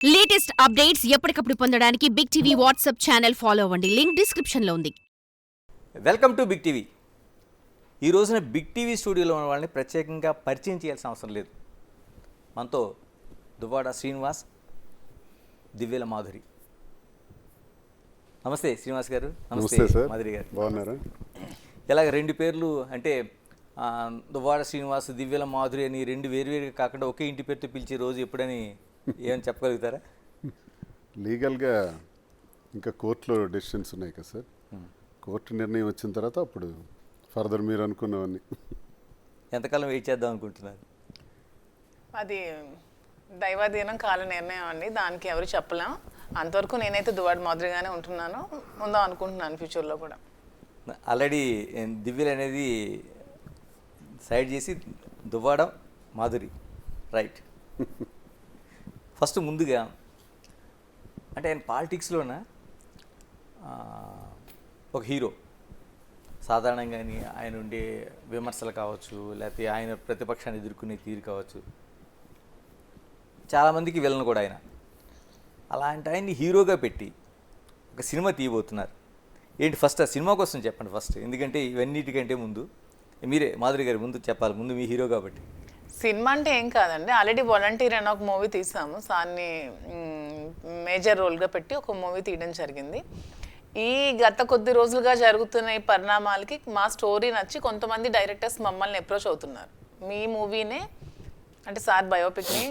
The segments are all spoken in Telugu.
లేటెస్ట్ అప్డేట్స్ ఎప్పటికప్పుడు పొందడానికి big TV WhatsApp channel follow అవ్వండి. లింక్ డిస్క్రిప్షన్ లో ఉంది. Welcome to big TV. ఈ రోజున బిగ్ టీవీ స్టూడియోలో ఉన్న వాళ్ళని ప్రత్యేకంగా పరిచయం చేయాల్సిన అవసరం లేదు. మనతో దువ్వాడ శ్రీనివాస్, దివ్యల మాధురి. నమస్తే శ్రీనివాస్ గారు. నమస్తే సార్. మాధురి గారు బాగున్నారా? ఇలాగ రెండు పేర్లు అంటే దువ్వాడ శ్రీనివాస్, దివ్యల మాధురి అని రెండు వేరువేరుగా కాకుండా ఒకే ఇంటి పేరుతో పిలిచే రోజు ఎప్పుడని ఏమని చెప్పగలుగుతారా? లీగల్గా ఇంకా కోర్టులో డెసిషన్స్ ఉన్నాయి కదా సార్. కోర్టు నిర్ణయం వచ్చిన తర్వాత అప్పుడు ఫర్దర్ మీరు అనుకున్నవన్నీ. ఎంతకాలం వెయిట్ చేద్దాం అనుకుంటున్నారు? అది దైవాధీనం, కాల నిర్ణయం అండి. దానికి ఎవరు చెప్పలేం. అంతవరకు నేనైతే దువ్వాడ మాదిరిగానే ఉంటున్నాను, ఉందాం అనుకుంటున్నాను ఫ్యూచర్లో కూడా. ఆల్రెడీ దివ్యలు అనేది సైడ్ చేసి దువ్వాడ మాధురి, రైట్. ఫస్ట్ ముందుగా అంటే ఆయన పాలిటిక్స్లోన ఒక హీరో. సాధారణంగాని ఆయన ఉండే విమర్శలు కావచ్చు, లేకపోతే ఆయన ప్రతిపక్షాన్ని ఎదుర్కొనే తీరు కావచ్చు, చాలామందికి విలన్ కూడా ఆయన. అలాంటి ఆయన్ని హీరోగా పెట్టి ఒక సినిమా తీయబోతున్నారు. ఏంటి ఫస్ట్ ఆ సినిమా కోసం చెప్పండి ఫస్ట్, ఎందుకంటే ఇవన్నిటికంటే ముందు మీరే మాధురి గారి ముందు చెప్పాలి, ముందు మీ హీరో కాబట్టి. సినిమా అంటే ఏం కాదండి, ఆల్రెడీ వాలంటీర్ అని ఒక మూవీ తీసాము. సార్ని మేజర్ రోల్గా పెట్టి ఒక మూవీ తీయడం జరిగింది. ఈ గత కొద్ది రోజులుగా జరుగుతున్న ఈ పరిణామాలకి మా స్టోరీ నచ్చి కొంతమంది డైరెక్టర్స్ మమ్మల్ని అప్రోచ్ అవుతున్నారు. మీ మూవీనే అంటే సార్ బయోపిక్ని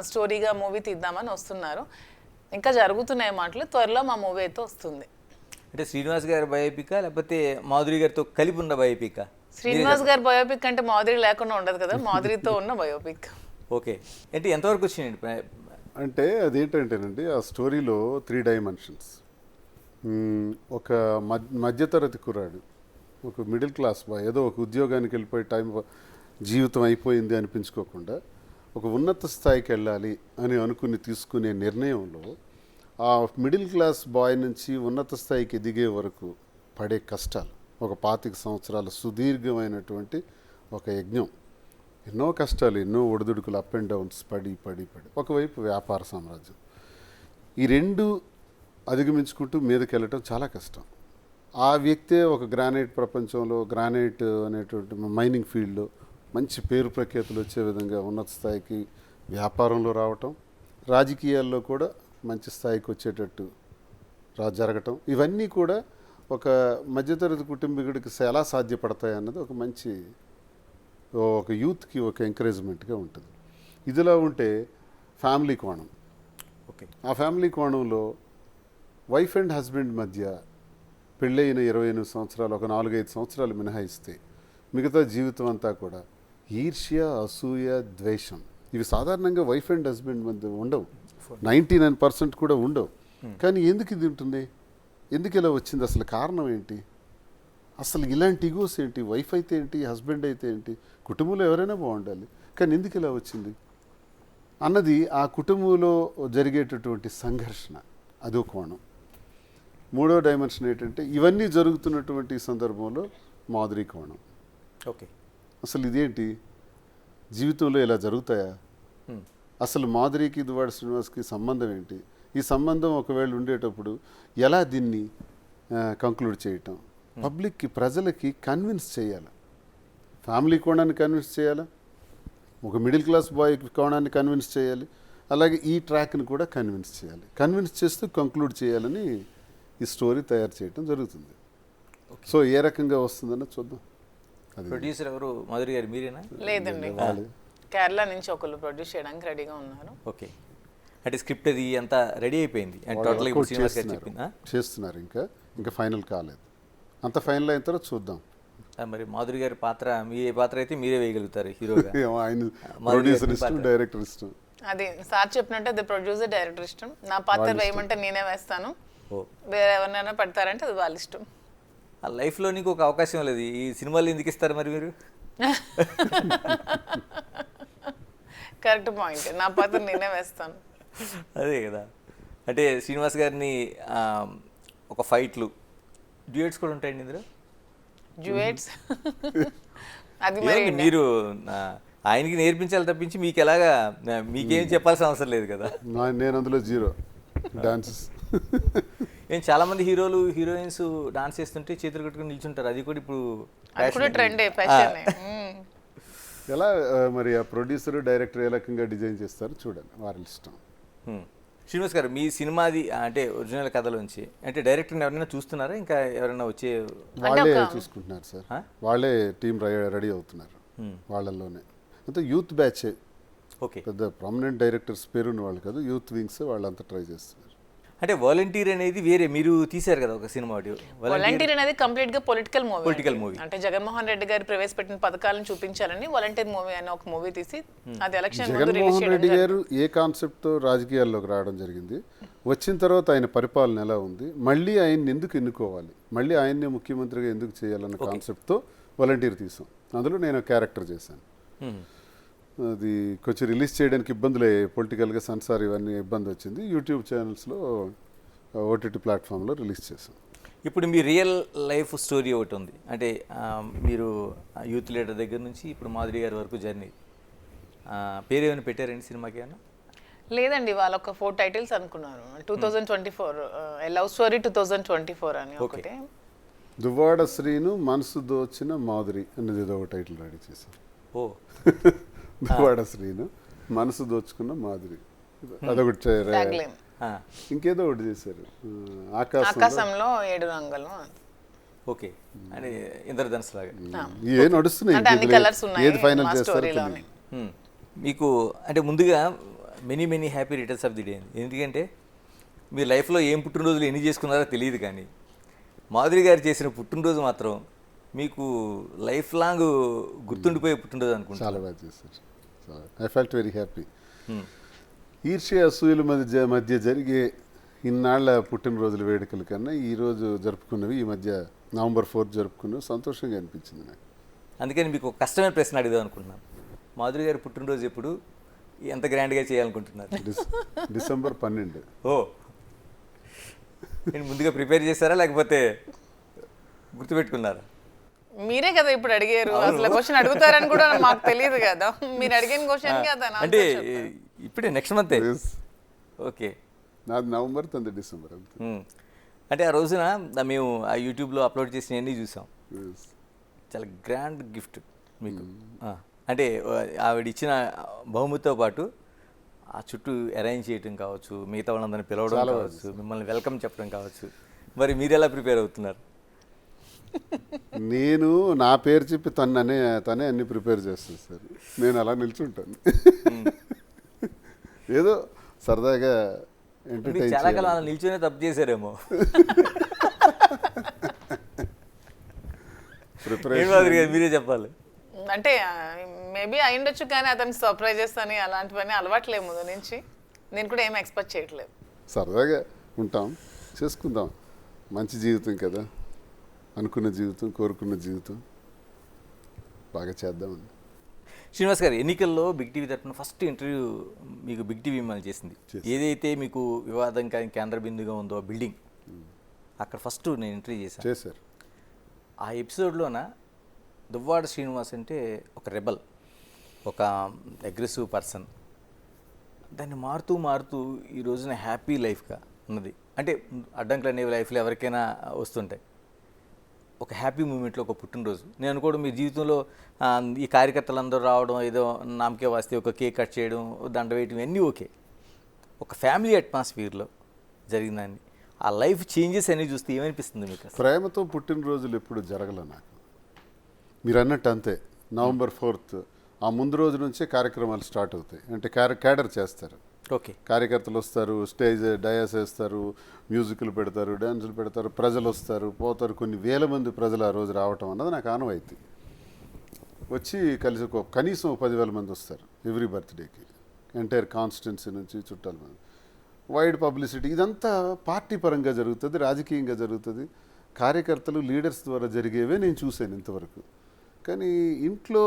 స్టోరీగా మూవీ తీద్దామని వస్తున్నారు. ఇంకా జరుగుతున్నాయి మాటలు, త్వరలో మా మూవీ అయితే వస్తుంది. అంటే శ్రీనివాస్ గారి బయోపికా లేకపోతే మాధురి గారితో కలిపి ఉన్న బయోపికా? శ్రీనివాస్ గారి బయోపిక్ అంటే మాధురి లేకుండా ఉండదు కదా, మాధురితో ఉన్న బయోపిక్. ఓకే, అంటే ఎంతవరకు వచ్చినాయండి? అంటే అదేంటంటేనండి, ఆ స్టోరీలో 3 డైమెన్షన్స్. ఒక మధ్యతరగతి కుర్రాడు, ఒక మిడిల్ క్లాస్ బాయ్, ఏదో ఒక ఉద్యోగానికి వెళ్ళిపోయి జీవితం అయిపోయింది అనిపించుకోకుండా ఒక ఉన్నత స్థాయికి వెళ్ళాలి అని అనుకుని తీసుకునే నిర్ణయంలో ఆ మిడిల్ క్లాస్ బాయ్ నుంచి ఉన్నత స్థాయికి ఎదిగే వరకు పడే కష్టాలు, ఒక 25 సంవత్సరాల సుదీర్ఘమైనటువంటి ఒక యజ్ఞం, ఎన్నో కష్టాలు, ఎన్నో ఒడిదుడుకులు, అప్ అండ్ డౌన్స్, పడి పడి పడి ఒకవైపు వ్యాపార సామ్రాజ్యం. ఈ రెండు అధిగమించుకుంటూ మీదకి వెళ్ళటం చాలా కష్టం. ఆ వ్యక్తే ఒక గ్రానైట్ ప్రపంచంలో, గ్రానైట్ అనేటువంటి మైనింగ్ ఫీల్డ్లో మంచి పేరు ప్రఖ్యాతులు వచ్చే విధంగా ఉన్నత స్థాయికి వ్యాపారంలో రావటం, రాజకీయాల్లో కూడా మంచి స్థాయికి వచ్చేటట్టు జరగటం, ఇవన్నీ కూడా ఒక మధ్యతరగతి కుటుంబీకుడికి ఎలా సాధ్యపడతాయి అన్నది ఒక మంచి ఒక యూత్కి ఒక ఎంకరేజ్మెంట్గా ఉంటుంది. ఇదిలా ఉంటే ఫ్యామిలీ కోణం. ఓకే, ఆ ఫ్యామిలీ కోణంలో వైఫ్ అండ్ హస్బెండ్ మధ్య పెళ్ళైన 28 సంవత్సరాలు, ఒక 4-5 సంవత్సరాలు మినహాయిస్తే మిగతా జీవితం అంతా కూడా ఈర్ష్య, అసూయ, ద్వేషం, ఇవి సాధారణంగా వైఫ్ అండ్ హస్బెండ్ మధ్య ఉండవు. 99% కూడా ఉండవు. కానీ ఎందుకు ఇది ఉంటుంది? ఎందుకు ఇలా వచ్చింది? అసలు కారణం ఏంటి? అసలు ఇలాంటి ఈగోస్ ఏంటి? వైఫ్ అయితే ఏంటి, హస్బెండ్ అయితే ఏంటి, కుటుంబంలో ఎవరైనా బాగుండాలి, కానీ ఎందుకు ఇలా వచ్చింది అన్నది ఆ కుటుంబంలో జరిగేటటువంటి సంఘర్షణ, అదో కోణం. మూడో డైమెన్షన్ ఏంటంటే ఇవన్నీ జరుగుతున్నటువంటి సందర్భంలో మాధురి కోణం. ఓకే, అసలు ఇదేంటి, జీవితంలో ఇలా జరుగుతాయా? అసలు మాధురికి దువ్వాడ శ్రీనివాస్కి సంబంధం ఏంటి? ఈ సంబంధం ఒకవేళ ఉండేటప్పుడు ఎలా దీన్ని కంక్లూడ్ చేయటం, పబ్లిక్కి, ప్రజలకి కన్విన్స్ చేయాలి. ఫ్యామిలీ కోణాన్ని కన్విన్స్ చేయాలి, ఒక మిడిల్ క్లాస్ బాయ్ కోణాన్ని కన్విన్స్ చేయాలి, అలాగే ఈ ట్రాక్ని కూడా కన్విన్స్ చేయాలి. కన్విన్స్ చేస్తూ కంక్లూడ్ చేయాలని ఈ స్టోరీ తయారు చేయడం జరుగుతుంది. సో ఏ రకంగా వస్తుందన్న చూద్దాం. ప్రొడ్యూసర్ ఎవరు? మాధురి గారు మీరేనా? లేదండి, కేరళ నుంచి ఒకళ్ళు ప్రొడ్యూస్ చేయడానికి రెడీగా ఉన్నారు. ఓకే, అంటే స్క్రిప్ట్ అది అంతా రెడీ అయిపోయింది అండ్ టోటల్ ఇప్పుడు శ్రీనివాస్ గారు చెప్పిందా? చేస్తున్నారు, ఇంకా ఫైనల్ కాలేదు. అంత ఫైనల్ అయిన తర్వాత చూద్దాం. మరి మాధురి గారి పాత్ర, మీ పాత్ర అయితే మీరే వేయగలుగుతారు హీరోగా? ఆయన ప్రొడ్యూసర్ ఇష్టం, డైరెక్టర్ ఇష్టం. అది సార్ చెప్పినట్టు అది ప్రొడ్యూసర్, డైరెక్టర్ ఇష్టం. నా పాత్ర వేయమంటే నేనే వేస్తాను, వేరే ఎవరినైనా పెడతారంటే అది వాళ్ళ ఇష్టం. ఆ లైఫ్లో నీకు ఒక అవకాశం లేదు, ఈ సినిమాలు ఎందుకు ఇస్తారు మరి మీరు? కరెక్ట్ పాయింట్, నా పాత్ర నేనే వేస్తాను. అదే కదా, అంటే శ్రీనివాస్ గారిని ఒక ఫైట్లు, డ్యూయట్స్ కూడా ఉంటాయండి ఇందులో. డ్యూయట్స్ అది మరి మీరు ఆయనకి నేర్పించాలి తప్పించి మీకు ఎలాగా మీకేం చెప్పాల్సిన అవసరం లేదు కదా. నేను అందులో జీరో డాన్సెస్. ఏం చాలామంది హీరోలు హీరోయిన్స్ డాన్స్ చేస్తుంటే చేతులు కట్టుకుని నిల్చుంటారు, అది కూడా ఇప్పుడు అది కూడా ట్రెండే, ఫ్యాషన్. ఎలా మరి ఆ ప్రొడ్యూసర్ డైరెక్టర్ ఏ రకంగా డిజైన్ చేస్తారో చూడండి, వారి ఇష్టం. శ్రీనివాస్ గారు, మీ సినిమాది అంటే ఒరిజినల్ కథలోంచి అంటే డైరెక్టర్ని ఎవరైనా చూస్తున్నారా, ఇంకా ఎవరైనా వచ్చే? వాళ్ళే చూసుకుంటున్నారు సార్, వాళ్ళే టీం రెడీ అవుతున్నారు వాళ్ళల్లోనే. అంతా యూత్ బ్యాచ్, ఓకే, పెద్ద ప్రామినెంట్ డైరెక్టర్స్ పేరున్న వాళ్ళు కాదు, యూత్ వింగ్స్ వాళ్ళంతా ట్రై చేస్తున్నారు. అంటే వాలంటీర్ అనేది వేరే మీరు తీశారు కదా ఒక సినిమా. వాలంటీర్ అనేది కంప్లీట్ గా పొలిటికల్ మూవీ. పొలిటికల్ అంటే జగన్మోహన్ రెడ్డి గారు ప్రవేశపెట్టిన పథకాలను చూపించాలని వాలంటీర్ మూవీ అని ఒక మూవీ తీసి అది ఎలక్షన్ జగన్మోహన్ రెడ్డి గారు ఏ కాన్సెప్ట్తో రాజకీయాల్లోకి రావడం జరిగింది, వచ్చిన తర్వాత ఆయన పరిపాలన ఎలా ఉంది, మళ్ళీ ఆయన్ని ఎందుకు ఎన్నుకోవాలి, మళ్ళీ ఆయన్నే ముఖ్యమంత్రిగా ఎందుకు చేయాలన్న కాన్సెప్ట్తో వాలంటీర్ తీసాం. అందులో నేను క్యారెక్టర్ చేశాను. అది కొంచెం రిలీజ్ చేయడానికి ఇబ్బందులు అయ్యాయి, పొలిటికల్గా సెన్సార్ ఇవన్నీ ఇబ్బంది వచ్చింది. యూట్యూబ్ ఛానల్స్లో ఓటీటీ ప్లాట్ఫామ్లో రిలీజ్ చేశాం. ఇప్పుడు మీ రియల్ లైఫ్ స్టోరీ ఒకటి ఉంది, అంటే మీరు యూత్ లీడర్ దగ్గర నుంచి ఇప్పుడు మాధురి గారి వరకు జర్నీ, పేరు ఏమైనా పెట్టారండి సినిమాకి ఏమన్నా? లేదండి, వాళ్ళు ఒక 4 టైటిల్స్ అనుకున్నారు. 2024 లవ్ స్టోరీ 2024 అని ఒకటి, దువ్వాడ శ్రీను మనసు దోచిన మాధురి అనేది ఏదో ఒక టైటిల్ రెడీ చేశారు. ఓ దువ్వాడ శ్రీను మనసు దోచుకున్న మాధురి, అదొకటి. ఇంకేదో ఒకటి చేశారు, ఆకాశంలో 7 రంగులు. ఓకే, అంటే ఇంద్రధనుస్ లాగా ఏ నడుస్తున్నాయి, ఏది ఫైనల్ చేస్తారు. మీకు అంటే ముందుగా many happy returns of the day. ఎందుకంటే మీ లైఫ్లో ఏం పుట్టినరోజులు ఎన్ని చేసుకున్నారో తెలియదు, కానీ మాధురి గారు చేసిన పుట్టినరోజు మాత్రం మీకు లైఫ్ లాంగ్ గుర్తుండిపోయే పుట్టినరోజు అనుకుంటా. చాలా బాగా చేశారు, ఐ ఫెల్ట్ వెరీ హ్యాపీ. ఈర్ష్య అసూయల మధ్య జరిగే ఇన్నాళ్ల పుట్టినరోజుల వేడుకల కన్నా ఈరోజు జరుపుకున్నవి, ఈ మధ్య నవంబర్ 4 జరుపుకున్నవి సంతోషంగా అనిపించింది నాకు. అందుకని మీకు ఒక కష్టమైన ప్రశ్న అడిగాం అనుకుంటున్నాను. మాధురి గారి పుట్టినరోజు ఎప్పుడు, ఎంత గ్రాండ్గా చేయాలనుకుంటున్నారు? డిసెంబర్ 12. ఓ, నేను ముందుగా ప్రిపేర్ చేశారా లేకపోతే గుర్తుపెట్టుకున్నారా? మీరే కదా ఇప్పుడు అడిగారు, అసలు క్వశ్చన్ అడుగుతారని కూడా మాకు తెలియదు కదా, మీరు అడిగిన క్వశ్చన్ కదా. అంటే ఇప్పుడే నెక్స్ట్ మంత్. ఓకే, నాది నవంబర్, తనది డిసెంబర్. అంటే ఆ రోజున మేము ఆ యూట్యూబ్లో అప్లోడ్ చేసినవన్నీ చూసాం. చాలా గ్రాండ్ గిఫ్ట్ మీకు. అంటే ఆవిడ ఇచ్చిన బహుమతితో పాటు ఆ చుట్టూ అరేంజ్ చేయటం కావచ్చు, మిగతా వాళ్ళందరినీ పిలవడం కావచ్చు, మిమ్మల్ని వెల్కమ్ చెప్పడం కావచ్చు. మరి మీరు ఎలా ప్రిపేర్ అవుతున్నారు? నేను నా పేరు చెప్పి తనే అన్ని ప్రిపేర్ చేస్తాను సార్, నేను అలా నిల్చుంటాను. ఏదో సరదాగా ఎంటర్టైన్. చాలా కాలం అలా నిల్చునే తప్పు చేశారేమో. మీరే చెప్పాలి. అంటే మేబీ అయ్యుండొచ్చు, కానీ అతనికి సర్ప్రైజెస్ అని అలాంటివన్నీ అలవాట్లేదు ముందు నుంచి. నేను కూడా ఏం ఎక్స్పెక్ట్ చేయట్లేదు. సరదాగా ఉంటాం, చేసుకుందాం. మంచి జీవితం కదా, అనుకున్న జీవితం, కోరుకున్న జీవితం, బాగా చేద్దామని. శ్రీనివాస్ గారు, ఎన్నికల్లో బిగ్ టీవీ తరఫున ఫస్ట్ ఇంటర్వ్యూ మీకు బిగ్ టీవీ మిమ్మల్ని చేసింది. ఏదైతే మీకు వివాదం కేంద్ర బిందుగా ఉందో బిల్డింగ్, అక్కడ ఫస్ట్ నేను ఇంటర్వ్యూ చేశారు. ఆ ఎపిసోడ్లోన దువ్వాడ శ్రీనివాస్ అంటే ఒక రెబల్, ఒక అగ్రెసివ్ పర్సన్. దాన్ని మారుతూ ఈ రోజున హ్యాపీ లైఫ్గా ఉన్నది. అంటే అడ్డంకులు అనేవి లైఫ్లో ఎవరికైనా వస్తుంటాయి. ఒక హ్యాపీ మూమెంట్లో ఒక పుట్టినరోజు, నేను అనుకోవడం మీ జీవితంలో ఈ కార్యకర్తలందరూ రావడం, ఏదో నామకే వస్తే ఒక కేక్ కట్ చేయడం, దండ వేయడం, అన్నీ ఓకే. ఒక ఫ్యామిలీ అట్మాస్ఫియర్లో జరిగిందాన్ని, ఆ లైఫ్ చేంజెస్ అనేవి చూస్తే ఏమనిపిస్తుంది మీకు? ప్రేమతో పుట్టినరోజులు ఎప్పుడు జరగల నాకు, మీరు అన్నట్టు అంతే. నవంబర్ 4 ఆ ముందు రోజు నుంచే కార్యక్రమాలు స్టార్ట్ అవుతాయి. అంటే క్యాడర్ చేస్తారు, ఓకే, కార్యకర్తలు వస్తారు, స్టేజ్ డయాస్ వేస్తారు, మ్యూజిక్లు పెడతారు, డ్యాన్సులు పెడతారు, ప్రజలు వస్తారు పోతారు. కొన్ని వేల మంది ప్రజలు ఆ రోజు రావటం అన్నది నాకు ఆనవాయితీ. వచ్చి కలిసి కనీసం 10,000 మంది వస్తారు ఎవ్రీ బర్త్డేకి, ఎంటైర్ కాన్స్టిట్యున్సీ నుంచి చుట్టాల మంది. వైడ్ పబ్లిసిటీ, ఇదంతా పార్టీ పరంగా జరుగుతుంది, రాజకీయంగా జరుగుతుంది, కార్యకర్తలు లీడర్స్ ద్వారా జరిగేవే నేను చూశాను ఇంతవరకు. కానీ ఇంట్లో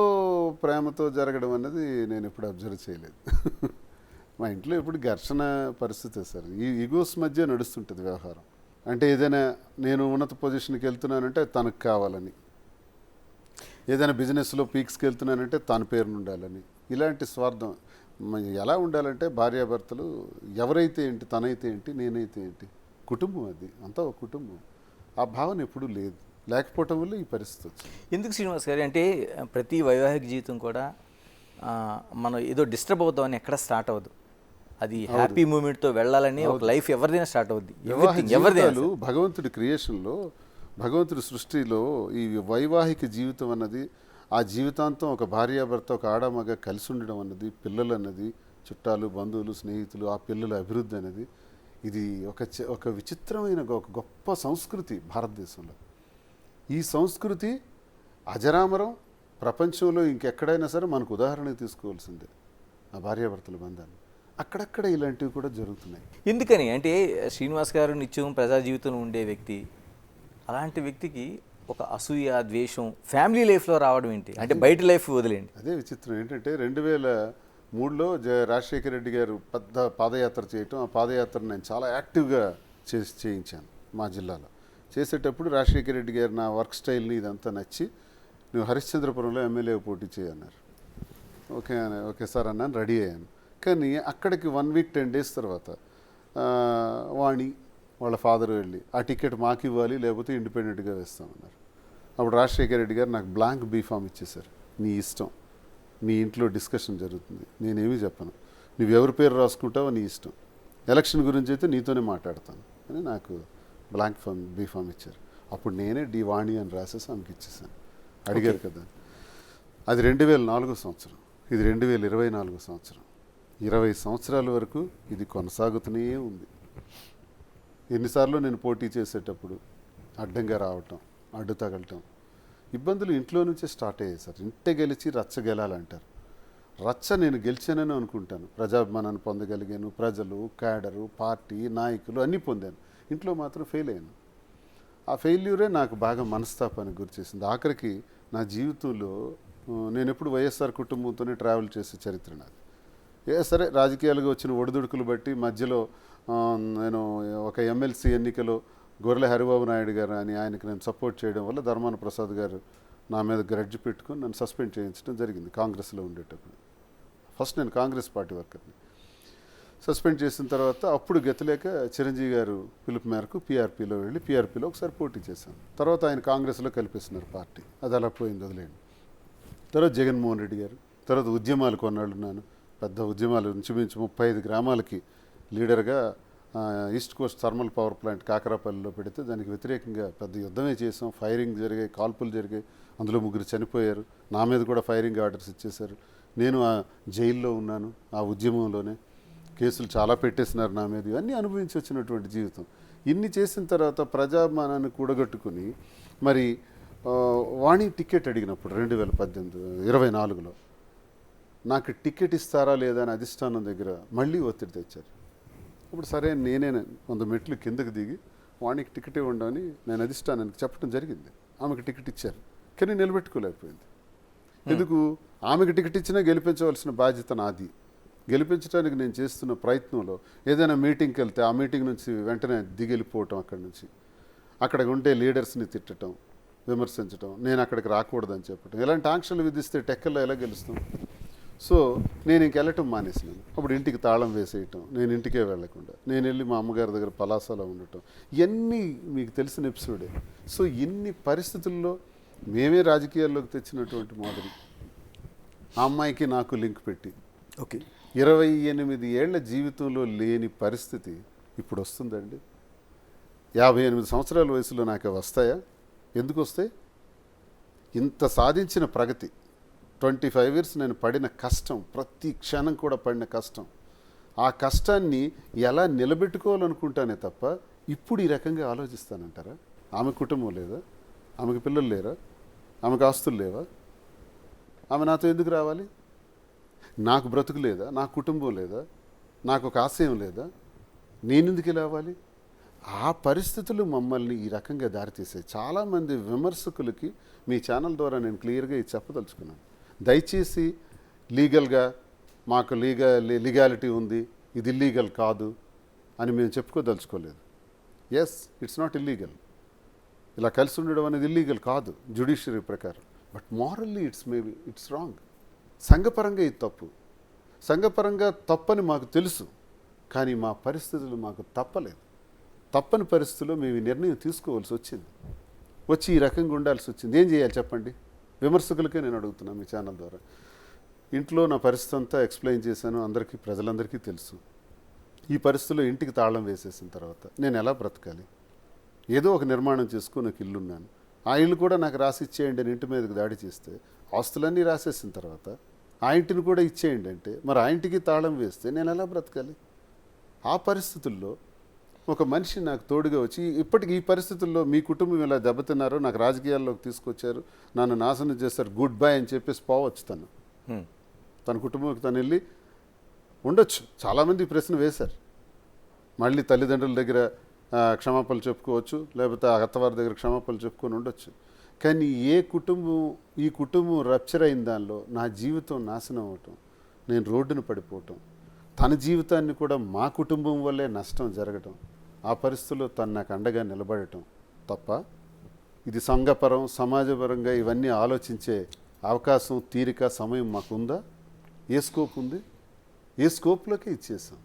ప్రేమతో జరగడం అన్నది నేను ఎప్పుడు అబ్జర్వ్ చేయలేదు. మా ఇంట్లో ఎప్పుడు ఘర్షణ పరిస్థితే సార్, ఈ ఈగోస్ మధ్య నడుస్తుంటుంది వ్యవహారం. అంటే ఏదైనా నేను ఉన్నత పొజిషన్కి వెళ్తున్నానంటే తనకు కావాలని. ఏదైనా బిజినెస్లో పీక్స్కి వెళ్తున్నానంటే తన పేరును ఉండాలని. ఇలాంటి స్వార్థం ఎలా ఉండాలంటే భార్యాభర్తలు ఎవరైతే ఏంటి, తనైతే ఏంటి, నేనైతే ఏంటి, కుటుంబం అది అంతా ఒక కుటుంబం. ఆ భావన ఎప్పుడూ లేదు, లేకపోవటం వల్ల ఈ పరిస్థితి వచ్చింది. ఎందుకు శ్రీనివాస్ గారు అంటే ప్రతి వైవాహిక జీవితం కూడా మనం ఏదో డిస్టర్బ్ అవుతామని ఎక్కడ స్టార్ట్ అవ్వదు. అది హ్యాపీ మూమెంట్తో వెళ్ళాలని ఒక లైఫ్ ఎవరిదైనా స్టార్ట్ అవుద్ది. ఎవరిదైనా భగవంతుడి క్రియేషన్లో, భగవంతుడి సృష్టిలో ఈ వైవాహిక జీవితం అన్నది, ఆ జీవితాంతం ఒక భార్యాభర్త, ఒక ఆడమగ కలిసి ఉండడం అన్నది, పిల్లలు అన్నది, చుట్టాలు, బంధువులు, స్నేహితులు, ఆ పిల్లల అభివృద్ధి అనేది, ఇది ఒక విచిత్రమైన ఒక గొప్ప సంస్కృతి భారతదేశంలో. ఈ సంస్కృతి అజరామరం. ప్రపంచంలో ఇంకెక్కడైనా సరే మనకు ఉదాహరణ తీసుకోవాల్సిందే ఆ భార్యాభర్తల బంధాన్ని. అక్కడక్కడ ఇలాంటివి కూడా జరుగుతున్నాయి. ఎందుకని అంటే శ్రీనివాస్ గారు నిత్యం ప్రజా జీవితంలో ఉండే వ్యక్తి, అలాంటి వ్యక్తికి ఒక అసూయ, ద్వేషం ఫ్యామిలీ లైఫ్లో రావడం ఏంటి? అంటే బయట లైఫ్ వదిలేండి. అదే విచిత్రం ఏంటంటే 2003లో రాజశేఖర రెడ్డి గారు పెద్ద పాదయాత్ర చేయటం, ఆ పాదయాత్ర నేను చాలా యాక్టివ్గా చేయించాను మా జిల్లాలో. చేసేటప్పుడు రాజశేఖర రెడ్డి గారు నా వర్క్ స్టైల్ని ఇదంతా నచ్చి, నువ్వు హరిశ్చంద్రపురంలో ఎమ్మెల్యే పోటీ చేయన్నారు. ఓకే సార్ అన్నాను, రెడీ అయ్యాను. కానీ అక్కడికి 1 వీక్ 10 డేస్ తర్వాత వాణి వాళ్ళ ఫాదర్ వెళ్ళి ఆ టికెట్ మాకు ఇవ్వాలి, లేకపోతే ఇండిపెండెంట్గా వేస్తామన్నారు. అప్పుడు రాజశేఖర రెడ్డి గారు నాకు బ్లాంక్ బీఫామ్ ఇచ్చేశారు. నీ ఇష్టం, నీ ఇంట్లో డిస్కషన్ జరుగుతుంది, నేనేమీ చెప్పను, నువ్వు ఎవరి పేరు రాసుకుంటావో నీ ఇష్టం, ఎలక్షన్ గురించి అయితే నీతోనే మాట్లాడతాను అని నాకు బ్లాంక్ బీఫామ్ ఇచ్చారు. అప్పుడు నేనే డి వాణి అని రాసేసి ఆమెకి ఇచ్చేసాను. అడిగారు కదా. అది 2004 సంవత్సరం, ఇది 2024 సంవత్సరం. 20 సంవత్సరాల వరకు ఇది కొనసాగుతూనే ఉంది. ఎన్నిసార్లు నేను పోటీ చేసేటప్పుడు అడ్డంగా రావటం, అడ్డు తగలటం, ఇబ్బందులు ఇంట్లో నుంచే స్టార్ట్ అయ్యాయి సార్. ఇంటే గెలిచి రచ్చ గెలాలంటారు. రచ్చ నేను గెలిచానని అనుకుంటాను. ప్రజాభిమానాన్ని పొందగలిగాను, ప్రజలు, క్యాడరు, పార్టీ, నాయకులు అన్నీ పొందాను. ఇంట్లో మాత్రం ఫెయిల్ అయ్యాను. ఆ ఫెయిల్యూరే నాకు బాగా మనస్తాపానికి గురిచేసింది. ఆఖరికి నా జీవితంలో నేను ఎప్పుడు వైఎస్ఆర్ కుటుంబంతోనే ట్రావెల్ చేసే చరిత్ర నాది. సరే రాజకీయాలుగా వచ్చిన ఒడిదుడుకులు బట్టి మధ్యలో నేను ఒక ఎమ్మెల్సీ ఎన్నికలో గొర్రెల హరిబాబు నాయుడు గారు అని ఆయనకి నేను సపోర్ట్ చేయడం వల్ల ధర్మాన ప్రసాద్ గారు నా మీద గ్రడ్జ్ పెట్టుకుని నన్ను సస్పెండ్ చేయించడం జరిగింది కాంగ్రెస్లో ఉండేటప్పుడు. ఫస్ట్ నేను కాంగ్రెస్ పార్టీ వర్కర్ని. సస్పెండ్ చేసిన తర్వాత అప్పుడు గతిలేక చిరంజీవి గారు పిలుపు మేరకు పీఆర్పీలో వెళ్ళి పీఆర్పీలో ఒకసారి పోటీ చేశాను. తర్వాత ఆయన కాంగ్రెస్లో కలిపేస్తున్నారు పార్టీ. అది అలా పోయింది, వదిలేండి. తర్వాత జగన్మోహన్ రెడ్డి గారు, తర్వాత ఉద్యమాలు కొన్నాళ్ళున్నాను. పెద్ద ఉద్యమాలు ఇంచుమించు 35 గ్రామాలకి లీడర్గా east coast thermal power plant కాకరాపల్లిలో పెడితే దానికి వ్యతిరేకంగా పెద్ద యుద్ధమే చేసాం. ఫైరింగ్ జరిగాయి, కాల్పులు జరిగాయి, అందులో 3 చనిపోయారు. నా మీద కూడా ఫైరింగ్ ఆర్డర్స్ ఇచ్చేశారు. నేను ఆ జైల్లో ఉన్నాను. ఆ ఉద్యమంలోనే కేసులు చాలా పెట్టేసినారు నా మీద. ఇవన్నీ అనుభవించి వచ్చినటువంటి జీవితం. ఇన్ని చేసిన తర్వాత ప్రజాభిమానాన్ని కూడగట్టుకుని మరి వాణి టికెట్ అడిగినప్పుడు 2024లో నాకు టికెట్ ఇస్తారా లేదా అని అధిష్టానం దగ్గర మళ్ళీ ఒత్తిడి తెచ్చారు. అప్పుడు సరే నేనే 100 మెట్లు కిందకి దిగి వాణికి టికెట్ ఇవ్వండి అని నేను అధిష్టానానికి చెప్పడం జరిగింది. ఆమెకు టికెట్ ఇచ్చారు, కానీ నిలబెట్టుకోలేకపోయింది. ఎందుకు? ఆమెకు టికెట్ ఇచ్చినా గెలిపించవలసిన బాధ్యత నాది. గెలిపించడానికి నేను చేస్తున్న ప్రయత్నంలో ఏదైనా మీటింగ్కి వెళ్తే ఆ మీటింగ్ నుంచి వెంటనే దిగెళ్ళిపోవటం, అక్కడ ఉండే లీడర్స్ని తిట్టడం, విమర్శించడం, నేను అక్కడికి రాకూడదని చెప్పటం, ఇలాంటి ఆంక్షలు విధిస్తే టెక్కల్లో ఎలా గెలుస్తాం? సో నేను ఇంకెళ్ళటం మానేసినాను. అప్పుడు ఇంటికి తాళం వేసేయటం, నేను ఇంటికే వెళ్లకుండా నేను వెళ్ళి మా అమ్మగారి దగ్గర పలాసలో ఉండటం, ఇవన్నీ మీకు తెలిసిన ఎపిసోడే. సో ఇన్ని పరిస్థితుల్లో మేమే రాజకీయాల్లోకి తెచ్చినటువంటి మాదిరి ఆ అమ్మాయికి నాకు లింక్ పెట్టి 28 ఏళ్ల జీవితంలో లేని పరిస్థితి ఇప్పుడు వస్తుందండి. 58 సంవత్సరాల వయసులో నాకు వస్తాయా? ఎందుకు వస్తాయి? ఇంత సాధించిన ప్రగతి, 25 years నేను పడిన కష్టం, ప్రతి క్షణం కూడా పడిన కష్టం, ఆ కష్టాన్ని ఎలా నిలబెట్టుకోవాలనుకుంటానే తప్ప ఇప్పుడు ఈ రకంగా ఆలోచిస్తానంటారా? ఆమె కుటుంబం లేదా? ఆమెకు పిల్లలు లేరా? ఆమెకు ఆస్తులు లేవా? ఆమె నాతో ఎందుకు రావాలి? నాకు బ్రతుకు లేదా? నాకు కుటుంబం లేదా? నాకు ఒక ఆశయం లేదా? నేనెందుకు ఇలా అవ్వాలి? ఆ పరిస్థితులు మమ్మల్ని ఈ రకంగా దారితీసాయి. చాలామంది విమర్శకులకి మీ ఛానల్ ద్వారా నేను క్లియర్గా ఇది చెప్పదలుచుకున్నాను. దయచేసి లీగల్గా మాకు లీగాలిటీ ఉంది, ఇది ఇల్లీగల్ కాదు అని మేము చెప్పుకోదలుచుకోలేదు. Yes, it's not illegal. ఇలా కలిసి ఉండడం అనేది ఇల్లీగల్ కాదు జ్యుడిషియరీ ప్రకారం. But morally it's wrong. సంఘపరంగా ఇది తప్పు. సంఘపరంగా తప్పని మాకు తెలుసు, కానీ మా పరిస్థితులు మాకు తప్పలేదు. తప్పని పరిస్థితుల్లో మేము ఈ నిర్ణయం తీసుకోవాల్సి వచ్చింది, వచ్చి ఈ రకంగా ఉండాల్సి వచ్చింది. ఏం చేయాలి చెప్పండి? విమర్శకులకే నేను అడుగుతున్నాను మీ ఛానల్ ద్వారా. ఇంట్లో నా పరిస్థితి అంతా ఎక్స్ప్లెయిన్ చేశాను, అందరికీ ప్రజలందరికీ తెలుసు. ఈ పరిస్థితుల్లో ఇంటికి తాళం వేసేసిన తర్వాత నేను ఎలా బ్రతకాలి? ఏదో ఒక నిర్మాణం చేసుకుని ఒక ఇల్లు ఉన్నాను, ఆ ఇల్లు కూడా నాకు రాసి ఇచ్చేయండి అని ఇంటి మీదకి దాడి చేస్తే, ఆస్తులన్నీ రాసేసిన తర్వాత ఆ ఇంటిని కూడా ఇచ్చేయండి అంటే, మరి ఆ ఇంటికి తాళం వేస్తే నేను ఎలా బ్రతకాలి? ఆ పరిస్థితుల్లో ఒక మనిషి నాకు తోడుగా వచ్చి, ఇప్పటికి ఈ పరిస్థితుల్లో మీ కుటుంబం ఇలా దెబ్బతిన్నారో, నాకు రాజకీయాల్లోకి తీసుకొచ్చారు, నన్ను నాశనం చేస్తారు, గుడ్ బై అని చెప్పేసి పోవచ్చు తను. తన కుటుంబంకి తను వెళ్ళి ఉండొచ్చు. చాలామంది ఈ ప్రశ్న వేశారు. మళ్ళీ తల్లిదండ్రుల దగ్గర క్షమాపణలు చెప్పుకోవచ్చు, లేకపోతే అత్తవారి దగ్గర క్షమాపణలు చెప్పుకొని ఉండొచ్చు. కానీ ఈ కుటుంబం రప్చర్ అయిన దానిలో నా జీవితం నాశనం అవటం, నేను రోడ్డున పడిపోవటం, తన జీవితాన్ని కూడా మా కుటుంబం వల్లే నష్టం జరగటం, ఆ పరిస్థితుల్లో తను నాకు అండగా నిలబడటం తప్ప, ఇది సంఘపరం సమాజపరంగా ఇవన్నీ ఆలోచించే అవకాశం, తీరిక, సమయం మాకుందా? ఏ స్కోప్ ఉంది? ఏ స్కోప్లోకి ఇచ్చేసాం.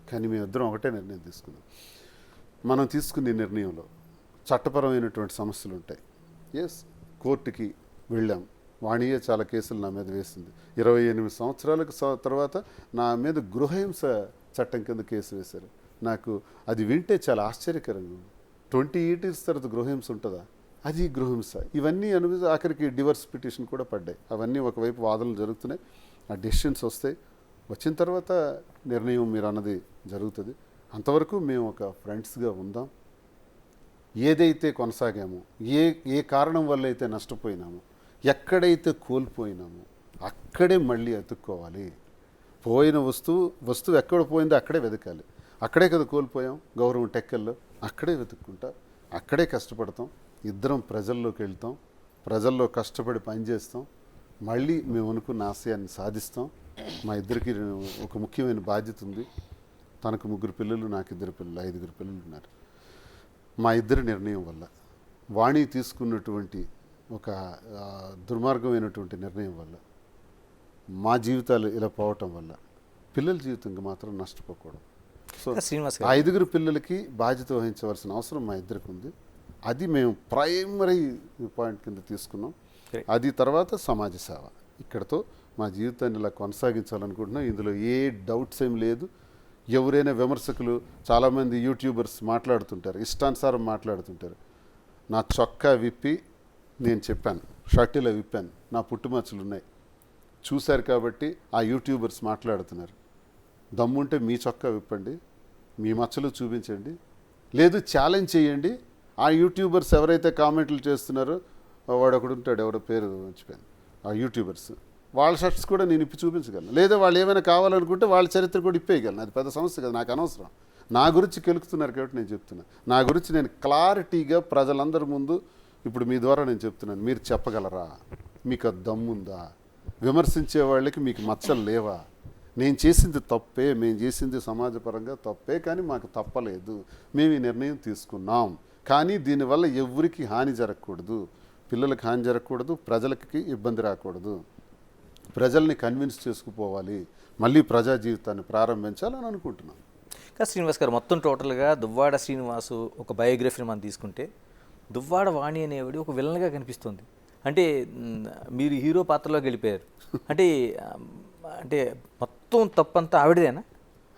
కానీ మేమిద్దరం ఒకటే నిర్ణయం తీసుకున్నాం. మనం తీసుకునే నిర్ణయంలో చట్టపరమైనటువంటి సమస్యలు ఉంటాయి. ఎస్, కోర్టుకి వెళ్ళాం. వాణియే చాలా కేసులు నా మీద వేసింది. 28 సంవత్సరాలకు తర్వాత నా మీద గృహహింస చట్టం కింద కేసు వేశారు. నాకు అది వింటే చాలా ఆశ్చర్యకరంగా ఉంది. 20 years తర్వాత గృహహింస ఉంటుందా? అది గృహహింస. ఇవన్నీ అనుభవించి ఆఖరికి డివర్స్ పిటిషన్ కూడా పడ్డాయి. అవన్నీ ఒకవైపు వాదనలు జరుగుతున్నాయి, ఆ డెసిషన్స్ వస్తాయి. వచ్చిన తర్వాత నిర్ణయం మీరు అన్నది జరుగుతుంది. అంతవరకు మేము ఒక ఫ్రెండ్స్గా ఉందాం. ఏదైతే కొనసాగామో, ఏ కారణం వల్ల అయితే నష్టపోయినామో, ఎక్కడైతే కోల్పోయినామో అక్కడే మళ్ళీ ఎత్తుక్కోవాలి. పోయిన వస్తువు ఎక్కడ పోయిందో అక్కడే వెతకాలి. అక్కడే కదా కోల్పోయాం, గౌరవం టెక్కల్లో, అక్కడే వెతుక్కుంటా, అక్కడే కష్టపడతాం. ఇద్దరం ప్రజల్లోకి వెళ్తాం, ప్రజల్లో కష్టపడి పనిచేస్తాం, మళ్ళీ మేము అనుకున్న ఆశయాన్ని సాధిస్తాం. మా ఇద్దరికి ఒక ముఖ్యమైన బాధ్యత ఉంది. తనకు 3 పిల్లలు, నాకు 2 పిల్లలు, 5 పిల్లలు ఉన్నారు. మా ఇద్దరి నిర్ణయం వల్ల, వాణి తీసుకున్నటువంటి ఒక దుర్మార్గమైనటువంటి నిర్ణయం వల్ల, మా జీవితాలు ఇలా పోవటం వల్ల పిల్లల జీవితంగా మాత్రం నష్టపోకూడదు. సో శ్రీనివాస్ ఆ 5 పిల్లలకి బాధ్యత వహించవలసిన అవసరం మా ఇద్దరికి ఉంది. అది మేము ప్రైమరీ పాయింట్ కింద తీసుకున్నాం. అది తర్వాత సమాజ సేవ. ఇక్కడతో మా జీవితాన్ని ఇలా కొనసాగించాలనుకుంటున్నాం. ఇందులో ఏ డౌట్స్ ఏం లేదు. ఎవరైనా విమర్శకులు, చాలామంది యూట్యూబర్స్ మాట్లాడుతుంటారు, ఇష్టానుసారం మాట్లాడుతుంటారు. నా చొక్కా విప్పి నేను చెప్పాను, షర్టిలో విప్పాను, నా పుట్టుమచ్చలు ఉన్నాయి, చూశారు కాబట్టి ఆ యూట్యూబర్స్ మాట్లాడుతున్నారు. దమ్ముంటే మీ చొక్కా విప్పండి, మీ మచ్చలు చూపించండి, లేదు ఛాలెంజ్ చేయండి. ఆ యూట్యూబర్స్ ఎవరైతే కామెంట్లు చేస్తున్నారో, వాడు ఒకడు ఉంటాడు, ఎవరో పేరు మర్చిపోయాను, ఆ యూట్యూబర్స్, వాళ్ళ షర్ట్స్ కూడా నేను ఇప్పి చూపించగలను. లేదా వాళ్ళు ఏమైనా కావాలనుకుంటే వాళ్ళ చరిత్ర కూడా ఇప్పేయగలను. అది పెద్ద సమస్య కదా, నాకు అనవసరం. నా గురించి కెలుకుతున్నారు కాబట్టి నేను చెప్తున్నాను. నా గురించి నేను క్లారిటీగా ప్రజలందరి ముందు ఇప్పుడు మీ ద్వారా నేను చెప్తున్నాను. మీరు చెప్పగలరా? మీకు ఆ దమ్ముందా? విమర్శించే వాళ్ళకి మీకు మచ్చలు లేవా? నేను చేసింది తప్పే, మేము చేసింది సమాజపరంగా తప్పే, కానీ మాకు తప్పలేదు. మేము ఈ నిర్ణయం తీసుకున్నాం. కానీ దీనివల్ల ఎవరికి హాని జరగకూడదు, పిల్లలకి హాని జరగకూడదు, ప్రజలకి ఇబ్బంది రాకూడదు, ప్రజల్ని కన్విన్స్ చేసుకుపోవాలి, మళ్ళీ ప్రజా జీవితాన్ని ప్రారంభించాలని అనుకుంటున్నాం. ఇంకా శ్రీనివాస్ గారు, మొత్తం టోటల్గా దువ్వాడ శ్రీనివాసు ఒక బయోగ్రఫీని మనం తీసుకుంటే, దువ్వాడ వాణి అనేవాడు ఒక విలన్గా కనిపిస్తుంది. అంటే మీరు హీరో పాత్రలోకి వెళ్ళిపోయారు. అంటే అంటే మొత్తం తప్పంతా ఆవిడదేనా?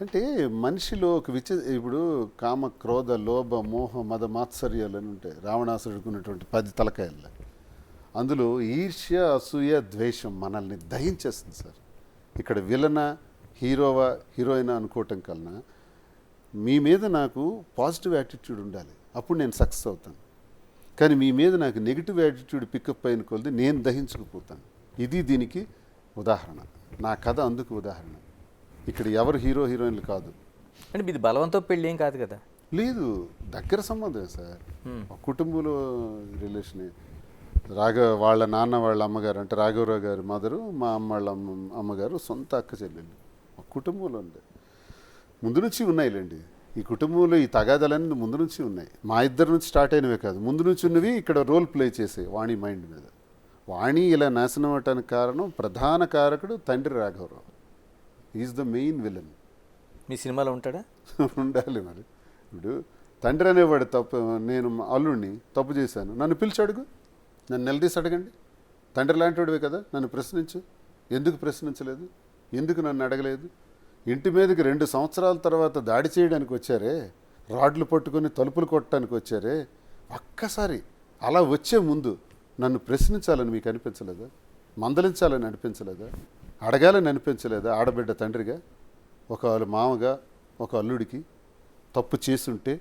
అంటే మనిషిలో ఒక ఇప్పుడు కామ, క్రోధ, లోభ, మోహ, మద, మాత్సర్యాలు అని ఉంటాయి. రావణాసురుడికి ఉన్నటువంటి 10 తలకాయలు. అందులో ఈర్ష్య, అసూయ, ద్వేషం మనల్ని దహించేస్తుంది సార్. ఇక్కడ విలనా, హీరోవా, హీరోయినా అనుకోవటం కన్నా మీ మీద నాకు పాజిటివ్ యాటిట్యూడ్ ఉండాలి, అప్పుడు నేను సక్సెస్ అవుతాను. కానీ మీ మీద నాకు నెగిటివ్ యాటిట్యూడ్ పికప్ అయిన కొలది నేను దహించుకుపోతాను. ఇది దీనికి ఉదాహరణ. నా కథ అందుకు ఉదాహరణ. ఇక్కడ ఎవరు హీరో హీరోయిన్లు కాదు. అంటే మీది బలవంతో పెళ్ళి ఏం కాదు కదా? లేదు, దగ్గర సంబంధం సార్. కుటుంబంలో రిలేషనే. వాళ్ళ నాన్న వాళ్ళ అమ్మగారు అంటే రాఘవరావు గారి మదరు, మా అమ్మ వాళ్ళ అమ్మగారు సొంత అక్క చెల్లెళ్ళు. కుటుంబంలో ఉండే ముందు నుంచి ఉన్నాయిలేండి. ఈ కుటుంబంలో ఈ తగాదాలన్నీ ముందు నుంచి ఉన్నాయి. మా ఇద్దరి నుంచి స్టార్ట్ అయినవే కాదు, ముందు నుంచి ఉన్నవి ఇక్కడ రోల్ ప్లే చేసే వాణి మైండ్ మీద. వాణి ఇలా నాశనం అవటానికి కారణం, ప్రధాన కారకుడు తండ్రి రాఘవరావు. Is the main villain. మీ సినిమాలో ఉంటాడా? ఉండాలి మరి. ఇప్పుడు తండ్రి అనేవాడు తప్పు, నేను అల్లుడిని తప్పు చేశాను, నన్ను పిలిచి అడుగు, నన్ను నిలదీసి అడగండి. తండ్రి లాంటివాడివే కదా, నన్ను ప్రశ్నించు. ఎందుకు ప్రశ్నించలేదు, ఎందుకు నన్ను అడగలేదు? ఇంటి మీదకి 2 సంవత్సరాల తర్వాత దాడి చేయడానికి వచ్చారే, రాడ్లు పట్టుకొని తలుపులు కొట్టడానికి వచ్చారే, ఒక్కసారి అలా వచ్చే ముందు నన్ను ప్రశ్నించాలని మీకు అనిపించలేదా? మందలించాలని అనిపించలేదా? అడగాలని అనిపించలేదా? ఆడబిడ్డ తండ్రిగా, ఒక మామగా, ఒక అల్లుడికి తప్పు చేసుంటే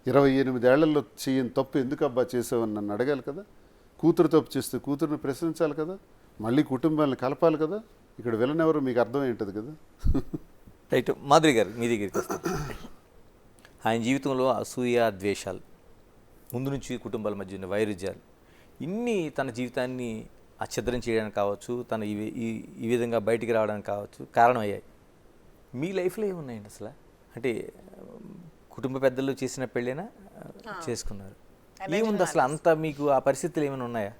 28 ఏళ్లలో చేయని తప్పు ఎందుకు అబ్బా చేసావని నన్ను అడగాలి కదా. కూతురు తప్పు చేస్తే కూతురుని ప్రశ్నించాలి కదా, మళ్ళీ కుటుంబాలను కలపాలి కదా. ఇక్కడ విలన్ ఎవరు మీకు అర్థం ఏంటది కదా. రైట్. మాధురి గారు మీ దగ్గరికి వస్తాం. ఆయన జీవితంలో అసూయ, ద్వేషాలు, ముందు నుంచి కుటుంబాల మధ్య ఉన్న వైరుధ్యాలు, ఇన్ని తన జీవితాన్ని అఛిద్రం చేయడానికి కావచ్చు, తన ఈ విధంగా బయటికి రావడానికి కావచ్చు కారణమయ్యాయి. మీ లైఫ్లో ఏమున్నాయండి అసలు? అంటే కుటుంబ పెద్దలు చేసిన పెళ్ళైనా చేసుకున్నారు, ఏముంది అసలు అంత మీకు ఆ పరిస్థితులు ఏమైనా ఉన్నాయా?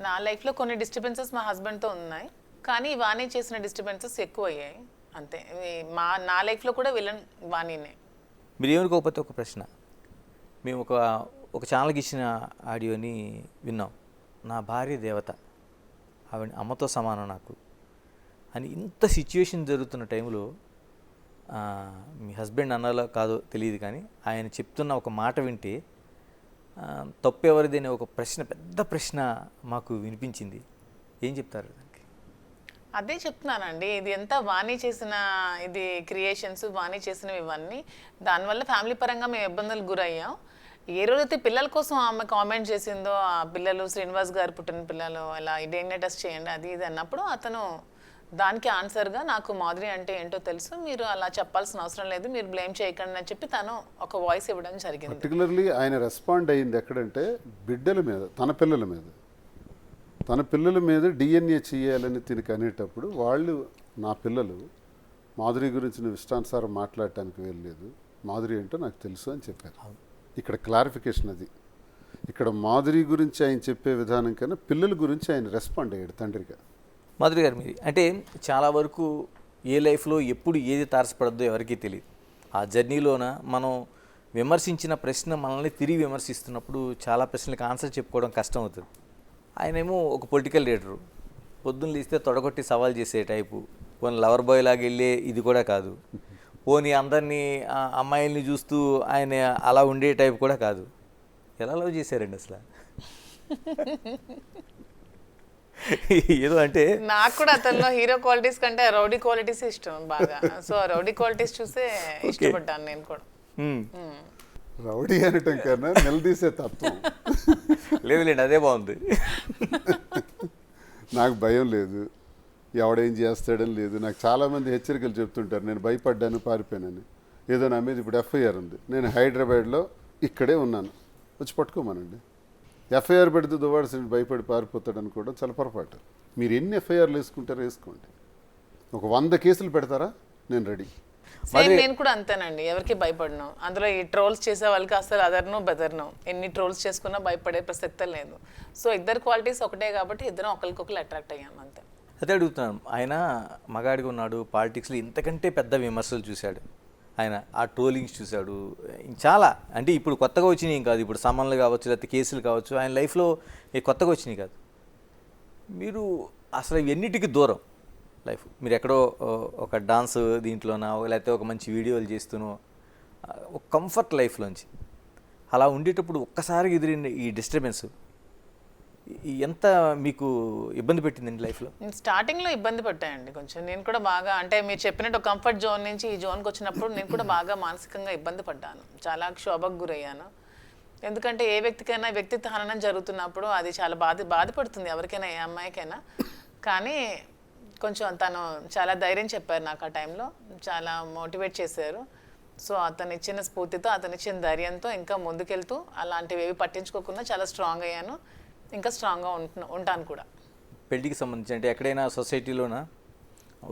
నా లైఫ్లో కొన్ని డిస్టర్బెన్సెస్ మా హస్బెండ్తో ఉన్నాయి, కానీ వాణి చేసిన డిస్టర్బెన్సెస్ ఎక్కువ అయ్యాయి అంతే. నా లైఫ్లో కూడా విలన్ వాణినే. మీరు ఏమనుకోకపోతే ఒక ప్రశ్న, మేము ఒక ఛానల్కి ఇచ్చిన ఆడియోని విన్నాం. నా భార్య దేవత, ఆవిడ అమ్మతో సమానం నాకు అని. ఇంత సిచ్యువేషన్ జరుగుతున్న టైంలో మీ హస్బెండ్ అన్నాలో కాదో తెలియదు, కానీ ఆయన చెప్తున్న ఒక మాట వింటే తప్పు ఎవరిది అనే ఒక ప్రశ్న, పెద్ద ప్రశ్న మాకు వినిపించింది. ఏం చెప్తారు దానికి? అదే చెప్తున్నానండి, ఇది ఎంత వాణి చేసిన ఇది క్రియేషన్స్, వాణి చేసినవి ఇవన్నీ. దానివల్ల ఫ్యామిలీ పరంగా మేము ఇబ్బందులకు గురయ్యాం. ఏ రోజైతే పిల్లల కోసం ఆమె కామెంట్ చేసిందో, ఆ పిల్లలు శ్రీనివాస్ గారు పుట్టిన పిల్లలు అలా డిఎన్ఏ టెస్ట్ చేయండి అది ఇది అన్నప్పుడు, అతను దానికి ఆన్సర్గా నాకు మాధురి అంటే ఏంటో తెలుసు, మీరు అలా చెప్పాల్సిన అవసరం లేదు, మీరు బ్లేమ్ చేయకండి అని చెప్పి తను ఒక వాయిస్ ఇవ్వడం జరిగింది. పర్టికులర్లీ ఆయన రెస్పాండ్ అయ్యింది ఎక్కడంటే బిడ్డల మీద, తన పిల్లల మీద డిఎన్ఏ చేయాలని తినకి అనేటప్పుడు, వాళ్ళు నా పిల్లలు మాధురి గురించి నువ్వు ఇష్టానుసారం మాట్లాడటానికి వెళ్ళలేదు, మాధురి ఏంటో నాకు తెలుసు అని చెప్పారు. ఇక్కడ క్లారిఫికేషన్ అది. ఇక్కడ మాధురి గురించి ఆయన చెప్పే విధానం కన్నా పిల్లల గురించి ఆయన రెస్పాండ్ అయ్యాడు తండ్రిగా. మాధురి గారు, మీరు అంటే చాలా వరకు ఏ లైఫ్లో ఎప్పుడు ఏది తారసపడద్దో ఎవరికీ తెలియదు. ఆ జర్నీలోన మనం విమర్శించిన ప్రశ్న మనల్ని తిరిగి విమర్శిస్తున్నప్పుడు చాలా ప్రశ్నలకు ఆన్సర్ చెప్పుకోవడం కష్టం అవుతుంది. ఆయనేమో ఒక పొలిటికల్ లీడరు, పొద్దున్న లేస్తే తొడగొట్టి సవాల్ చేసే టైపు, పోనీ లవర్ బాయ్ లాగా వెళ్ళే ఇది కూడా కాదు, పోనీ అందరినీ అమ్మాయిల్ని చూస్తూ ఆయన అలా ఉండే టైప్ కూడా కాదు. ఎలా లవ్ చేశారండి అసలు? ఏదో అంటే నాకు కూడా అతనిలో హీరో క్వాలిటీస్ కంటే రౌడీ క్వాలిటీస్ ఇష్టం బాగా. సో రౌడీ క్వాలిటీస్ చూసే ఇష్టపడ్డాను నేను కూడా. రౌడీ అనటం కన్నా నిలదీసే తత్వం. లేదులేండి, అదే బాగుంది. నాకు భయం లేదు, ఎవడేం చేస్తాడని లేదు. నాకు చాలామంది హెచ్చరికలు చెప్తుంటారు, నేను భయపడ్డాను పారిపోయానని. ఏదో నా మీద ఇప్పుడు ఎఫ్ఐఆర్ ఉంది, నేను హైదరాబాద్లో ఇక్కడే ఉన్నాను, వచ్చి పట్టుకోమనండి. ఎఫ్ఐఆర్ పెడితే దువ్వాడసిన భయపడి పారిపోతాడని కూడా చాలా పొరపాటు. మీరు ఎన్ని ఎఫ్ఐఆర్లు వేసుకుంటారో వేసుకోండి, ఒక 100 కేసులు పెడతారా, నేను రెడీ. నేను కూడా అంతేనండి, ఎవరికి భయపడను. అందులో ఈ ట్రోల్స్ చేసే వాళ్ళకి అసలు అదర్ను బెదర్ను, ఎన్ని ట్రోల్స్ చేసుకున్నా భయపడే ప్రసక్తే లేదు. సో ఇద్దరు క్వాలిటీస్ ఒకటే కాబట్టి ఇద్దరం ఒకరికొకరు అట్రాక్ట్ అయ్యాం అంతే. అదే అడుగుతున్నాను, ఆయన మగాడిగా ఉన్నాడు, పాలిటిక్స్లో ఇంతకంటే పెద్ద విమర్శలు చూశాడు ఆయన, ఆ ట్రోలింగ్స్ చూశాడు చాలా. అంటే ఇప్పుడు కొత్తగా వచ్చినాయి కాదు, ఇప్పుడు సమన్లు కావచ్చు లేకపోతే కేసులు కావచ్చు, ఆయన లైఫ్లో కొత్తగా వచ్చినాయి కాదు. మీరు అసలు ఎన్నిటికీ దూరం లైఫ్, మీరు ఎక్కడో ఒక డాన్స్ దీంట్లోనో లేకపోతే ఒక మంచి వీడియోలు చేస్తూనో ఒక కంఫర్ట్ లైఫ్లోంచి అలా ఉండేటప్పుడు ఒక్కసారి ఎదిరిన ఈ డిస్టర్బెన్స్ ఎంత మీకు ఇబ్బంది పెట్టిందండి లైఫ్లో? స్టార్టింగ్లో ఇబ్బంది పడ్డాయండి కొంచెం. నేను కూడా బాగా, అంటే మీరు చెప్పినట్టు కంఫర్ట్ జోన్ నుంచి ఈ జోన్కి వచ్చినప్పుడు నేను కూడా బాగా మానసికంగా ఇబ్బంది పడ్డాను, చాలా క్షోభకు గురయ్యాను. ఎందుకంటే ఏ వ్యక్తికైనా వ్యక్తిత్వ హననం జరుగుతున్నప్పుడు అది చాలా బాధపడుతుంది ఎవరికైనా, ఏ అమ్మాయికైనా. కానీ కొంచెం తను చాలా ధైర్యం చెప్పారు నాకు ఆ టైంలో, చాలా మోటివేట్ చేశారు. సో అతను ఇచ్చిన స్ఫూర్తితో, అతను ఇచ్చిన ధైర్యంతో ఇంకా ముందుకెళ్తూ అలాంటివి ఏవి పట్టించుకోకుండా చాలా స్ట్రాంగ్ అయ్యాను, ఇంకా స్ట్రాంగ్గా ఉంటాను కూడా. పెళ్లికి సంబంధించి అంటే ఎక్కడైనా సొసైటీలోనా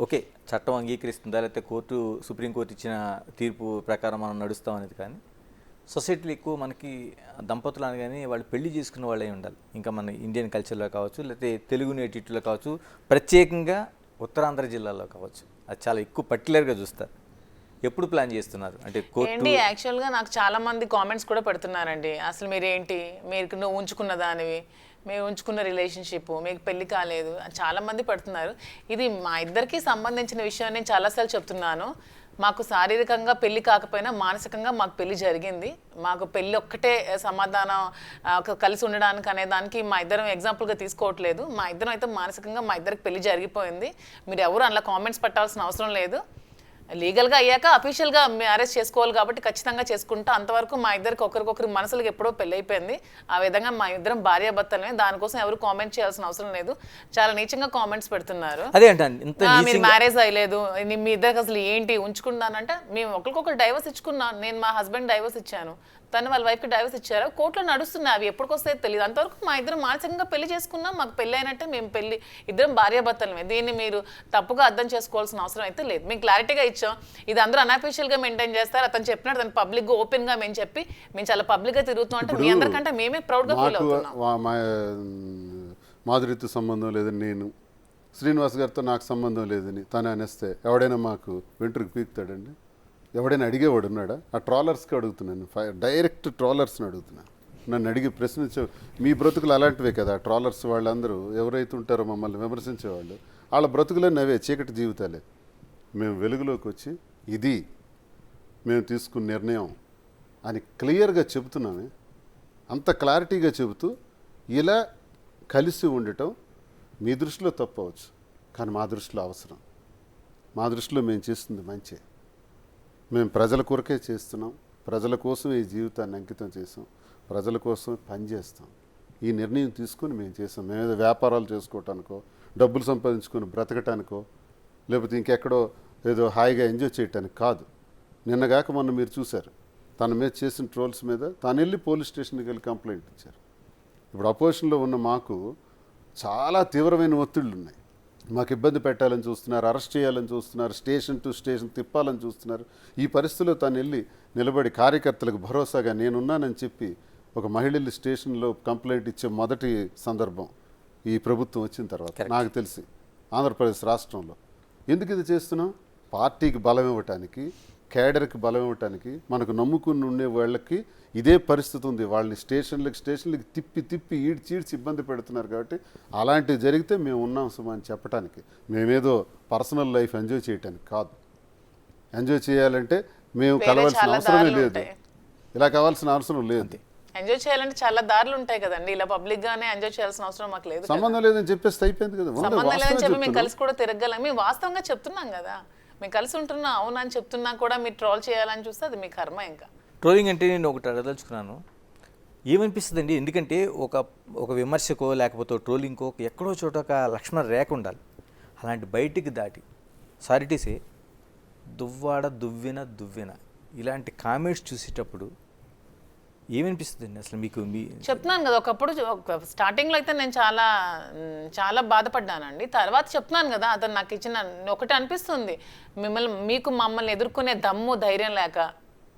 ఓకే చట్టం అంగీకరిస్తుందా, లేకపోతే సుప్రీంకోర్టు ఇచ్చిన తీర్పు ప్రకారం మనం నడుస్తాం అనేది, కానీ సొసైటీలో ఎక్కువ మనకి దంపతులు అనగానే వాళ్ళు పెళ్లి చేసుకున్న వాళ్ళే ఉండాలి. ఇంకా మన ఇండియన్ కల్చర్లో కావచ్చు, లేకపోతే తెలుగు నేటివిటీలో కావచ్చు, ప్రత్యేకంగా ఉత్తరాంధ్ర జిల్లాలో కావచ్చు, అది చాలా ఎక్కువ పర్టికులర్గా చూస్తారు. ఎప్పుడు ప్లాన్ చేస్తున్నారు అంటే ఏంటి యాక్చువల్గా నాకు చాలా మంది కామెంట్స్ కూడా పెడుతున్నారండి. అసలు మీరేంటి, మీరు నువ్వు ఉంచుకున్న దానివి, మీరు ఉంచుకున్న రిలేషన్షిప్, మీకు పెళ్లి కాలేదు, చాలా మంది పెడుతున్నారు. ఇది మా ఇద్దరికి సంబంధించిన విషయం. నేను చాలాసార్లు చెప్తున్నాను, మాకు శారీరకంగా పెళ్లి కాకపోయినా మానసికంగా మాకు పెళ్లి జరిగింది. మాకు పెళ్లి ఒక్కటే సమాధానం కలిసి ఉండడానికి అనే దానికి మా ఇద్దరం ఎగ్జాంపుల్గా తీసుకోవట్లేదు. మా ఇద్దరం అయితే మానసికంగా మా ఇద్దరికి పెళ్లి జరిగిపోయింది. మీరు ఎవరు అలా కామెంట్స్ పెట్టాల్సిన అవసరం లేదు. లీగల్గా అయ్యాక అఫీషియల్గా మ్యారేజ్ చేసుకోవాలి కాబట్టి ఖచ్చితంగా చేసుకుంటా. అంతవరకు మా ఇద్దరికి ఒకరికొకరి మనసులకు ఎప్పుడో పెళ్ళి అయిపోయింది. ఆ విధంగా మా ఇద్దరం భార్యాభర్తలమే. దానికోసం ఎవరు కామెంట్ చేయాల్సిన అవసరం లేదు. చాలా నీచంగా కామెంట్స్ పెడుతున్నారు. అదే అంటాను, మీరు మ్యారేజ్ అయ్యలేదు, మీ ఇద్దరికి అసలు ఏంటి ఉంచుకున్నానంటే, మేము ఒకరికొకరు డైవర్స్ ఇచ్చుకున్నాను. నేను మా హస్బెండ్ డైవర్స్ ఇచ్చాను, తను వాళ్ళ వైఫ్కి డైవర్స్ ఇచ్చారు. కోర్టులో నడుస్తున్నాయి, అవి ఎప్పటికొస్తాయో తెలియదు. అంతవరకు మా ఇద్దరం మానసికంగా పెళ్లి చేసుకున్నాం. మాకు పెళ్ళి అయినట్టే, మేము పెళ్లి ఇద్దరం భార్యాభర్తలమే. దీన్ని మీరు తప్పుగా అర్థం చేసుకోవాల్సిన అవసరం అయితే లేదు. మేము క్లారిటీగా ఇచ్చాం. ఇది అందరూ అన్అఫీషియల్గా మెయింటైన్ చేస్తారు. అతను చెప్పినట్టు తను పబ్లిక్గా ఓపెన్గా మేము చెప్పి మేము చాలా పబ్లిక్గా తిరుగుతాం అంటే మీ అందరికంటే మేమే ప్రౌడ్గా ఫీల్ అవుతున్నాం. మాధురితో సంబంధం లేదని నేను, శ్రీనివాస్ గారితో నాకు సంబంధం లేదని తను అనేస్తే ఎవడైనా మాకు వెంట్రుకు పీకుతాడండి? ఎవడైనా అడిగేవాడు ఉన్నాడా? ఆ ట్రాలర్స్కి అడుగుతున్నాను, డైరెక్ట్ ట్రాలర్స్ని అడుగుతున్నాను. నన్ను అడిగి ప్రశ్నించే మీ బ్రతుకులు అలాంటివే కదా. ట్రాలర్స్ వాళ్ళందరూ ఎవరైతే ఉంటారో మమ్మల్ని విమర్శించేవాళ్ళు, వాళ్ళ బ్రతుకులన్నీ అవే చీకటి జీవితాలే. మేము వెలుగులోకి వచ్చి ఇది మేము తీసుకున్న నిర్ణయం అని క్లియర్గా చెబుతున్నామే. అంత క్లారిటీగా చెబుతూ ఇలా కలిసి ఉండటం మీ దృష్టిలో తప్పవచ్చు, కానీ మా దృష్టిలో అవసరం. మా దృష్టిలో మేము చేస్తుంది మంచి. మేము ప్రజల కొరకే చేస్తున్నాం, ప్రజల కోసం ఈ జీవితాన్ని అంకితం చేసాం, ప్రజల కోసం పనిచేస్తాం. ఈ నిర్ణయం తీసుకొని మేము చేసాం. మేమేదో వ్యాపారాలు చేసుకోవటానికో, డబ్బులు సంపాదించుకొని బ్రతకటానికో, లేకపోతే ఇంకెక్కడో ఏదో హాయిగా ఎంజాయ్ చేయటానికి కాదు. నిన్నగాక మొన్న మీరు చూశారు, తన మీద చేసిన ట్రోల్స్ మీద తాను వెళ్ళి పోలీస్ స్టేషన్కి వెళ్ళి కంప్లైంట్ ఇచ్చారు. ఇప్పుడు అపోజిషన్లో ఉన్న మాకు చాలా తీవ్రమైన ఒత్తిళ్ళు ఉన్నాయి. మాకు ఇబ్బంది పెట్టాలని చూస్తున్నారు, అరెస్ట్ చేయాలని చూస్తున్నారు, స్టేషన్ టు స్టేషన్ తిప్పాలని చూస్తున్నారు. ఈ పరిస్థితిలో తాను వెళ్ళి నిలబడి కార్యకర్తలకు భరోసాగా నేనున్నానని చెప్పి ఒక మహిళలు స్టేషన్లో కంప్లైంట్ ఇచ్చే మొదటి సందర్భం ఈ ప్రభుత్వం వచ్చిన తర్వాత నాకు తెలిసి ఆంధ్రప్రదేశ్ రాష్ట్రంలో. ఎందుకు ఇది చేస్తున్నాం? పార్టీకి బలం ఇవ్వటానికి, కేడర్కి బలం ఇవ్వటానికి. మనకు నమ్ముకుని ఉండే వాళ్ళకి ఇదే పరిస్థితి ఉంది. వాళ్ళని స్టేషన్లకి తిప్పి ఈడ్చి ఇబ్బంది పెడుతున్నారు. కాబట్టి అలాంటివి జరిగితే మేము ఉన్నాం సుమా అని చెప్పడానికి, మేమేదో పర్సనల్ లైఫ్ ఎంజాయ్ చేయటానికి కాదు. ఎంజాయ్ చేయాలంటే మేము కలవాల్సిన అవసరమే లేదు, ఇలా కావాల్సిన అవసరం లేదు. ఎంజాయ్ చేయాలంటే చాలా దారులు ఉంటాయి కదండి. ఇలా పబ్లిక్ గానే ఎంజాయ్ చేయాల్సిన అవసరం మాకు లేదు. సంబంధం లేదని చెప్పేసి అయిపోయింది కదా. సంబంధం లేదని చెప్పి మేము కలిసి కూడా తిరగలం. మేము వాస్తవంగా చెప్తున్నాం కదా, మేము కలిసి ఉంటున్నాం అవునని చెప్తున్నా కూడా మీరు ట్రోల్ చేయాలని చూస్తే అది మీ కర్మ. ఇంకా ట్రోలింగ్ అంటే నేను ఒకటి అడగదలుచుకున్నాను, ఏమనిపిస్తుందండి? ఎందుకంటే ఒక విమర్శకో లేకపోతే ట్రోలింగ్కో ఎక్కడో చోట ఒక లక్ష్మణ రేఖ ఉండాలి. అలాంటి బయటికి దాటి సారిటీసే దువ్వాడ దువ్విన ఇలాంటి కామెంట్స్ చూసేటప్పుడు ఏమనిపిస్తుందండి అసలు మీకు? చెప్తున్నాను కదా, ఒకప్పుడు స్టార్టింగ్లో అయితే నేను చాలా బాధపడ్డానండి. తర్వాత చెప్తున్నాను కదా, అతను నాకు ఇచ్చిన ఒకటి అనిపిస్తుంది, మీకు మమ్మల్ని ఎదుర్కొనే దమ్ము ధైర్యం లేక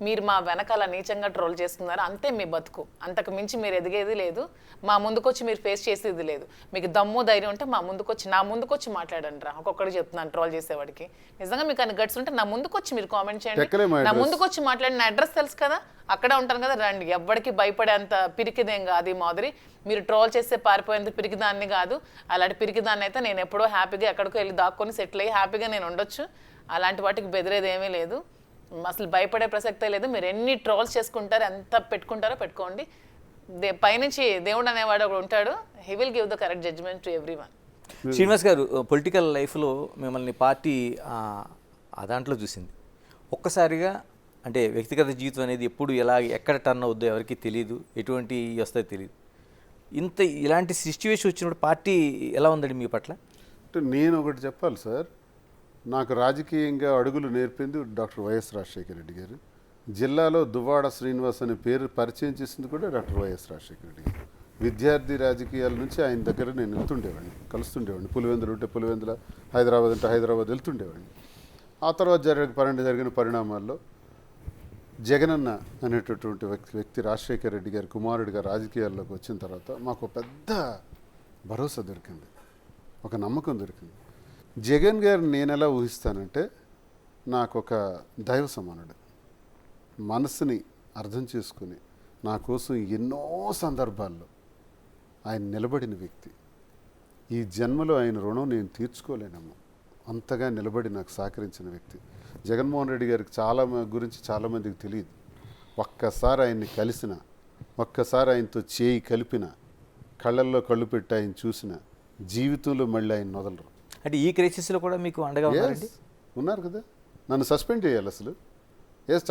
మీరు మా వెనకాల నీచంగా ట్రోల్ చేస్తున్నారు, అంతే మీ బతుకు. అంతకు మించి మీరు ఎదిగేది లేదు, మా ముందుకొచ్చి మీరు ఫేస్ చేసేది లేదు. మీకు దమ్ము ధైర్యం ఉంటే నా ముందుకొచ్చి మాట్లాడండి రా. ఒక్కొక్కటి చెప్తున్నాను ట్రోల్ చేసేవాడికి, నిజంగా మీకు అన్ని గట్స్ ఉంటే నా ముందుకొచ్చి మీరు కామెంట్ చేయండి, నా ముందుకొచ్చి మాట్లాడి. నా అడ్రస్ తెలుసు కదా, అక్కడే ఉంటాను కదా, రండి. ఎవ్వడికి భయపడేంత పిరికిదేం కాదు ఈ మాదిరి. మీరు ట్రోల్ చేస్తే పారిపోయేంత పిరికిదాన్ని కాదు. అలాంటి పిరికిదాన్ని అయితే నేను ఎప్పుడో హ్యాపీగా ఎక్కడికో వెళ్ళి దాక్కొని సెటిల్ అయ్యి హ్యాపీగా నేను ఉండొచ్చు. అలాంటి వాటికి బెదిరేది ఏమీ లేదు, అసలు భయపడే ప్రసక్తే లేదు. మీరు ఎన్ని ట్రోల్స్ చేసుకుంటారో, ఎంత పెట్టుకుంటారో పెట్టుకోండి. పైనుంచి దేవుడు అనేవాడు ఒకడు ఉంటాడు, he will give the correct judgment to everyone. Srinivas గారు, పొలిటికల్ లైఫ్లో మిమ్మల్ని పార్టీ దాంట్లో చూసింది. ఒక్కసారిగా అంటే వ్యక్తిగత జీవితం అనేది ఎప్పుడు ఎక్కడ టర్న్ అవుద్దో ఎవరికి తెలియదు, ఎటువంటి వస్తాయో తెలియదు. ఇలాంటి సిచ్యువేషన్ వచ్చినప్పుడు పార్టీ ఎలా ఉందండి మీ పట్ల? అంటే నేను ఒకటి చెప్పాలి సార్, నాకు రాజకీయంగా అడుగులు నేర్పింది డాక్టర్ వైఎస్ రాజశేఖర రెడ్డి గారు. జిల్లాలో దువ్వాడ శ్రీనివాస్ అనే పేరు పరిచయం చేసింది కూడా డాక్టర్ వైఎస్ రాజశేఖర రెడ్డి గారు. విద్యార్థి రాజకీయాల నుంచి ఆయన దగ్గర నేను వెళ్తుండేవాడిని, కలుస్తుండేవాడిని. పులివెందులు ఉంటే పులివెందుల, హైదరాబాద్ అంటే హైదరాబాద్ వెళ్తుండేవాడిని. ఆ తర్వాత జరిగిన పరిణామాల్లో జగనన్న అనేటటువంటి వ్యక్తి రాజశేఖర రెడ్డి గారి కుమారుడిగా రాజకీయాల్లోకి వచ్చిన తర్వాత మాకు పెద్ద భరోసా దొరికింది, ఒక నమ్మకం దొరికింది. జగన్ గారిని నేను ఎలా ఊహిస్తానంటే నాకు ఒక దైవ సమానుడు, మనసుని అర్థం చేసుకుని నా కోసం ఎన్నో సందర్భాల్లో ఆయన నిలబడిన వ్యక్తి. ఈ జన్మలో ఆయన రుణం నేను తీర్చుకోలేనమ్మా, అంతగా నిలబడి నాకు సహకరించిన వ్యక్తి. జగన్మోహన్ రెడ్డి గారికి గురించి చాలామందికి తెలియదు. ఒక్కసారి ఆయన్ని కలిసిన, ఒక్కసారి ఆయనతో చేయి కలిపిన, కళ్ళల్లో కళ్ళు పెట్టి ఆయన చూసిన, జీవితంలో మళ్ళీ ఆయన వదలరు. అంటే ఈ క్రైసిస్లో కూడా మీకు అండగా ఉన్నారండి? ఉన్నారు కదా. నన్ను సస్పెండ్ చేయాలి అసలు.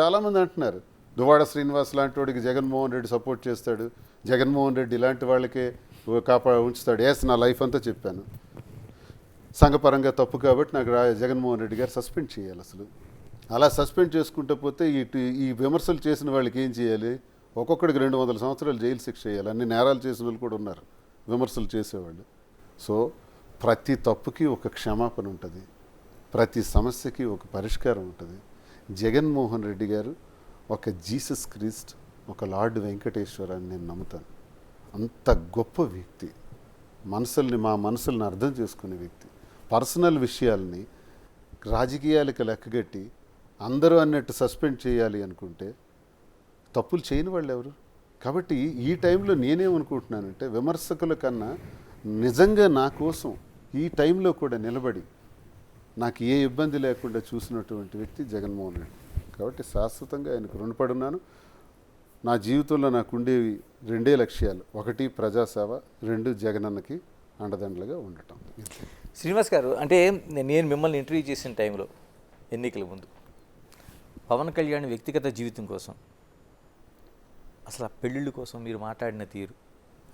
చాలామంది అంటున్నారు దువ్వాడ శ్రీనివాస్ లాంటి వాడికి జగన్మోహన్ రెడ్డి సపోర్ట్ చేస్తాడు, జగన్మోహన్ రెడ్డి ఇలాంటి వాళ్ళకే ఉంచుతాడు. నా లైఫ్ అంతా చెప్పాను, సంఘపరంగా తప్పు కాబట్టి నాకు జగన్మోహన్ రెడ్డి గారు సస్పెండ్ చేయాలి అసలు. అలా సస్పెండ్ చేసుకుంటూ పోతే ఈ విమర్శలు చేసిన వాళ్ళకి ఏం చేయాలి? ఒక్కొక్కడికి 200 సంవత్సరాలు జైలు శిక్ష చేయాలి. అన్ని నేరాలు చేసిన వాళ్ళు కూడా ఉన్నారు విమర్శలు చేసేవాళ్ళు. సో ప్రతి తప్పుకి ఒక క్షమాపణ ఉంటుంది, ప్రతి సమస్యకి ఒక పరిష్కారం ఉంటుంది. జగన్మోహన్ రెడ్డి గారు ఒక జీసస్ క్రీస్ట్, ఒక లార్డ్ వెంకటేశ్వర అని నేను నమ్ముతాను. అంత గొప్ప వ్యక్తి, మా మనసుల్ని అర్థం చేసుకునే వ్యక్తి. పర్సనల్ విషయాల్ని రాజకీయాలకు లెక్కగట్టి అందరూ అన్నట్టు సస్పెండ్ చేయాలి అనుకుంటే తప్పులు చేయని వాళ్ళు ఎవరు? కాబట్టి ఈ టైంలో నేనేమనుకుంటున్నానంటే విమర్శకుల కన్నా నిజంగా నా కోసం ఈ టైంలో కూడా నిలబడి నాకు ఏ ఇబ్బంది లేకుండా చూసినటువంటి వ్యక్తి జగన్మోహన్ రెడ్డి. కాబట్టి శాశ్వతంగా ఆయనకు రుణపడి ఉన్నాను. నా జీవితంలో నాకు ఉండేవి 2 లక్ష్యాలు: 1 ప్రజాసేవ, 2 జగనన్నకి అండదండలుగా ఉండటం. శ్రీనివాస్ గారు, అంటే నేను మిమ్మల్ని ఇంటర్వ్యూ చేసిన టైంలో ఎన్నికల ముందు పవన్ కళ్యాణ్ వ్యక్తిగత జీవితం కోసం, అసలు ఆ పెళ్ళిళ్ళ కోసం మీరు మాట్లాడిన తీరు,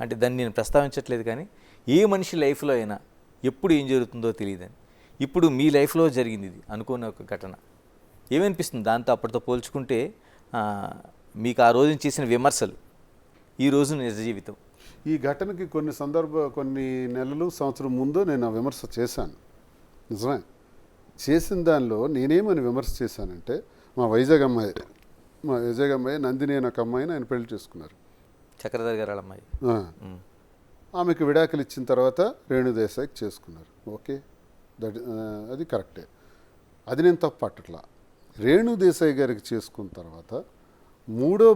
అంటే దాన్ని నేను ప్రస్తావించట్లేదు, కానీ ఏ మనిషి లైఫ్లో అయినా ఎప్పుడు ఏం జరుగుతుందో తెలియదని. ఇప్పుడు మీ లైఫ్లో జరిగింది ఇది అనుకోని ఒక ఘటన. ఏమనిపిస్తుంది దాంతో అప్పటితో పోల్చుకుంటే? మీకు ఆ రోజున చేసిన విమర్శలు, ఈ రోజు నిజ జీవితం. ఈ ఘటనకి కొన్ని నెలలు, సంవత్సరం ముందు నేను ఆ విమర్శ చేశాను. నిజమే. చేసిన దానిలో నేనేమని విమర్శ చేశానంటే, మా వైజాగ్ అమ్మాయి నందిని అనే ఒక అమ్మాయిని ఆయన పెళ్లి చేసుకున్నారు, చక్రధర్ గారు అమ్మాయి. ఆమెకు విడాకులు ఇచ్చిన తర్వాత రేణుదేశాయికి చేసుకున్నారు. ఓకే, అది కరెక్టే, అది నేను తప్పు పట్టట్లా. రేణుదేశాయి గారికి చేసుకున్న తర్వాత మూడో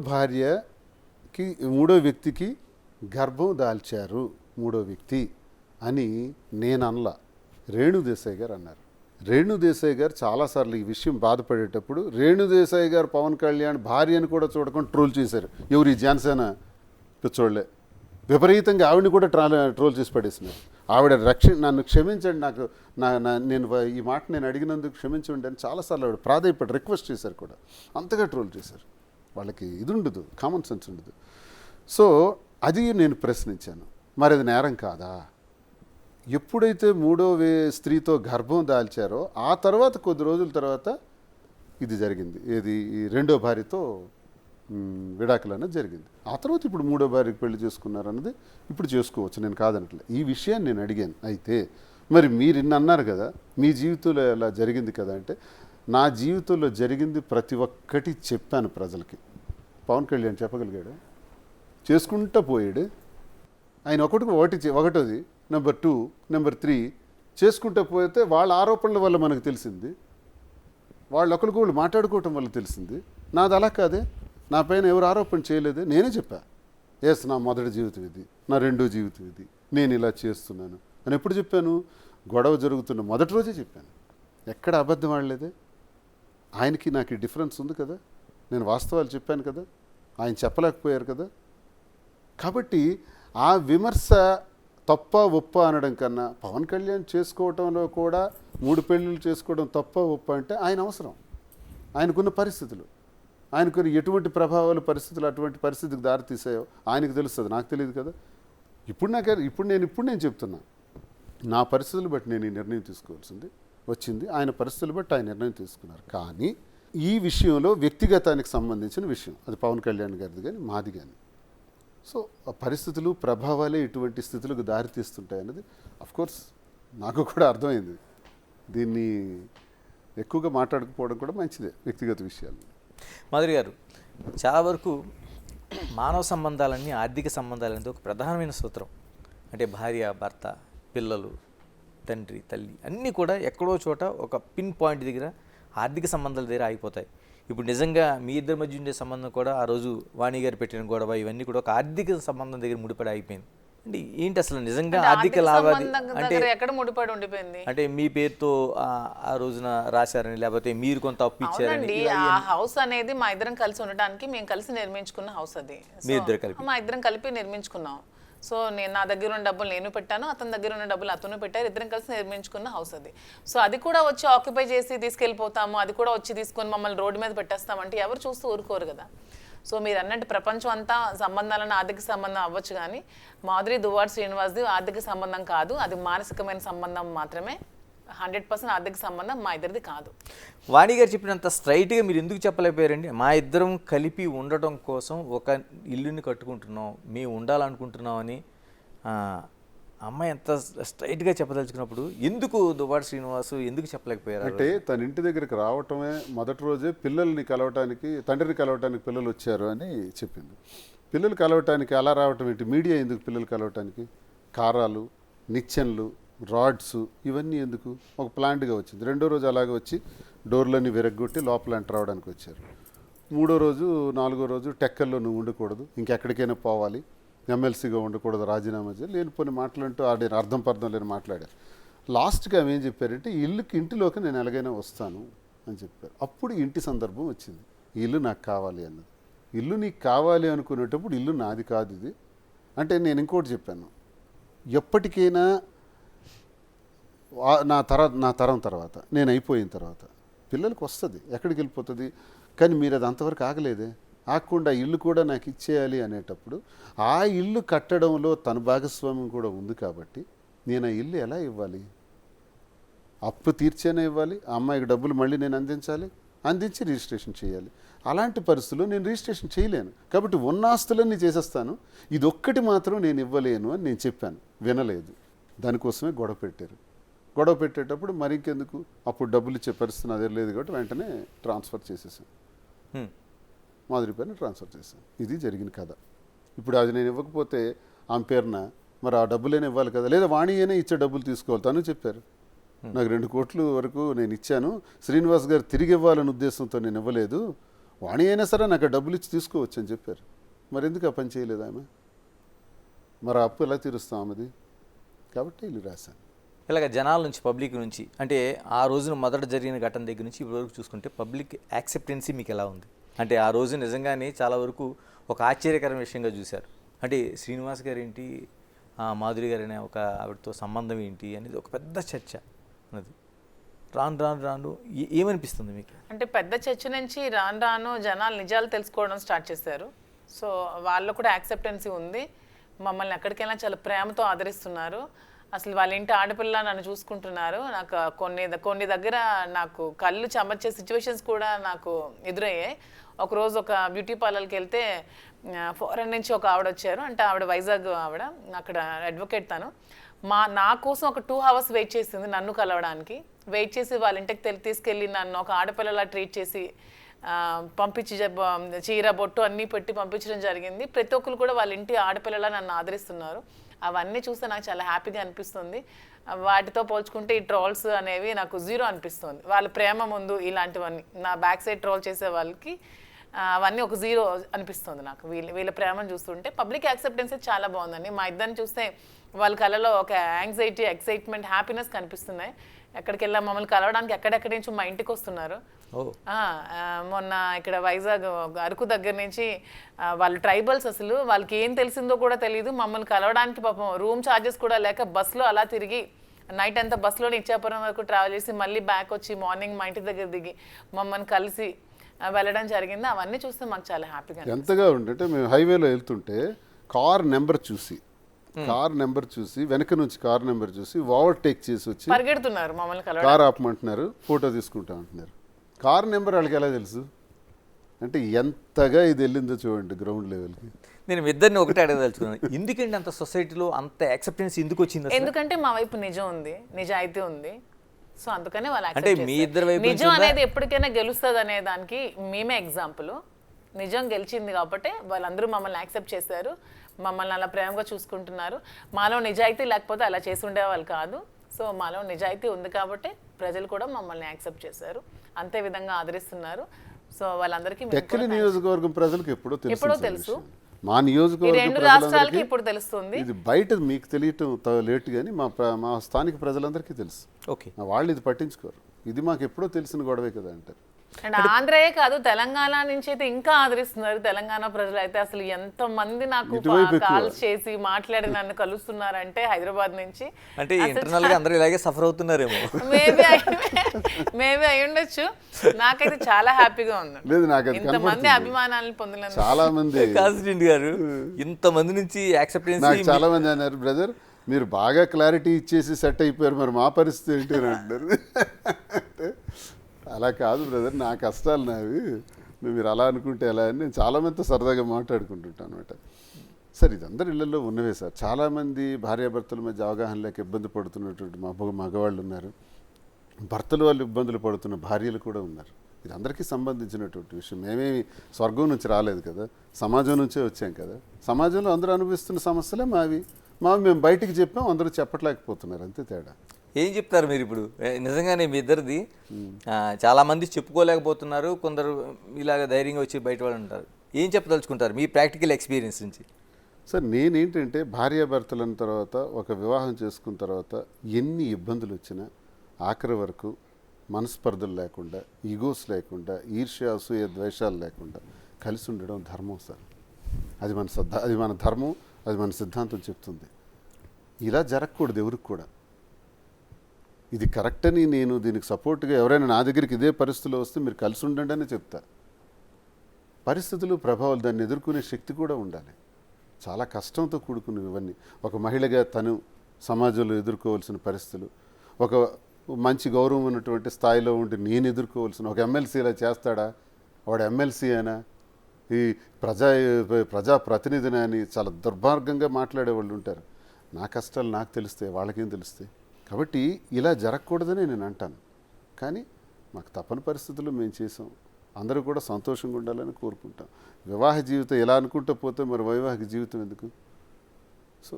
వ్యక్తికి గర్భం దాల్చారు, మూడో వ్యక్తి అని నేను అనలా, రేణుదేశాయి గారు అన్నారు. రేణుదేశాయి గారు చాలాసార్లు ఈ విషయం బాధపడేటప్పుడు రేణుదేశాయి గారు పవన్ కళ్యాణ్ భార్యను కూడా చూడకుండా ట్రోల్ చేశారు. ఎవరు? ఈ జనసేన పిచ్చోళ్లే విపరీతంగా ఆవిడని కూడా ట్రోల్ చేసి పడేసినారు. ఆవిడ నన్ను క్షమించండి, నేను ఈ మాట నేను అడిగినందుకు క్షమించండి అని చాలాసార్లు ఆవిడ ప్రాధాయపడి రిక్వెస్ట్ చేశారు కూడా. అంతగా ట్రోల్ చేశారు. వాళ్ళకి ఇది ఉండదు, కామన్ సెన్స్ ఉండదు. సో అది నేను ప్రశ్నించాను, మరి అది నేరం కాదా? ఎప్పుడైతే మూడో స్త్రీతో గర్భం దాల్చారో ఆ తర్వాత కొద్ది రోజుల తర్వాత ఇది జరిగింది. ఏది? ఈ రెండో భార్యతో విడాకులు అనేది జరిగింది. ఆ తర్వాత ఇప్పుడు మూడో భార్యకి పెళ్లి చేసుకున్నారు అన్నది ఇప్పుడు చేసుకోవచ్చు, నేను కాదనట్లే. ఈ విషయాన్ని నేను అడిగాను. అయితే మరి మీరు ఇన్ని అన్నారు కదా, మీ జీవితంలో ఎలా జరిగింది కదా అంటే, నా జీవితంలో జరిగింది ప్రతి ఒక్కటి చెప్పాను ప్రజలకి. పవన్ కళ్యాణ్ చెప్పగలిగాడు? చేసుకుంటూ పోయాడు ఆయన. ఒకటోది. నెంబర్ 2, నెంబర్ 3 చేసుకుంటూ పోతే వాళ్ళ ఆరోపణల వల్ల మనకు తెలిసింది, వాళ్ళు ఒకరికొకళ్ళు మాట్లాడుకోవటం వల్ల తెలిసింది. నాది అలా కాదే, నా పైన ఎవరు ఆరోపణ చేయలేదే, నేనే చెప్పా. నా మొదటి జీవితం ఇది, నా రెండో జీవితం ఇది, నేను ఇలా చేస్తున్నాను అని ఎప్పుడు చెప్పాను? గొడవ జరుగుతున్న మొదటి రోజే చెప్పాను. ఎక్కడ అబద్ధం ఆడలేదే. ఆయనకి నాకు డిఫరెన్స్ ఉంది కదా, నేను వాస్తవాలు చెప్పాను కదా, ఆయన చెప్పలేకపోయారు కదా. కాబట్టి ఆ విమర్శ తప్ప ఒప్ప అనడం కన్నా, పవన్ కళ్యాణ్ చేసుకోవటంలో కూడా 3 పెళ్ళిళ్ళు చేసుకోవడం తప్ప ఒప్ప అంటే ఆయన అవసరం, ఆయనకున్న పరిస్థితులు, ఆయనకున్న ఎటువంటి ప్రభావాలు పరిస్థితులు అటువంటి పరిస్థితికి దారితీసాయో ఆయనకు తెలుస్తుంది, నాకు తెలియదు కదా. ఇప్పుడు నేను చెప్తున్నా, నా పరిస్థితులు బట్టి నేను ఈ నిర్ణయం తీసుకోవాల్సింది వచ్చింది, ఆయన పరిస్థితులు బట్టి ఆయన నిర్ణయం తీసుకున్నారు. కానీ ఈ విషయంలో వ్యక్తిగతానికి సంబంధించిన విషయం, అది పవన్ కళ్యాణ్ గారిది కానీ మాది కానీ. సో ఆ పరిస్థితులు, ప్రభావాలే ఇటువంటి స్థితులకు దారితీస్తుంటాయి అన్నది అఫ్కోర్స్ నాకు కూడా అర్థమైంది. దీన్ని ఎక్కువగా మాట్లాడకపోవడం కూడా మంచిదే, వ్యక్తిగత విషయాలు. మాధురి గారు, చాలా వరకు మానవ సంబంధాలన్నీ ఆర్థిక సంబంధాలనేది ఒక ప్రధానమైన సూత్రం. అంటే భార్య, భర్త, పిల్లలు, తండ్రి, తల్లి అన్నీ కూడా ఎక్కడో చోట ఒక పిన్ పాయింట్ దగ్గర ఆర్థిక సంబంధాల దగ్గర ఆగిపోతాయి. ఇప్పుడు నిజంగా మీ ఇద్దరి మధ్య ఉండే సంబంధం కూడా ఆ రోజు వాణి గారు పెట్టిన గొడవ ఇవన్నీ కూడా ఒక ఆర్థిక సంబంధం దగ్గర ముడిపడి ఆగిపోయింది. అంటే ఏంటి అసలు నిజంగా ఆర్థిక లావాదేవీ అంటే ఎక్కడ ముడిపడి ఉండిపోయింది? అంటే మీ పేరుతో ఆ రోజున రాశారని, లేకపోతే మీరు కొంత అప్పు ఇచ్చారని? అవునండి, ఆ హౌస్ అనేది మా ఇద్దరం కలిసి ఉండడానికి మేము కలిసి నిర్మించుకున్న హౌస్ అది. మీ ఇద్దరు కలిపి? మా ఇద్దరం కలిపి నిర్మించుకున్నాం. సో నేను నా దగ్గర ఉన్న డబ్బులు నేను పెట్టాను, అతని దగ్గర ఉన్న డబ్బులు అతను పెట్టారు, ఇద్దరం కలిసి నిర్మించుకున్న హౌస్ అది. సో అది కూడా వచ్చి ఆక్యుపై చేసి తీసుకెళ్ళిపోతాము, అది కూడా వచ్చి తీసుకొని మమ్మల్ని రోడ్డు మీద పెట్టేస్తామంటే ఎవరు చూస్తూ ఊరుకోరు కదా. సో మీరు అన్నట్టు ప్రపంచం అంతా సంబంధాలను ఆర్థిక సంబంధం అవ్వచ్చు, కానీ మాధురి దువ్వాడ శ్రీనివాస్ది ఆర్థిక సంబంధం కాదు, అది మానసికమైన సంబంధం మాత్రమే. 100% ఆర్థిక సంబంధం మా ఇద్దరిది కాదు. వాణి గారు చెప్పినంత స్ట్రైట్గా మీరు ఎందుకు చెప్పలేకపోయారండి? మా ఇద్దరం కలిపి ఉండటం కోసం ఒక ఇల్లుని కట్టుకుంటున్నాం, మేము ఉండాలనుకుంటున్నాం అని అమ్మాయి ఎంత స్ట్రైట్గా చెప్పదలుచుకున్నప్పుడు ఎందుకు దువ్వాడ శ్రీనివాసు ఎందుకు చెప్పలేకపోయారు? అంటే తన ఇంటి దగ్గరికి రావటమే మొదటి రోజే పిల్లల్ని కలవటానికి, తండ్రిని కలవటానికి పిల్లలు వచ్చారు అని చెప్పింది. పిల్లలు కలవటానికి అలా రావటం ఏంటి? మీడియా ఎందుకు పిల్లలు కలవటానికి? కారాలు, నిచ్చెన్లు, రాడ్స్ ఇవన్నీ ఎందుకు? ఒక ప్లాంట్గా వచ్చింది. రెండో రోజు అలాగే వచ్చి డోర్లన్నీ విరగ్గొట్టి లోపల ఎంటర్ అవడానికి వచ్చారు. మూడో రోజు, నాలుగో రోజు టెక్కల్లో నువ్వు ఉండకూడదు, ఇంకెక్కడికైనా పోవాలి, ఎమ్మెల్సీగా ఉండకూడదు, రాజీనామా చేయాలి, లేనిపోని మాటలంటూ ఆడిన అర్థం పర్థం లేని మాట్లాడారు. లాస్ట్గా ఆమె ఏం చెప్పారంటే, ఇంటిలోకి నేను ఎలాగైనా వస్తాను అని చెప్పారు. అప్పుడు ఇంటి సందర్భం వచ్చింది. ఈ ఇల్లు నాకు కావాలి అన్నది. ఇల్లు నీకు కావాలి అనుకునేటప్పుడు ఇల్లు నాది కాదు ఇది అంటే. నేను ఇంకోటి చెప్పాను, ఎప్పటికైనా నా తరం తర్వాత నేను అయిపోయిన తర్వాత పిల్లలకి వస్తుంది, ఎక్కడికి వెళ్ళిపోతుంది. కానీ మీరు అది అంతవరకు ఆగలేదే, ఆగకుండా ఇల్లు కూడా నాకు ఇచ్చేయాలి అనేటప్పుడు ఆ ఇల్లు కట్టడంలో తన భాగస్వామ్యం కూడా ఉంది కాబట్టి నేను ఆ ఇల్లు ఎలా ఇవ్వాలి? అప్పు తీర్చేనే ఇవ్వాలి, ఆ అమ్మాయికి డబ్బులు మళ్ళీ నేను అందించి రిజిస్ట్రేషన్ చేయాలి. అలాంటి పరిస్థితుల్లో నేను రిజిస్ట్రేషన్ చేయలేను కాబట్టి ఉన్న ఆస్తులన్నీ చేసేస్తాను, ఇది ఒక్కటి మాత్రం నేను ఇవ్వలేను అని నేను చెప్పాను. వినలేదు, దానికోసమే గొడవ పెట్టారు. గొడవ పెట్టేటప్పుడు మరి ఇంకెందుకు, అప్పుడు డబ్బులు ఇచ్చే పరిస్థితి అదే లేదు కాబట్టి వెంటనే ట్రాన్స్ఫర్ చేసేసాను, మాధురి పేరున ట్రాన్స్ఫర్ చేశాను. ఇది జరిగిన కథ. ఇప్పుడు అది నేను ఇవ్వకపోతే ఆమె పేరున మరి ఆ డబ్బులైనా ఇవ్వాలి కదా, లేదా వాణి అయినా ఇచ్చే డబ్బులు తీసుకోవాలి. తను చెప్పారు, నాకు 2 కోట్ల వరకు నేను ఇచ్చాను, శ్రీనివాస్ గారు తిరిగి ఇవ్వాలనే ఉద్దేశంతో నేను ఇవ్వలేదు, వాణి అయినా సరే నాకు డబ్బులు ఇచ్చి తీసుకోవచ్చు అని చెప్పారు. మరి ఎందుకు ఆ పని చేయలేదు ఆమె? మరి ఆ అప్పు ఎలా తీరుస్తాం ఆమెది? కాబట్టి ఇల్లు రాశాను. ఇలాగ జనాల నుంచి, పబ్లిక్ నుంచి, అంటే ఆ రోజున మొదట జరిగిన ఘటన దగ్గర నుంచి ఇప్పటివరకు చూసుకుంటే పబ్లిక్ యాక్సెప్టెన్సీ మీకు ఎలా ఉంది? అంటే ఆ రోజు నిజంగానే చాలా వరకు ఒక ఆశ్చర్యకరమైన విషయంగా చూశారు. అంటే శ్రీనివాస్ గారు ఏంటి, మాధురి గారు అనే ఒక ఆవిడతో సంబంధం ఏంటి అనేది ఒక పెద్ద చర్చ అన్నది. రాను ఏమనిపిస్తుంది మీకు? అంటే పెద్ద చర్చ నుంచి రాను జనాలు నిజాలు తెలుసుకోవడం స్టార్ట్ చేశారు. సో వాళ్ళు కూడా యాక్సెప్టెన్సీ ఉంది, మమ్మల్ని ఎక్కడికైనా చాలా ప్రేమతో ఆదరిస్తున్నారు. అసలు వాళ్ళ ఇంటి ఆడపిల్ల నన్ను చూసుకుంటున్నారు. నాకు కొన్ని దగ్గర నాకు కళ్ళు చెమర్చే సిచ్యువేషన్స్ కూడా నాకు ఎదురయ్యాయి. ఒకరోజు ఒక బ్యూటీ పార్లర్కి వెళ్తే ఫారెన్ నుంచి ఒక ఆవిడ వచ్చారు. అంటే ఆవిడ వైజాగ్ ఆవిడ, అక్కడ అడ్వకేట్ తను. నా కోసం ఒక 2 hours వెయిట్ చేసింది నన్ను కలవడానికి. వెయిట్ చేసి వాళ్ళ ఇంటికి తీసుకెళ్ళి నన్ను ఒక ఆడపిల్లలా ట్రీట్ చేసి పంపించి చీర బొట్టు అన్నీ పెట్టి పంపించడం జరిగింది. ప్రతి ఒక్కరు కూడా వాళ్ళ ఇంటి ఆడపిల్లలా నన్ను ఆదరిస్తున్నారు. అవన్నీ చూస్తే నాకు చాలా హ్యాపీగా అనిపిస్తుంది. వాటితో పోల్చుకుంటే ఈ ట్రోల్స్ అనేవి నాకు 0 అనిపిస్తుంది. వాళ్ళ ప్రేమ ముందు ఇలాంటివన్నీ నా బ్యాక్ సైడ్ ట్రోల్ చేసే వాళ్ళకి అవన్నీ ఒక 0 అనిపిస్తుంది నాకు. వీళ్ళ ప్రేమను చూస్తుంటే పబ్లిక్ యాక్సెప్టెన్స్ చాలా బాగుందండి. మా ఇద్దరిని చూస్తే వాళ్ళ కళలో ఒక యాంగ్జైటీ, ఎక్సైట్మెంట్, హ్యాపీనెస్ కనిపిస్తున్నాయి. ఎక్కడికి వెళ్ళా మమ్మల్ని కలవడానికి ఎక్కడెక్కడి నుంచి మా ఇంటికి వస్తున్నారు. మొన్న ఇక్కడ వైజాగ్ అరకు దగ్గర నుంచి వాళ్ళు ట్రైబల్స్, అసలు వాళ్ళకి ఏం తెలిసిందో కూడా తెలియదు, మమ్మల్ని కలవడానికి పాపం రూమ్ ఛార్జెస్ కూడా లేక బస్సులో అలా తిరిగి నైట్ అంతా బస్సులోనే ఇచ్చాపురం వరకు ట్రావెల్ చేసి మళ్ళీ బ్యాక్ వచ్చి మార్నింగ్ మా ఇంటి దగ్గర దిగి మమ్మల్ని కలిసి వెళ్ళడం జరిగింది. అవన్నీ చూస్తే మాకు చాలా హ్యాపీగా ఎంతగా ఉంటే మేము హైవేలో వెళ్తుంటే కార్ నెంబర్ చూసి వెనక నుంచి కార్ నెంబర్ చూసి ఓవర్టేక్ చేసి వచ్చి పరిగెడుతున్నారు, మమ్మల్ని కార్ ఆపమంటున్నారు, ఫోటో తీసుకుంటా అంటున్నారు. కార్ నెంబర్ వాళ్ళకి ఎలా తెలుసు అంటే ఎంతగా ఇది వెళ్ళిందో చూడండి గ్రౌండ్ లెవెల్కి. నేను ఇద్దరిని ఒకటే అడగదలుచుకున్నాను, ఎందుకంటే అంత సొసైటీలో అంత యాక్సెప్టెన్స్ ఎందుకు వచ్చింది? ఎందుకంటే మా వైపు నిజం ఉంది, నిజాయితీ ఉంది. సో అందుకనే వాళ్ళు అంటే accept మీ చేస్తారు. ఇద్దరి వైపు నుంచి నిజం ఉందా? అనేది ఎప్పటికైనా గెలుస్తుంది అనే దానికి మేమే ఎగ్జాంపుల్. నిజం గెలిచింది కాబట్టి వాళ్ళందరూ మమ్మల్ని యాక్సెప్ట్ చేశారు, మమ్మల్ని అలా ప్రేమగా చూసుకుంటున్నారు. మాలో నిజాయితీ లేకపోతే అలా చేసి ఉండేవాళ్ళు కాదు. సో మాలో నిజాయితీ ఉంది కాబట్టి ప్రజలు కూడా మమ్మల్ని యాక్సెప్ట్ చేశారు, అంతే విధంగా ఆదరిస్తున్నారు. సో వాళ్ళందరికీ మేము టెక్కలి కూడా నియోజకవర్గం ప్రజలకు ఎప్పుడో ఎప్పుడో తెలుసు తెలుసు. మా ఈ నియోజకవర్గ రెండు రాష్ట్రాలకి ప్రజలందరికీ ఇప్పుడు తెలుస్తుంది. ఇది బయట మీకు తెలియటం లేట్ కానీ మా స్థానిక ప్రజలందరికీ తెలుసు. ఓకే. వాళ్ళు ఇది పట్టించుకోరు. ఇది మాకు ఎప్పుడో తెలిసిన గొడవే కదా అంటారు. అండ్ ఆంధ్రయే కాదు, తెలంగాణ నుంచి అయితే ఇంకా ఆదరిస్తున్నారు. తెలంగాణ ప్రజలు అయితే అసలు ఎంతో మంది నాకు ఇటువైపు ఎక్కువ. కాల్స్ చేసి మాట్లాడి నన్ను కలుస్తున్నారంటే హైదరాబాద్ నుంచి. అంటే ఇంటర్నల్ గా అందరూ ఇలాగే సఫర్ అవుతున్నారేమో. మేబీ అయి ఉండొచ్చు. నాకైతే చాలా హ్యాపీగా ఉంది. లేదు, నాకు అది ఇంతమంది కనపడుతుంది. అభిమానాలను పొందినందుకు. చాలా మంది కాన్స్టెంట్ గారు ఇంతమంది నుంచి నాకు యాక్సెప్టెన్స్ చాలా మంది అన్నారు, బ్రదర్ మీరు బాగా క్లారిటీ ఇచ్చేసి సెట్ అయిపోయారు, మరి మా పరిస్థితి ఏంటి అని అంటారు. అంటే అలా కాదు బ్రదర్, నా కష్టాలు నావి, మీరు అలా అనుకుంటే ఎలా అని నేను చాలామందితో సరదాగా మాట్లాడుకుంటుంటాను అనమాట. సార్ ఇది అందరి ఇళ్లలో ఉన్నవే సార్. చాలామంది భార్యాభర్తల మధ్య అవగాహన లేక ఇబ్బంది పడుతున్నటువంటి మగవాళ్ళు ఉన్నారు, భర్తలు వాళ్ళు ఇబ్బందులు పడుతున్న భార్యలు కూడా ఉన్నారు. ఇది అందరికీ సంబంధించినటువంటి విషయం. మేమేమి స్వర్గం నుంచి రాలేదు కదా, సమాజం నుంచే వచ్చాం కదా. సమాజంలో అందరూ అనుభవిస్తున్న సమస్యలే మావి మేము బయటికి చెప్పాం, అందరూ చెప్పట్లేకపోతున్నారు, అంతే తేడా. ఏం చెప్తారు మీరు ఇప్పుడు? నిజంగానే మీ ఇద్దరిది చాలా మంది చెప్పుకోలేకపోతున్నారు, కొందరు ఇలాగ ధైర్యంగా వచ్చి బయట వాళ్ళు ఉంటారు. ఏం చెప్పదలుచుకుంటారు మీ ప్రాక్టికల్ ఎక్స్పీరియన్స్ నుంచి? సార్ నేనేంటంటే భార్యాభర్తలైన తర్వాత ఒక వివాహం చేసుకున్న తర్వాత ఎన్ని ఇబ్బందులు వచ్చినా ఆఖరి వరకు మనస్పర్ధలు లేకుండా, ఈగోస్ లేకుండా, ఈర్ష్య అసూయ ద్వేషాలు లేకుండా కలిసి ఉండడం ధర్మం సార్. అది మన ధర్మం, అది మన సిద్ధాంతం చెప్తుంది. ఇలా జరగకూడదు ఎవరికి కూడా. ఇది కరెక్ట్ అని నేను దీనికి సపోర్ట్గా ఎవరైనా నా దగ్గరికి ఇదే పరిస్థితుల్లో వస్తే మీరు కలిసి ఉండండి అని చెప్తా. పరిస్థితులు, ప్రభావాలు, దాన్ని ఎదుర్కొనే శక్తి కూడా ఉండాలి. చాలా కష్టంతో కూడుకున్నవి ఇవన్నీ. ఒక మహిళగా తను సమాజంలో ఎదుర్కోవాల్సిన పరిస్థితులు, ఒక మంచి గౌరవం ఉన్నటువంటి స్థాయిలో ఉండి నేను ఎదుర్కోవాల్సిన, ఒక ఎమ్మెల్సీ ఇలా చేస్తాడా, వాడు ఎమ్మెల్సీ అయినా, ఈ ప్రజాప్రతినిధిని అని చాలా దుర్మార్గంగా మాట్లాడే వాళ్ళు ఉంటారు. నా కష్టాలు నాకు తెలుస్తాయి, వాళ్ళకేం తెలుస్తాయి. కాబట్టి ఇలా జరగకూడదని నేను అంటాను. కానీ మాకు తప్పని పరిస్థితుల్లో మేము చేసాం. అందరూ కూడా సంతోషంగా ఉండాలని కోరుకుంటాం. వివాహ జీవితం ఎలా అనుకుంటూ పోతే మరి వైవాహిక జీవితం ఎందుకు? సో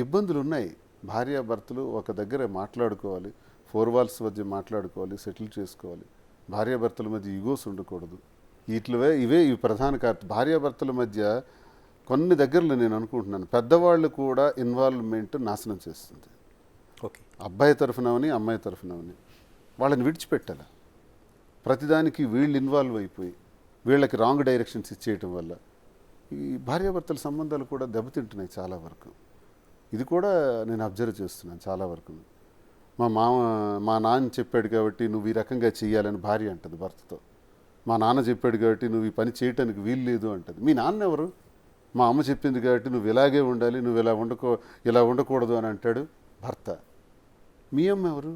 ఇబ్బందులు ఉన్నాయి. భార్యాభర్తలు ఒక దగ్గర మాట్లాడుకోవాలి, 4 walls మధ్య మాట్లాడుకోవాలి, సెటిల్ చేసుకోవాలి. భార్యాభర్తల మధ్య ఈగోస్ ఉండకూడదు. ఇవే ప్రధాన కారణం. భార్యాభర్తల మధ్య కొన్ని దగ్గరలో నేను అనుకుంటున్నాను పెద్దవాళ్ళు కూడా ఇన్వాల్వ్మెంట్ నాశనం చేస్తుంది. ఓకే. అబ్బాయి తరఫునవని అమ్మాయి తరఫునవని వాళ్ళని విడిచిపెట్టాలి. ప్రతిదానికి వీళ్ళు ఇన్వాల్వ్ అయిపోయి వీళ్ళకి రాంగ్ డైరెక్షన్స్ ఇచ్చేయటం వల్ల ఈ భార్యాభర్తల సంబంధాలు కూడా దెబ్బతింటున్నాయి చాలా వరకు. ఇది కూడా నేను అబ్జర్వ్ చేస్తున్నాను చాలా వరకు. మా నాన్న చెప్పాడు కాబట్టి నువ్వు ఈ రకంగా చెయ్యాలని భార్య అంటుంది భర్తతో. మా నాన్న చెప్పాడు కాబట్టి నువ్వు ఈ పని చేయటానికి వీలు లేదు అంటుంది. మీ నాన్న ఎవరు? మా అమ్మ చెప్పింది కాబట్టి నువ్వు ఇలాగే ఉండాలి, నువ్వు ఇలా ఉండకూడదు అని అంటాడు భర్త. మీ అమ్మ ఎవరు?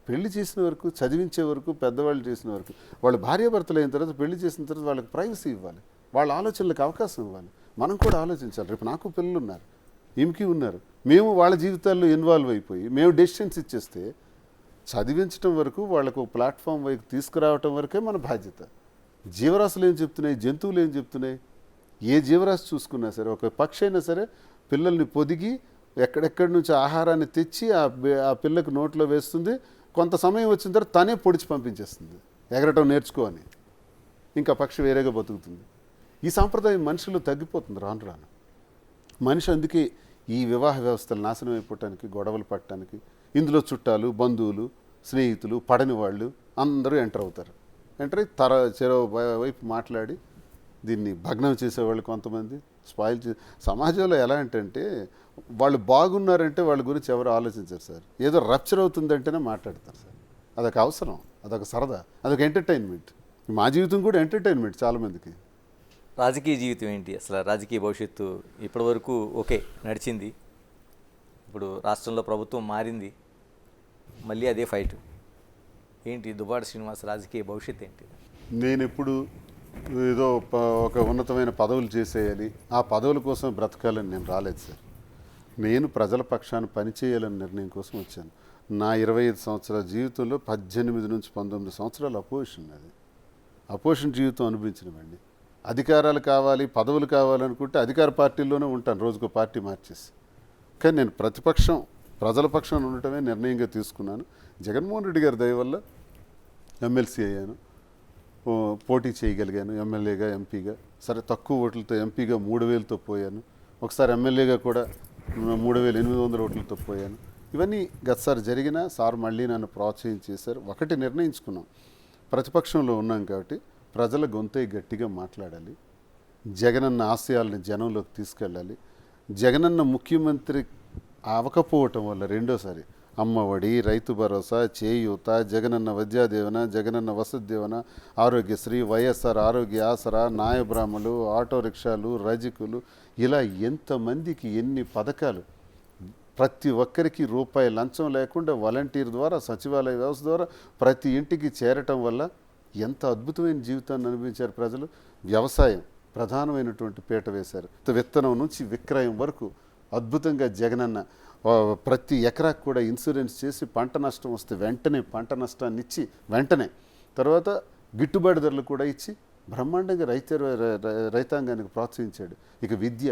పెళ్లి చేసిన వరకు, చదివించే వరకు, పెద్దవాళ్ళు చేసిన వరకు, వాళ్ళు భార్యాభర్తలు అయిన తర్వాత పెళ్లి చేసిన తర్వాత వాళ్ళకి ప్రైవసీ ఇవ్వాలి, వాళ్ళ ఆలోచనలకు అవకాశం ఇవ్వాలి. మనం కూడా ఆలోచించాలి. రేపు నాకు పిల్లలు ఉన్నారు, ఈమెకి ఉన్నారు. మేము వాళ్ళ జీవితాల్లో ఇన్వాల్వ్ అయిపోయి మేము డెసిషన్స్ ఇచ్చేస్తే చదివించడం వరకు, వాళ్ళకు ఒక ప్లాట్ఫామ్ వైపు తీసుకురావటం వరకే మన బాధ్యత. జీవరాశులు ఏం చెప్తున్నాయి, జంతువులు ఏం చెప్తున్నాయి, ఏ జీవరాశి చూసుకున్నా సరే, ఒక పక్షి అయినా సరే పిల్లల్ని పొదిగి ఎక్కడెక్కడి నుంచి ఆహారాన్ని తెచ్చి ఆ పిల్లకు నోట్లో వేస్తుంది. కొంత సమయం వచ్చిన తర్వాత తనే పొడిచి పంపించేస్తుంది, ఎగరటం నేర్చుకో అని. ఇంకా పక్షి వేరేగా బతుకుతుంది. ఈ సాంప్రదాయం మనుషులు తగ్గిపోతుంది రాను రాను. మనిషి అందుకే ఈ వివాహ వ్యవస్థలు నాశనం అయిపోవటానికి, గొడవలు పట్టడానికి ఇందులో చుట్టాలు, బంధువులు, స్నేహితులు, పడని వాళ్ళు అందరూ ఎంటర్ అవుతారు. ఎంటర్ అయ్యి చెరో వైపు మాట్లాడి దీన్ని భగ్నం చేసేవాళ్ళు కొంతమంది, స్పాయిల్ సమాజంలో ఎలా అంటే వాళ్ళు బాగున్నారంటే వాళ్ళ గురించి ఎవరు ఆలోచించారు సార్. ఏదో రప్చర్ అవుతుందంటేనే మాట్లాడతారు సార్. అదొక అవసరం, అదొక సరదా, అదొక ఎంటర్టైన్మెంట్. మా జీవితం కూడా ఎంటర్టైన్మెంట్ చాలామందికి. రాజకీయ జీవితం ఏంటి అసలు? రాజకీయ భవిష్యత్తు ఇప్పటి వరకు ఓకే నడిచింది, ఇప్పుడు రాష్ట్రంలో ప్రభుత్వం మారింది, మళ్ళీ అదే ఫైట్ ఏంటి? దువ్వాడ శ్రీనివాస్ రాజకీయ భవిష్యత్తు ఏంటి? నేను ఎప్పుడు ఏదో ఒక ఉన్నతమైన పదవులు చేసేయాలి, ఆ పదవుల కోసం బ్రతకాలని నేను రాలేదు సార్. నేను ప్రజల పక్షాన పనిచేయాలని నిర్ణయం కోసం వచ్చాను. నా 25 సంవత్సరాల జీవితంలో 18 నుంచి 19 సంవత్సరాలు అపోజిషన్. అది అపోజిషన్ జీవితం అనిపించినవండి. అధికారాలు కావాలి, పదవులు కావాలనుకుంటే అధికార పార్టీల్లోనే ఉంటాను, రోజుకో పార్టీ మార్చేసి. కానీ నేను ప్రతిపక్షం, ప్రజల పక్షాన ఉండటమే నిర్ణయంగా తీసుకున్నాను. జగన్మోహన్ రెడ్డి గారి దయ వల్ల ఎమ్మెల్సీ అయ్యాను, పోటీ చేయగలిగాను, ఎమ్మెల్యేగా, ఎంపీగా. సరే తక్కువ ఓట్లతో ఎంపీగా 3000తో పోయాను, ఒకసారి ఎమ్మెల్యేగా కూడా 3800 ఓట్లతో పోయాను. ఇవన్నీ గతసారి జరిగినా సార్ మళ్ళీ నన్ను ప్రోత్సహించేశారు. ఒకటి నిర్ణయించుకున్నాం, ప్రతిపక్షంలో ఉన్నాం కాబట్టి ప్రజల గొంతై గట్టిగా మాట్లాడాలి, జగనన్న ఆశయాల్ని జనంలోకి తీసుకెళ్ళాలి. జగనన్న ముఖ్యమంత్రి అవ్వకపోవటం వల్ల రెండోసారి అమ్మఒడి, రైతు భరోసా, చేయూత, జగనన్న విద్యాదీవెన, జగనన్న వసతి దీవెన, ఆరోగ్యశ్రీ, వైఎస్ఆర్ ఆరోగ్య ఆసరా, నాయబ్రాహ్మలు, ఆటో రిక్షాలు, రజకులు, ఇలా ఎంతమందికి ఎన్ని పథకాలు. ప్రతి ఒక్కరికి రూపాయి లంచం లేకుండా వాలంటీర్ ద్వారా, సచివాలయ వ్యవస్థ ద్వారా ప్రతి ఇంటికి చేరటం వల్ల ఎంత అద్భుతమైన జీవితాన్ని అనుభవించారు ప్రజలు. వ్యవసాయం ప్రధానమైనటువంటి పీట వేశారు. విత్తనం నుంచి విక్రయం వరకు అద్భుతంగా జగనన్న ప్రతి ఎకరాకు కూడా ఇన్సూరెన్స్ చేసి పంట నష్టం వస్తే వెంటనే పంట నష్టాన్ని ఇచ్చి వెంటనే తర్వాత గిట్టుబాటు ధరలు కూడా ఇచ్చి బ్రహ్మాండంగా రైతాంగానికి ప్రోత్సహించాడు. ఇక విద్య,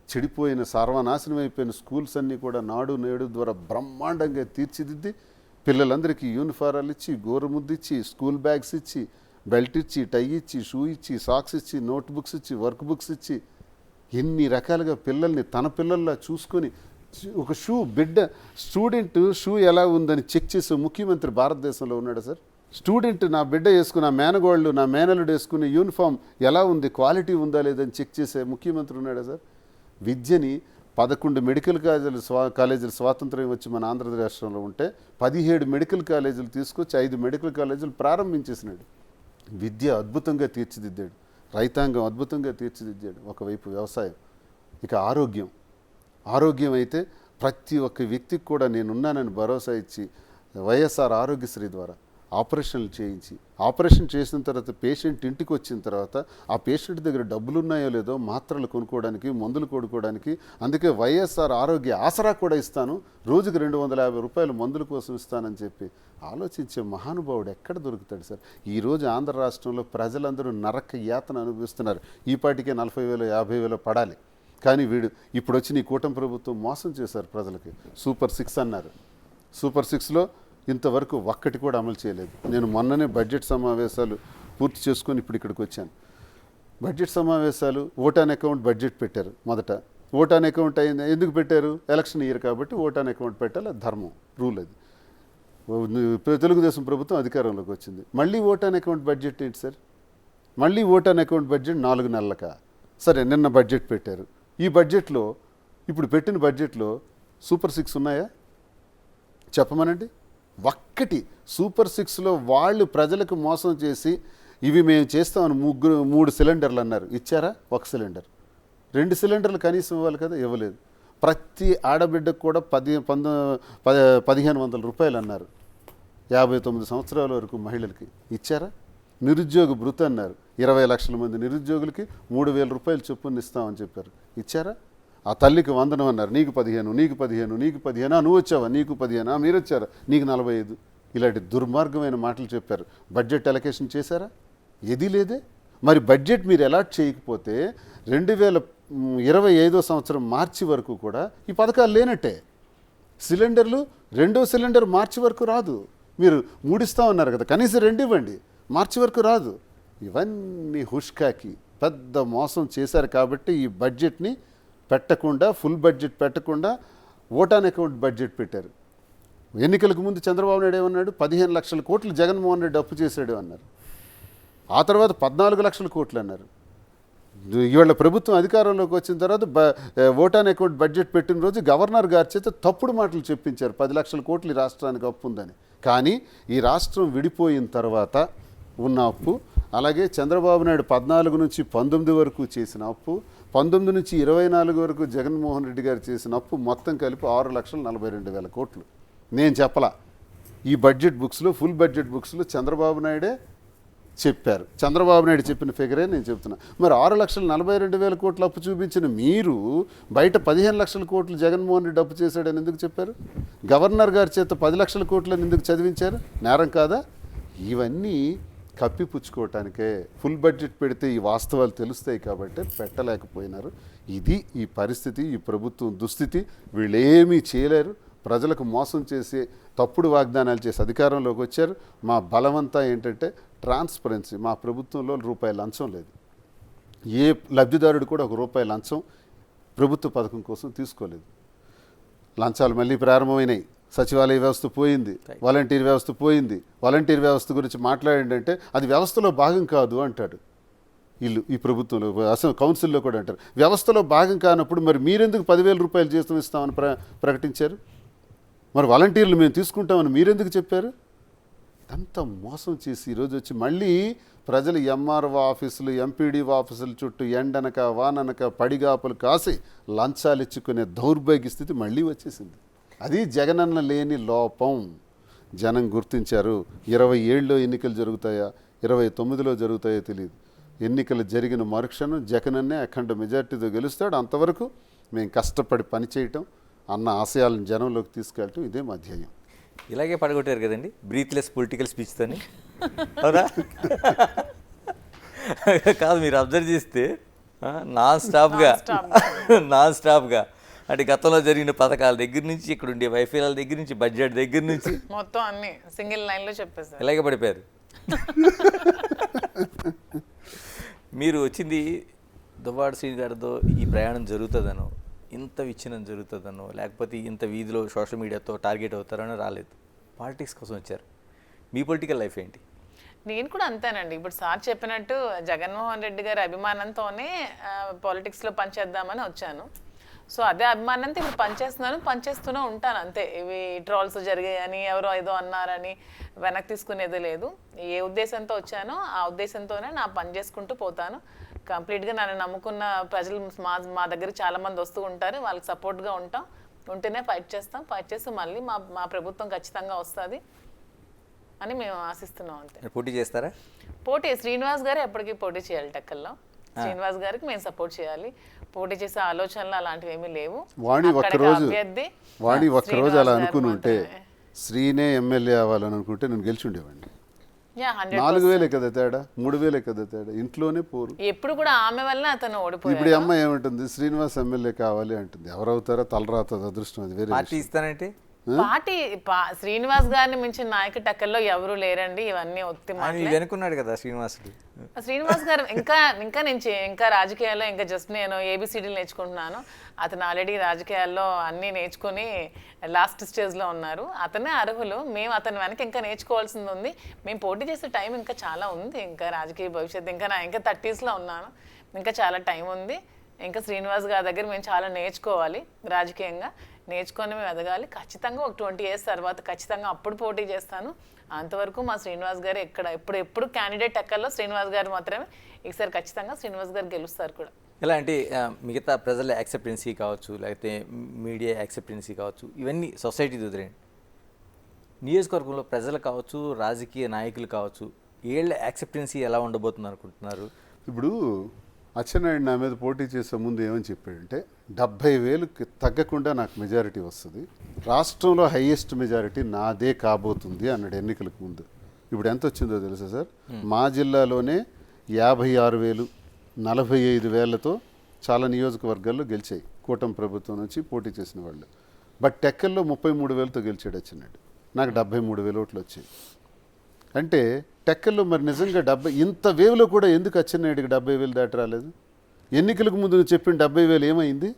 చెడిపోయిన సర్వనాశనం అయిపోయిన స్కూల్స్ అన్నీ కూడా నాడు నేడు ద్వారా బ్రహ్మాండంగా తీర్చిదిద్ది పిల్లలందరికీ యూనిఫారాలు ఇచ్చి, గోరుముద్దు ఇచ్చి, స్కూల్ బ్యాగ్స్ ఇచ్చి, బెల్ట్ ఇచ్చి, టై ఇచ్చి, షూ ఇచ్చి, సాక్స్ ఇచ్చి, నోట్ బుక్స్ ఇచ్చి, వర్క్ బుక్స్ ఇచ్చి, ఎన్ని రకాలుగా పిల్లల్ని తన పిల్లల్లా చూసుకొని ఒక బిడ్డ స్టూడెంట్ షూ ఎలా ఉందని చెక్ చేసే ముఖ్యమంత్రి భారతదేశంలో ఉన్నాడు సార్. స్టూడెంట్ నా బిడ్డ వేసుకున్న, నా మేనగోళ్ళు, నా మేనలుడు వేసుకునే యూనిఫామ్ ఎలా ఉంది, క్వాలిటీ ఉందా లేదని చెక్ చేసే ముఖ్యమంత్రి ఉన్నాడా సార్. విద్యని 11 మెడికల్ కాలేజీలు స్వాతంత్ర్యం వచ్చి మన ఆంధ్రప్రదేశ్ రాష్ట్రంలో ఉంటే 17 మెడికల్ కాలేజీలు తీసుకొచ్చి 5 మెడికల్ కాలేజీలు ప్రారంభించేసినాడు. విద్య అద్భుతంగా తీర్చిదిద్దాడు, రైతాంగం అద్భుతంగా తీర్చిదిద్దాడు. ఒకవైపు వ్యవసాయం, ఇక ఆరోగ్యం అయితే ప్రతి ఒక్క వ్యక్తికి కూడా నేనున్నానని భరోసా ఇచ్చి వైఎస్ఆర్ ఆరోగ్యశ్రీ ద్వారా ఆపరేషన్లు చేయించి, ఆపరేషన్ చేసిన తర్వాత పేషెంట్ ఇంటికి వచ్చిన తర్వాత ఆ పేషెంట్ దగ్గర డబ్బులు ఉన్నాయో లేదో మాత్రలు కొనుక్కోవడానికి, మందులు కొనుక్కోవడానికి, అందుకే వైఎస్ఆర్ ఆరోగ్య ఆసరా కూడా ఇస్తాను, రోజుకి 250 రూపాయలు మందుల కోసం ఇస్తానని చెప్పి ఆలోచించే మహానుభావుడు ఎక్కడ దొరుకుతాడు సార్. ఈరోజు ఆంధ్ర రాష్ట్రంలో ప్రజలందరూ నరక యాతన అనుభవిస్తున్నారు. ఈ పాటికే 40,000 50,000 పడాలి. కానీ వీడు ఇప్పుడు వచ్చి నీ కూటమి ప్రభుత్వం మోసం చేశారు ప్రజలకి. సూపర్ 6 అన్నారు. సూపర్ 6లో ఇంతవరకు ఒక్కటి కూడా అమలు చేయలేదు. నేను మొన్ననే బడ్జెట్ సమావేశాలు పూర్తి చేసుకొని ఇప్పుడు ఇక్కడికి వచ్చాను. బడ్జెట్ సమావేశాలు ఓట్ ఆన్ అకౌంట్ బడ్జెట్ పెట్టారు. మొదట ఓట్ ఆన్ అకౌంట్ అయింది, ఎందుకు పెట్టారు? ఎలక్షన్ ఇయర్ కాబట్టి ఓట్ ఆన్ అకౌంట్ పెట్టాలి, అది ధర్మం, రూల్. అది తెలుగుదేశం ప్రభుత్వం అధికారంలోకి వచ్చింది. మళ్ళీ ఓట్ ఆన్ అకౌంట్ బడ్జెట్ ఏంటి సార్? మళ్ళీ ఓట్ ఆన్ అకౌంట్ బడ్జెట్ 4 నెలలకా? సరే, నిన్న బడ్జెట్ పెట్టారు. ఈ బడ్జెట్లో, ఇప్పుడు పెట్టిన బడ్జెట్లో సూపర్ 6 ఉన్నాయా చెప్పమనండి. ఒక్కటి సూపర్ 6లో వాళ్ళు ప్రజలకు మోసం చేసి ఇవి మేము చేస్తామని 3 సిలిండర్లు అన్నారు, ఇచ్చారా? 1 సిలిండర్. 2 సిలిండర్లు కనీసం ఇవ్వాలి కదా, ఇవ్వలేదు. ప్రతి ఆడబిడ్డకు కూడా 1,500 రూపాయలు అన్నారు 59 సంవత్సరాల వరకు మహిళలకి, ఇచ్చారా? నిరుద్యోగ భృతి అన్నారు, 20 లక్షల మంది నిరుద్యోగులకి 3,000 రూపాయలు చొప్పున ఇస్తామని చెప్పారు, ఇచ్చారా? ఆ తల్లికి వందనం అన్నారు, నీకు 15, నీకు 15, నీకు 15, నువ్వు వచ్చావా, నీకు 15, మీరు వచ్చారా, నీకు 45. ఇలాంటి దుర్మార్గమైన మాటలు చెప్పారు. బడ్జెట్ అలొకేషన్ చేశారా? ఏదీ లేదే. మరి బడ్జెట్ మీరు అలాట్ చేయకపోతే 2025 సంవత్సరం మార్చి వరకు కూడా ఈ పథకాలు లేనట్టే. సిలిండర్లు 2వ సిలిండర్ మార్చి వరకు రాదు. మీరు 3 ఇస్తామన్నారు కదా, కనీసం 2 ఇవ్వండి, మార్చి వరకు రాదు. ఇవన్నీ హుష్కాకి పెద్ద మోసం చేశారు. కాబట్టి ఈ బడ్జెట్ని పెట్టకుండా, ఫుల్ బడ్జెట్ పెట్టకుండా ఓట్ ఆన్ అకౌంట్ బడ్జెట్ పెట్టారు. ఎన్నికలకు ముందు చంద్రబాబు నాయుడు ఏమన్నాడు? 15 లక్షల కోట్లు జగన్మోహన్ రెడ్డి అప్పు చేశాడు అన్నారు. ఆ తర్వాత 14 లక్షల కోట్లు అన్నారు. ఇవాళ ప్రభుత్వం అధికారంలోకి వచ్చిన తర్వాత ఓట్ ఆన్ అకౌంట్ బడ్జెట్ పెట్టిన రోజు గవర్నర్ గారి చేత తప్పుడు మాటలు చెప్పించారు, 10 లక్షల కోట్లు ఈ రాష్ట్రానికి అప్పు ఉందని. కానీ ఈ రాష్ట్రం విడిపోయిన తర్వాత ఉన్న అప్పు, అలాగే చంద్రబాబు నాయుడు 14 నుంచి 19 వరకు చేసిన అప్పు, 19 నుంచి 24 వరకు జగన్మోహన్ రెడ్డి గారు చేసిన అప్పు మొత్తం కలిపి 6,42,000 కోట్లు. నేను చెప్పలా, ఈ బడ్జెట్ బుక్స్లో, ఫుల్ బడ్జెట్ బుక్స్లో చంద్రబాబు నాయుడే చెప్పారు. చంద్రబాబు నాయుడు చెప్పిన ఫిగరే నేను చెప్తున్నా. మరి 6,42,000 కోట్లు అప్పు చూపించిన మీరు బయట 15 లక్షల కోట్లు జగన్మోహన్ రెడ్డి అప్పు చేశాడని ఎందుకు చెప్పారు? గవర్నర్ గారి చేత 10 లక్షల కోట్లని ఎందుకు చదివించారు? నేరం కాదా? ఇవన్నీ కప్పిపుచ్చుకోవటానికే. ఫుల్ బడ్జెట్ పెడితే ఈ వాస్తవాలు తెలుస్తాయి కాబట్టి పెట్టలేకపోయినారు. ఇది ఈ పరిస్థితి, ఈ ప్రభుత్వం దుస్థితి. వీళ్ళేమీ చేయలేరు. ప్రజలకు మోసం చేసి తప్పుడు వాగ్దానాలు చేసి అధికారంలోకి వచ్చారు. మా బలమంతా ఏంటంటే ట్రాన్స్పరెన్సీ. మా ప్రభుత్వంలో రూపాయి లంచం లేదు. ఏ లబ్ధిదారుడు కూడా ₹1 లంచం ప్రభుత్వ పథకం కోసం తీసుకోలేదు. లంచాలు మళ్ళీ ప్రారంభమైనాయి. సచివాలయ వ్యవస్థ పోయింది, వాలంటీర్ వ్యవస్థ పోయింది. వాలంటీర్ వ్యవస్థ గురించి మాట్లాడంటే అది వ్యవస్థలో భాగం కాదు అంటాడు ఈ ప్రభుత్వంలో. అసలు కౌన్సిల్లో కూడా అంటారు వ్యవస్థలో భాగం కానప్పుడు మరి మీరెందుకు ₹10,000 జీతం ఇస్తామని ప్రకటించారు? మరి వాలంటీర్లు మేము తీసుకుంటామని మీరెందుకు చెప్పారు? అంత మోసం చేసి ఈరోజు వచ్చి మళ్ళీ ప్రజలు ఎంఆర్ఓ ఆఫీసులు, ఎంపీడీఓ ఆఫీసుల చుట్టూ ఎండనక వాననక పడిగాపులు కాసి లంచాలు ఇచ్చుకునే దౌర్భాగ్య స్థితి మళ్ళీ వచ్చేసింది. అది జగనన్న లేని లోపం. జనం గుర్తించారు. 27లో ఎన్నికలు జరుగుతాయా, 29లో జరుగుతాయో తెలియదు. ఎన్నికలు జరిగిన మరుక్షణం జగనన్నే అఖండ మెజార్టీతో గెలుస్తాడు. అంతవరకు మేము కష్టపడి పనిచేయటం, అన్న ఆశయాలను జనంలోకి తీసుకెళ్ళటం ఇదే మా ధ్యేయం. ఇలాగే పడగొట్టారు కదండి బ్రీత్లెస్ పొలిటికల్ స్పీచ్తోని, అవునా? కాదు, మీరు అబ్జర్వ్ చేస్తే నాన్ స్టాప్గా అంటే గతంలో జరిగిన పథకాల దగ్గర నుంచి, ఇక్కడ ఉండే వైఫల్యాల దగ్గర నుంచి, బడ్జెట్ దగ్గర నుంచి మొత్తం అన్ని సింగిల్ లైన్లో చెప్పేశారు. ఇలాగే పడిపోయారు. మీరు వచ్చింది దువ్వాడ శ్రీని గారితో ఈ ప్రయాణం జరుగుతుందనో, ఇంత విచ్ఛిన్నం జరుగుతుందనో, లేకపోతే ఇంత వీధిలో సోషల్ మీడియాతో టార్గెట్ అవుతారనో రాలేదు. పాలిటిక్స్ కోసం వచ్చారు. మీ పొలిటికల్ లైఫ్ ఏంటి? నేను కూడా అంతేనండి. ఇప్పుడు సార్ చెప్పినట్టు జగన్మోహన్ రెడ్డి గారి అభిమానంతోనే పాలిటిక్స్లో పనిచేద్దామని వచ్చాను. సో అదే అభిమానంతో ఇప్పుడు పనిచేస్తూనే ఉంటాను అంతే. ఇవి ట్రోల్స్ జరిగాయని, ఎవరో ఏదో అన్నారని వెనక్కి తీసుకునేది లేదు. ఏ ఉద్దేశంతో వచ్చానో ఆ ఉద్దేశంతోనే నా పని చేసుకుంటూ పోతాను. కంప్లీట్గా నన్ను నమ్ముకున్న ప్రజలు మా దగ్గరికి చాలామంది వస్తూ ఉంటారు. వాళ్ళకి సపోర్ట్గా ఉంటేనే ఫైట్ చేసి మళ్ళీ మా ప్రభుత్వం ఖచ్చితంగా వస్తుంది అని మేము ఆశిస్తున్నాం అంతే. పోటీ చేస్తారా? పోటీ శ్రీనివాస్ గారు ఎప్పటికీ పోటీ చేయాలి. టెక్కల్లో శ్రీనివాస్ గారికి మేము సపోర్ట్ చేయాలి. పోటీ చేసే ఆలోచనలు అలాంటివి ఏమీ లేవు. వాణి ఒక్కరోజు అలా అనుకుని ఉంటే, శ్రీనే ఎమ్మెల్యే అవ్వాలని అనుకుంటే నేను గెలిచి ఉండేవాడిని. 4,000 కదా తేడా, 3,000 కదా తేడా. ఇంట్లోనే పోరు. ఎప్పుడు కూడా ఆమె వల్ల అతను ఓడిపోయాడు. ఇప్పుడు ఈ అమ్మాయి ఏమంటుంది? శ్రీనివాస్ ఎమ్మెల్యే కావాలి అంటుంది. ఎవరవుతారో తలరాత అదృష్టం. అది వేరే పార్టీ ఇస్తానంటే శ్రీనివాస్ గారిని మించిన నాయకు టెక్కల్లో ఎవరు లేరండి. ఇవన్నీ ఒత్తి వెనుకున్నాడు కదా శ్రీనివాస్ గారు. ఇంకా రాజకీయాల్లో ఇంకా జస్ట్ నేను ఏబిసిడీలు నేర్చుకుంటున్నాను. అతను ఆల్రెడీ రాజకీయాల్లో అన్నీ నేర్చుకుని లాస్ట్ స్టేజ్లో ఉన్నారు. అతనే అర్హులు. మేము అతని వెనక ఇంకా నేర్చుకోవాల్సింది ఉంది. మేము పోటీ చేసే టైం ఇంకా చాలా ఉంది. ఇంకా రాజకీయ భవిష్యత్తు ఇంకా 30sలో ఉన్నాను. ఇంకా చాలా టైం ఉంది. ఇంకా శ్రీనివాస్ గారి దగ్గర మేము చాలా నేర్చుకోవాలి. రాజకీయంగా నేర్చుకొని మేము ఎదగాలి. ఖచ్చితంగా ఒక 20 years తర్వాత ఖచ్చితంగా అప్పుడు పోటీ చేస్తాను. అంతవరకు మా శ్రీనివాస్ గారు ఎప్పుడు క్యాండిడేట్ ఎక్కల్లో శ్రీనివాస్ గారు మాత్రమే. ఈసారి ఖచ్చితంగా శ్రీనివాస్ గారు గెలుస్తారు కూడా. ఎలా అంటే మిగతా ప్రజల యాక్సెప్టెన్సీ కావచ్చు, లేకపోతే మీడియా యాక్సెప్టెన్సీ కావచ్చు, ఇవన్నీ సొసైటీ వదిలేండి. నియోజకవర్గంలో ప్రజలు కావచ్చు, రాజకీయ నాయకులు కావచ్చు, వీళ్ళ యాక్సెప్టెన్సీ ఎలా ఉండబోతుంది అనుకుంటున్నారు? ఇప్పుడు అచ్చెన్నాయుడు నా మీద పోటీ చేసే ముందు ఏమని చెప్పాడంటే 70,000కి తగ్గకుండా నాకు మెజారిటీ వస్తుంది, రాష్ట్రంలో హైయెస్ట్ మెజారిటీ నాదే కాబోతుంది అన్నాడు ఎన్నికలకు ముందు. ఇప్పుడు ఎంత వచ్చిందో తెలుసా సార్? మా జిల్లాలోనే 56,000, 45,000తో చాలా నియోజకవర్గాల్లో గెలిచాయి కూటమి ప్రభుత్వం నుంచి పోటీ చేసిన వాళ్ళు. బట్ టెక్కల్లో 33,000తో గెలిచాడు అచ్చెన్నాయుడు. నాకు 73,000 ఓట్లు వచ్చాయి. అంటే టెక్కల్లో మరి నిజంగా ఇంత వేవ్లో కూడా ఎందుకు అచ్చెన్నాయుడికి 70,000 దాటి రాలేదు? ఎన్నికలకు ముందు నువ్వు చెప్పిన 70,000 ఏమైంది?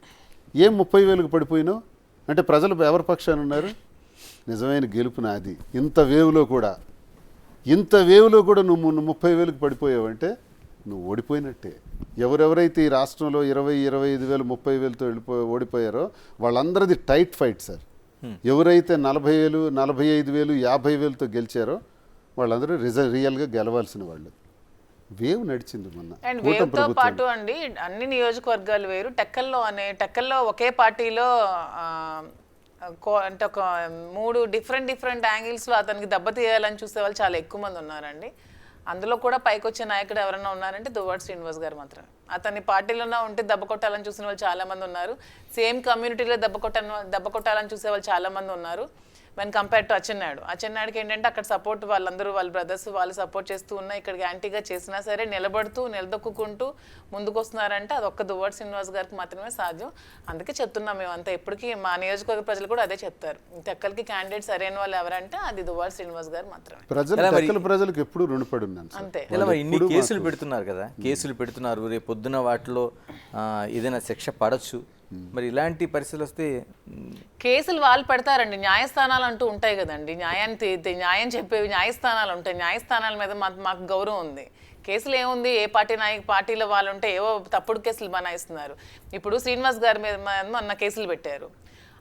ఏం 30,000కి పడిపోయినావు? అంటే ప్రజలు ఎవరి పక్షాన ఉన్నారు? నిజమైన గెలుపు నాది. ఇంత వేవ్లో కూడా నువ్వు 30,000కి పడిపోయావంటే నువ్వు ఓడిపోయినట్టే. ఎవరెవరైతే ఈ రాష్ట్రంలో 20,000, 25,000, 30,000తో ఓడిపోయారో వాళ్ళందరిది టైట్ ఫైట్ సార్. ఎవరైతే 40,000, 45,000, 50,000తో గెలిచారో వాళ్ళందరూ రియల్గా గెలవాల్సిన వాళ్ళు. వేవ్ నడిచింది మొన్న. అండ్ వేవ్తో పాటు అండి అన్ని నియోజకవర్గాలు వేరు. టెక్కల్లో ఒకే పార్టీలో అంటే ఒక 3 డిఫరెంట్ యాంగిల్స్లో అతనికి దెబ్బతీయాలని చూసే వాళ్ళు చాలా ఎక్కువ మంది ఉన్నారండి. అందులో కూడా పైకి వచ్చే నాయకుడు ఎవరైనా ఉన్నారంటే దువ్వాడ శ్రీనివాస్ గారు మాత్రమే. అతని పార్టీలోనే ఉంటే దెబ్బ కొట్టాలని చూసిన వాళ్ళు చాలా మంది ఉన్నారు, సేమ్ కమ్యూనిటీలో దెబ్బ కొట్టాలని చూసే వాళ్ళు చాలా మంది ఉన్నారు. వెన్ కంపేర్ టు అచ్చెన్నాయుడికి ఏంటంటే అక్కడ సపోర్ట్ వాళ్ళందరూ వాళ్ళ బ్రదర్స్ వాళ్ళు సపోర్ట్ చేస్తూ ఉన్నా ఇక్కడికి యాంటీగా చేసినా సరే నిలబడుతూ నిలదొక్కుంటూ ముందుకు వస్తున్నారంటే అది ఒక్క దువ్వాడ శ్రీనివాస్ గారికి మాత్రమే సాధ్యం. అందుకే చెప్తున్నాం మేమంతా ఎప్పటికీ మా నియోజకవర్గ ప్రజలు కూడా అదే చెప్తారు, తెక్కలకి క్యాండిడేట్ సరైన వాళ్ళు ఎవరంటే అది దువ్వాడ శ్రీనివాస్ గారు మాత్రమే. ప్రజలకు ఎప్పుడు రుణపడి ఉన్నాను అంతే. ఇలా మరి ఇన్ని కేసులు పెడుతున్నారు కదా, కేసులు పెడుతున్నారు, రేపు పొద్దున వాటిలో ఏదైనా శిక్ష పడవచ్చు. మరి ఇలాంటి పరిస్థితులు వస్తే కేసులు వాళ్ళు పెడతారండి, న్యాయస్థానాలు అంటూ ఉంటాయి కదండి, న్యాయం చెప్పేవి న్యాయస్థానాలు ఉంటాయి, న్యాయస్థానాల మీద మాకు గౌరవం ఉంది. కేసులు ఏముంది, ఏ పార్టీలో వాళ్ళు ఉంటే ఏవో తప్పుడు కేసులు బనాయిస్తున్నారు. ఇప్పుడు శ్రీనివాస్ గారి మీద మొన్న కేసులు పెట్టారు,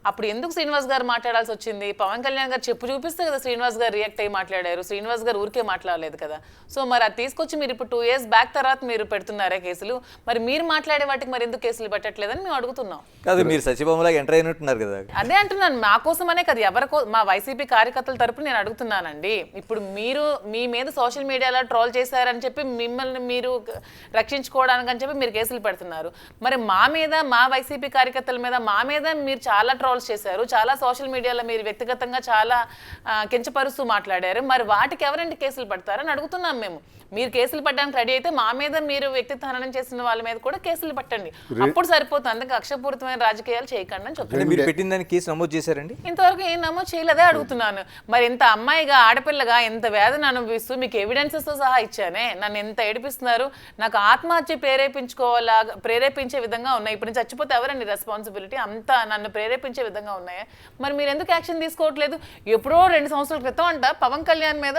అప్పుడు ఎందుకు శ్రీనివాస్ గారు మాట్లాడాల్సి వచ్చింది? పవన్ కళ్యాణ్ గారు చెప్పు చూపిస్తే కదా శ్రీనివాస్ గారు రియాక్ట్ అయ్యి మాట్లాడారు, శ్రీనివాస్ గారు ఊరికే మాట్లాడలేదు కదా. సో మరి అది తీసుకొచ్చి మీరు ఇప్పుడు 2 years బ్యాక్ తర్వాత మీరు పెడుతున్నారే కేసులు, మరి మీరు మాట్లాడే వాటికి మరి ఎందుకు కేసులు పెట్టట్లేదని మేము అడుగుతున్నాం. కాదు, మీరు సచివాలయంలో ఎంటర్ అయినట్టున్నారు కదా. అదే అంటున్నాను, మా కోసమనే కదా, మా వైసీపీ కార్యకర్తల తరపున నేను అడుగుతున్నానండి. ఇప్పుడు మీరు మీ మీద సోషల్ మీడియాలో ట్రోల్ చేశారని చెప్పి మిమ్మల్ని మీరు రక్షించుకోవడానికి అని చెప్పి మీరు కేసులు పెడుతున్నారు. మరి మా మీద, మా వైసీపీ కార్యకర్తల మీద, మా మీద మీరు చాలా ట్రోల్స్ చేశారు, చాలా సోషల్ మీడియాలో మీరు వ్యక్తిగతంగా చాలా కించపరుస్తూ మాట్లాడారు. మరి వాటికి ఎవరండి కేసులు పడతారని అడుగుతున్నాం మేము. మీరు కేసులు పట్టడానికి రెడీ అయితే మా మీద, మీరు వ్యక్తిత్వ హననం చేసిన వాళ్ళ మీద కూడా కేసులు పట్టండి, అప్పుడు సరిపోతుంది. అందుకే కక్షపూరితమైన రాజకీయాలు చేయకండి అని చెప్తాను. మీరు పెట్టిన దానికి కేసు నమోదు చేశారండి? ఇంతవరకు ఏం నమోదు చేయలేదే అడుగుతున్నాను. మరి ఇంత అమ్మాయిగా, ఆడపిల్లగా ఎంత వేదన అనుభవిస్తూ మీకు ఎవిడెన్సెస్ తో సహా ఇచ్చానే, నన్ను ఎంత ఏడిపిస్తున్నారు, నాకు ఆత్మహత్య ప్రేరేపించే విధంగా ఉన్నాయి. ఇప్పుడు నేను చచ్చిపోతే ఎవరండి రెస్పాన్సిబిలిటీ? అంతా నన్ను ప్రేరేపించే విధంగా ఉన్నాయా? మరి మీరు ఎందుకు యాక్షన్ తీసుకోవట్లేదు? ఎప్పుడో 2 సంవత్సరాల క్రితం అంట పవన్ కళ్యాణ్ మీద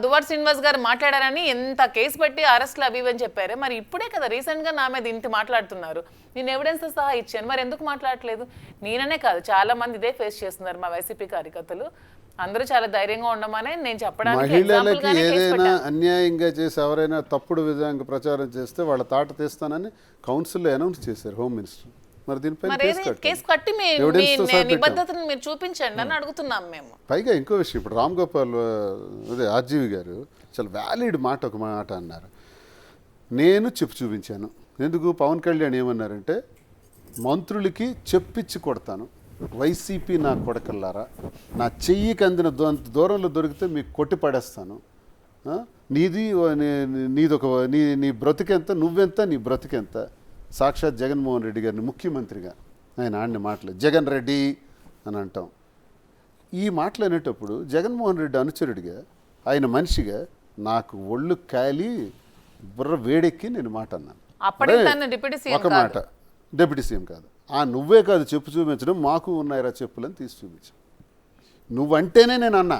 దువ్వాడ శ్రీనివాస్ గారు మాట్లాడారని ఎంత కేసు పెట్టి అరెస్ట్లు అవి అని చెప్పారు. మరి ఇప్పుడే కదా రీసెంట్గా నా మీద ఇంత మాట్లాడుతున్నారు, నేను ఎవిడెన్స్ సహా ఇచ్చాను, మరి ఎందుకు మాట్లాడట్లేదు? నేననే కాదు, చాలా మంది ఇదే ఫేస్ చేస్తున్నారు మా వైసీపీ కార్యకర్తలు. అందరూ చాలా ధైర్యంగా ఉండమని నేను చెప్పడానికి. మహిళలకి ఏదైనా అన్యాయంగా చేసి ఎవరైనా తప్పుడు విధంగా ప్రచారం చేస్తే వాళ్ళ తాట తీస్తానని కౌన్సిల్లో అనౌన్స్ చేశారు హోమ్ మినిస్టర్. మరి దీనిపై కేసు కట్టి నిబద్ధతను మీరు చూపించండి అని అడుగుతున్నాం మేము. పైగా ఇంకో విషయం, ఇప్పుడు రామ్ గోపాల్ అదే ఆర్జీవి గారు చాలా వ్యాలిడ్ ఒక మాట అన్నారు, నేను చెప్పు చూపించాను. ఎందుకు? పవన్ కళ్యాణ్ ఏమన్నారంటే, మంత్రులకి చెప్పిచ్చి కొడతాను, వైసీపీ నా కొడకల్లారా, నా చెయ్యికి అందిన దూరంలో దొరికితే మీకు కొట్టి పడేస్తాను, నీ బ్రతికెంత, నువ్వెంత, నీ బ్రతికెంత. సాక్షాత్ జగన్మోహన్ రెడ్డి గారిని ముఖ్యమంత్రిగా ఆయన ఆడిన మాటలు, జగన్ రెడ్డి అని అంటాం. ఈ మాటలు అనేటప్పుడు జగన్మోహన్ రెడ్డి అనుచరుడిగా, ఆయన మనిషిగా నాకు ఒళ్ళు కాలి బుర్ర వేడెక్కి నేను మాట అన్నాను. ఒక మాట, డిప్యూటీ సీఎం కాదు, నువ్వే కాదు చెప్పు చూపించడం, మాకు ఉన్నాయిరా చెప్పులని తీసి చూపించు. నువ్వంటేనే నేను అన్నా.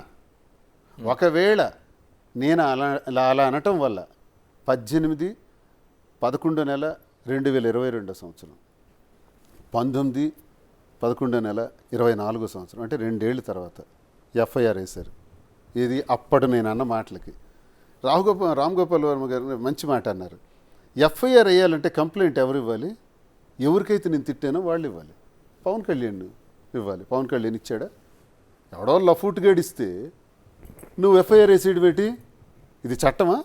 ఒకవేళ నేను అలా అనటం వల్ల 18/11/2022 సంవత్సరం, 19/11/24 సంవత్సరం, అంటే 2 ఏళ్ళ తర్వాత ఎఫ్ఐఆర్ వేశారు. ఇది అప్పటి నేను అన్న మాటలకి. రామ్ గోపాల్ వర్మ గారు మంచి మాట అన్నారు, ఎఫ్ఐఆర్ వేయాలంటే కంప్లైంట్ ఎవరు ఇవ్వాలి? ఎవరికైతే నేను తిట్టానో వాళ్ళు ఇవ్వాలి. పవన్ కళ్యాణ్ ఇవ్వాలి. పవన్ కళ్యాణ్ ఇచ్చాడా? ఎవడో లఫూట్ గడిస్తే నువ్వు ఎఫ్ఐఆర్ వేసేయడం ఏంటి? ఇది చట్టమా?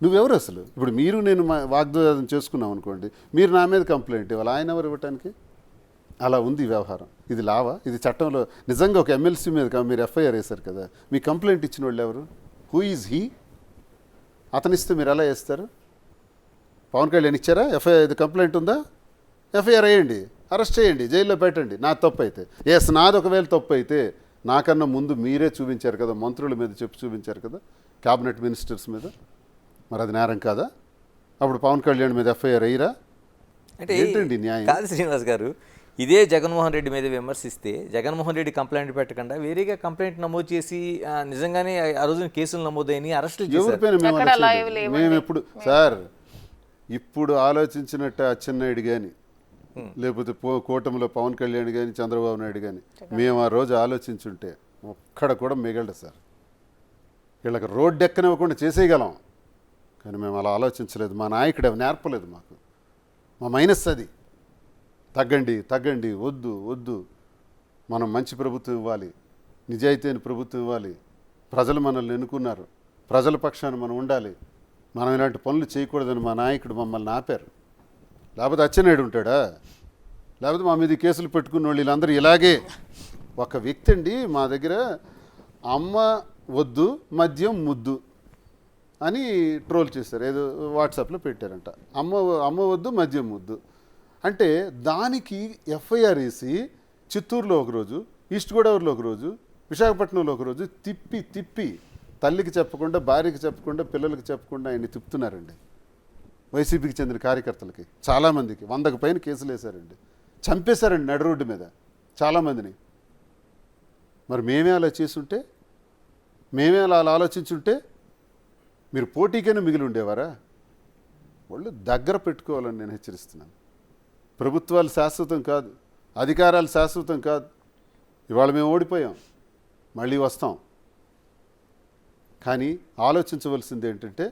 నువ్వెవరు అసలు? ఇప్పుడు మీరు నేను వాగ్దానం చేసుకున్నాం అనుకోండి, మీరు నా మీద కంప్లైంట్ ఇవ్వాలి, ఆయన ఎవరు ఇవ్వటానికి? అలా ఉంది వ్యవహారం. ఇది లావా? ఇది చట్టంలో నిజంగా ఒక ఎమ్మెల్సీ మీద మీరు ఎఫ్ఐఆర్ వేశారు కదా, మీ కంప్లైంట్ ఇచ్చిన వాళ్ళు ఎవరు? Who is he? అతనిస్తే మీరు ఎలా వేస్తారు? పవన్ కళ్యాణ్ ఇచ్చారా? ఇది కంప్లైంట్ ఉందా? ఎఫ్ఐఆర్ వేయండి, అరెస్ట్ చేయండి, జైల్లో పెట్టండి. నా తప్పు అయితే నాది ఒకవేళ తప్పు అయితే, నాకన్నా ముందు మీరే చూపించారు కదా, మంత్రుల మీద చెప్పి చూపించారు కదా, క్యాబినెట్ మినిస్టర్స్ మీద, మరి అది నేరం కాదా? అప్పుడు పవన్ కళ్యాణ్ మీద ఎఫ్ఐఆర్ అయ్యిరా? అంటే ఏంటండి న్యాయం? కాదు శ్రీనివాస్ గారు, ఇదే జగన్మోహన్ రెడ్డి మీద విమర్శిస్తే జగన్మోహన్ రెడ్డి కంప్లైంట్ పెట్టకుండా వేరేగా కంప్లైంట్ నమోదు చేసి నిజంగానే ఆ రోజున కేసులు నమోదైన అరెస్టులు చేశారు. మేము ఎప్పుడు సార్ ఇప్పుడు ఆలోచించినట్టు అచ్చెన్నాయుడు కానీ, లేకపోతే కూటమిలో పవన్ కళ్యాణ్ కానీ, చంద్రబాబు నాయుడు కానీ, మేము ఆ రోజు ఆలోచించుంటే ఒక్కడ కూడా మిగలడు సార్. వీళ్ళకి రోడ్డు ఎక్కనివ్వకుండా చేసేయగలం, కానీ మేము అలా ఆలోచించలేదు. మా నాయకుడు అవి నేర్పలేదు మాకు. మా మైనస్ అది. తగ్గండి, వద్దు, మనం మంచి ప్రభుత్వం ఇవ్వాలి, నిజాయితీ అయిన ప్రభుత్వం ఇవ్వాలి, ప్రజలు మనల్ని ఎన్నుకున్నారు, ప్రజల పక్షాన మనం ఉండాలి, మనం ఇలాంటి పనులు చేయకూడదని మా నాయకుడు మమ్మల్ని ఆపారు. లేకపోతే అచ్చెన్నాయుడు ఉంటాడా? లేకపోతే మా మీద ఈ కేసులు పెట్టుకున్న వాళ్ళు వీళ్ళందరూ ఇలాగే. ఒక వ్యక్తి అండి మా దగ్గర అమ్మ వద్దు మద్యం ముద్దు అని ట్రోల్ చేశారు, ఏదో వాట్సాప్లో పెట్టారంట. అమ్మ వద్దు మద్యం ముద్దు అంటే దానికి ఎఫ్ఐఆర్ వేసి చిత్తూరులో ఒకరోజు, ఈస్ట్ గోదావరిలో ఒకరోజు, విశాఖపట్నంలో ఒకరోజు తిప్పి తల్లికి చెప్పకుండా, భార్యకి చెప్పకుండా, పిల్లలకి చెప్పకుండా ఆయన్ని తిప్పుతున్నారండి. వైసీపీకి చెందిన కార్యకర్తలకి చాలామందికి 100కు పైన కేసులు వేశారండి. చంపేశారండి నడు రోడ్డు మీద చాలామందిని. మరి మేమే అలా చేసుంటే, మేమే అలా ఆలోచించుంటే మీరు పోటీకైనా మిగిలి ఉండేవారా? వాళ్ళు దగ్గర పెట్టుకోవాలని నేను హెచ్చరిస్తున్నాను. ప్రభుత్వాలు శాశ్వతం కాదు, అధికారాలు శాశ్వతం కాదు. ఇవాళ మేము ఓడిపోయాం, మళ్ళీ వస్తాం. కానీ ఆలోచించవలసింది ఏంటంటే,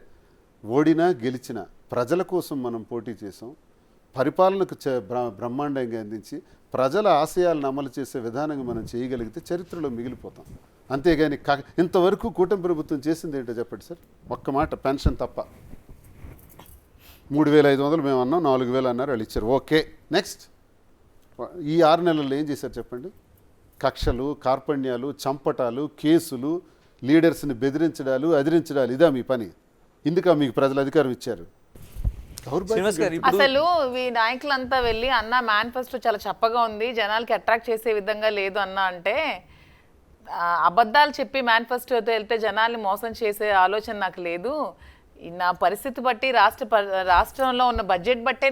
ఓడినా గెలిచినా ప్రజల కోసం మనం పోటీ చేసాం. పరిపాలనకు బ్రహ్మాండంగా అందించి ప్రజల ఆశయాలను అమలు చేసే విధానంగా మనం చేయగలిగితే చరిత్రలో మిగిలిపోతాం. అంతేగాని ఇంతవరకు కూటమి ప్రభుత్వం చేసింది ఏంటో చెప్పండి సార్. ఒక్క మాట, పెన్షన్ తప్ప. 3,500 మేము అన్నాం, 4,000 అన్నారు, వాళ్ళు ఇచ్చారు, ఓకే నెక్స్ట్. ఈ 6 నెలల్లో ఏం చేశారు చెప్పండి? కక్షలు, కార్పణ్యాలు, చంపటాలు, కేసులు, లీడర్స్ని బెదిరించడాలు, అదిరించడాలు, ఇదా మీ పని? ఇందుక మీకు ప్రజలు అధికారం ఇచ్చారు? అసలు ఈ నాయకులంతా వెళ్ళి అన్న మేనిఫెస్టో చాలా చప్పగా ఉంది, జనాలకి అట్రాక్ట్ చేసే విధంగా లేదు అన్న అంటే, అబద్ధాలు చెప్పి మేనిఫెస్టోతో వెళ్తే జనాల్ని మోసం చేసే ఆలోచన నాకు లేదు. నా పరిస్థితి బట్టి రాష్ట్రంలో ఉన్న బడ్జెట్ బట్టే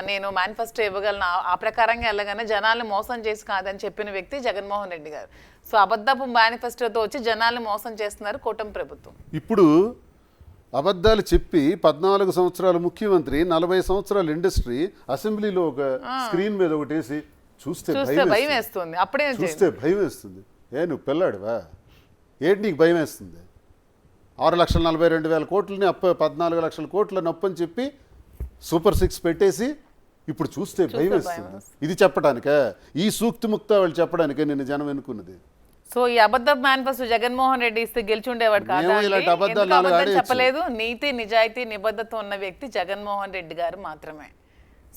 నేను మేనిఫెస్టో ఇవ్వగలను, ఆ ప్రకారంగా వెళ్ళగానే జనాల్ని మోసం చేసి కాదని చెప్పిన వ్యక్తి జగన్మోహన్ రెడ్డి గారు. సో అబద్ధపు మేనిఫెస్టోతో వచ్చి జనాల్ని మోసం చేస్తున్నారు కూటమి ప్రభుత్వం. ఇప్పుడు అబద్ధాలు చెప్పి 14 సంవత్సరాలు ముఖ్యమంత్రి, 40 సంవత్సరాలు ఇండస్ట్రీ, అసెంబ్లీలో ఒక స్క్రీన్ మీద ఒకటి వేసి చూస్తే భయం వేస్తుంది. అప్పుడే చూస్తే భయం వేస్తుంది. నువ్వు పిల్లాడువా? ఏంటి నీకు భయం వేస్తుంది? 6,42,000 కోట్లని 14 లక్షల కోట్ల నొప్పని చెప్పి సూపర్ 6 పెట్టేసి ఇప్పుడు చూస్తే భయం వేస్తుంది. ఇది చెప్పడానికే, ఈ సూక్తి ముక్త వాళ్ళు చెప్పడానికే నిన్ను జనం ఎన్నుకున్నది. సో ఈ అబద్ధ మేనిఫెస్టో జగన్మోహన్ రెడ్డి ఇస్తే గెలిచి ఉండేవాడు కాదా? చెప్పలేదు. నీతి, నిజాయితీ, నిబద్ధత ఉన్న వ్యక్తి జగన్మోహన్ రెడ్డి గారు మాత్రమే.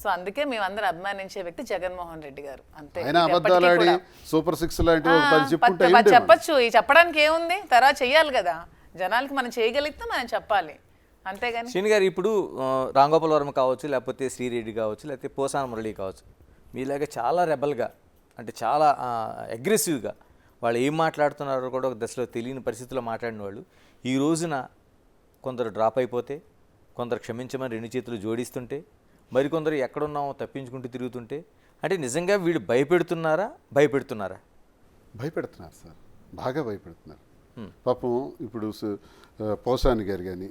సో అందుకే మేమందరం అభిమానించే వ్యక్తి జగన్మోహన్ రెడ్డి గారు. అంతే. సూపర్ 6 లాంటి చెప్పచ్చు. ఈ చెప్పడానికి ఏముంది? తర్వాత చెయ్యాలి కదా, జనాలకి మనం చేయగలిగితే మనం చెప్పాలి, అంతేగాని. శ్రీని గారు, ఇప్పుడు రాంగోపాల్ వర్మ కావచ్చు, లేకపోతే శ్రీరెడ్డి కావచ్చు, లేకపోతే పోసాన మురళి కావచ్చు, మీలాగా చాలా రెబల్గా, అంటే చాలా అగ్రెసివ్గా వాళ్ళు ఏం మాట్లాడుతున్నారో కూడా ఒక దశలో తెలియని పరిస్థితుల్లో మాట్లాడిన వాళ్ళు ఈ రోజున కొందరు డ్రాప్ అయిపోతే, కొందరు క్షమించమని 2 చేతులు జోడిస్తుంటే, మరికొందరు ఎక్కడున్నామో తప్పించుకుంటూ తిరుగుతుంటే, అంటే నిజంగా వీళ్ళు భయపెడుతున్నారా? భయపెడుతున్నారు సార్, బాగా భయపెడుతున్నారు. పాపం ఇప్పుడు పోసాని గారు కానీ,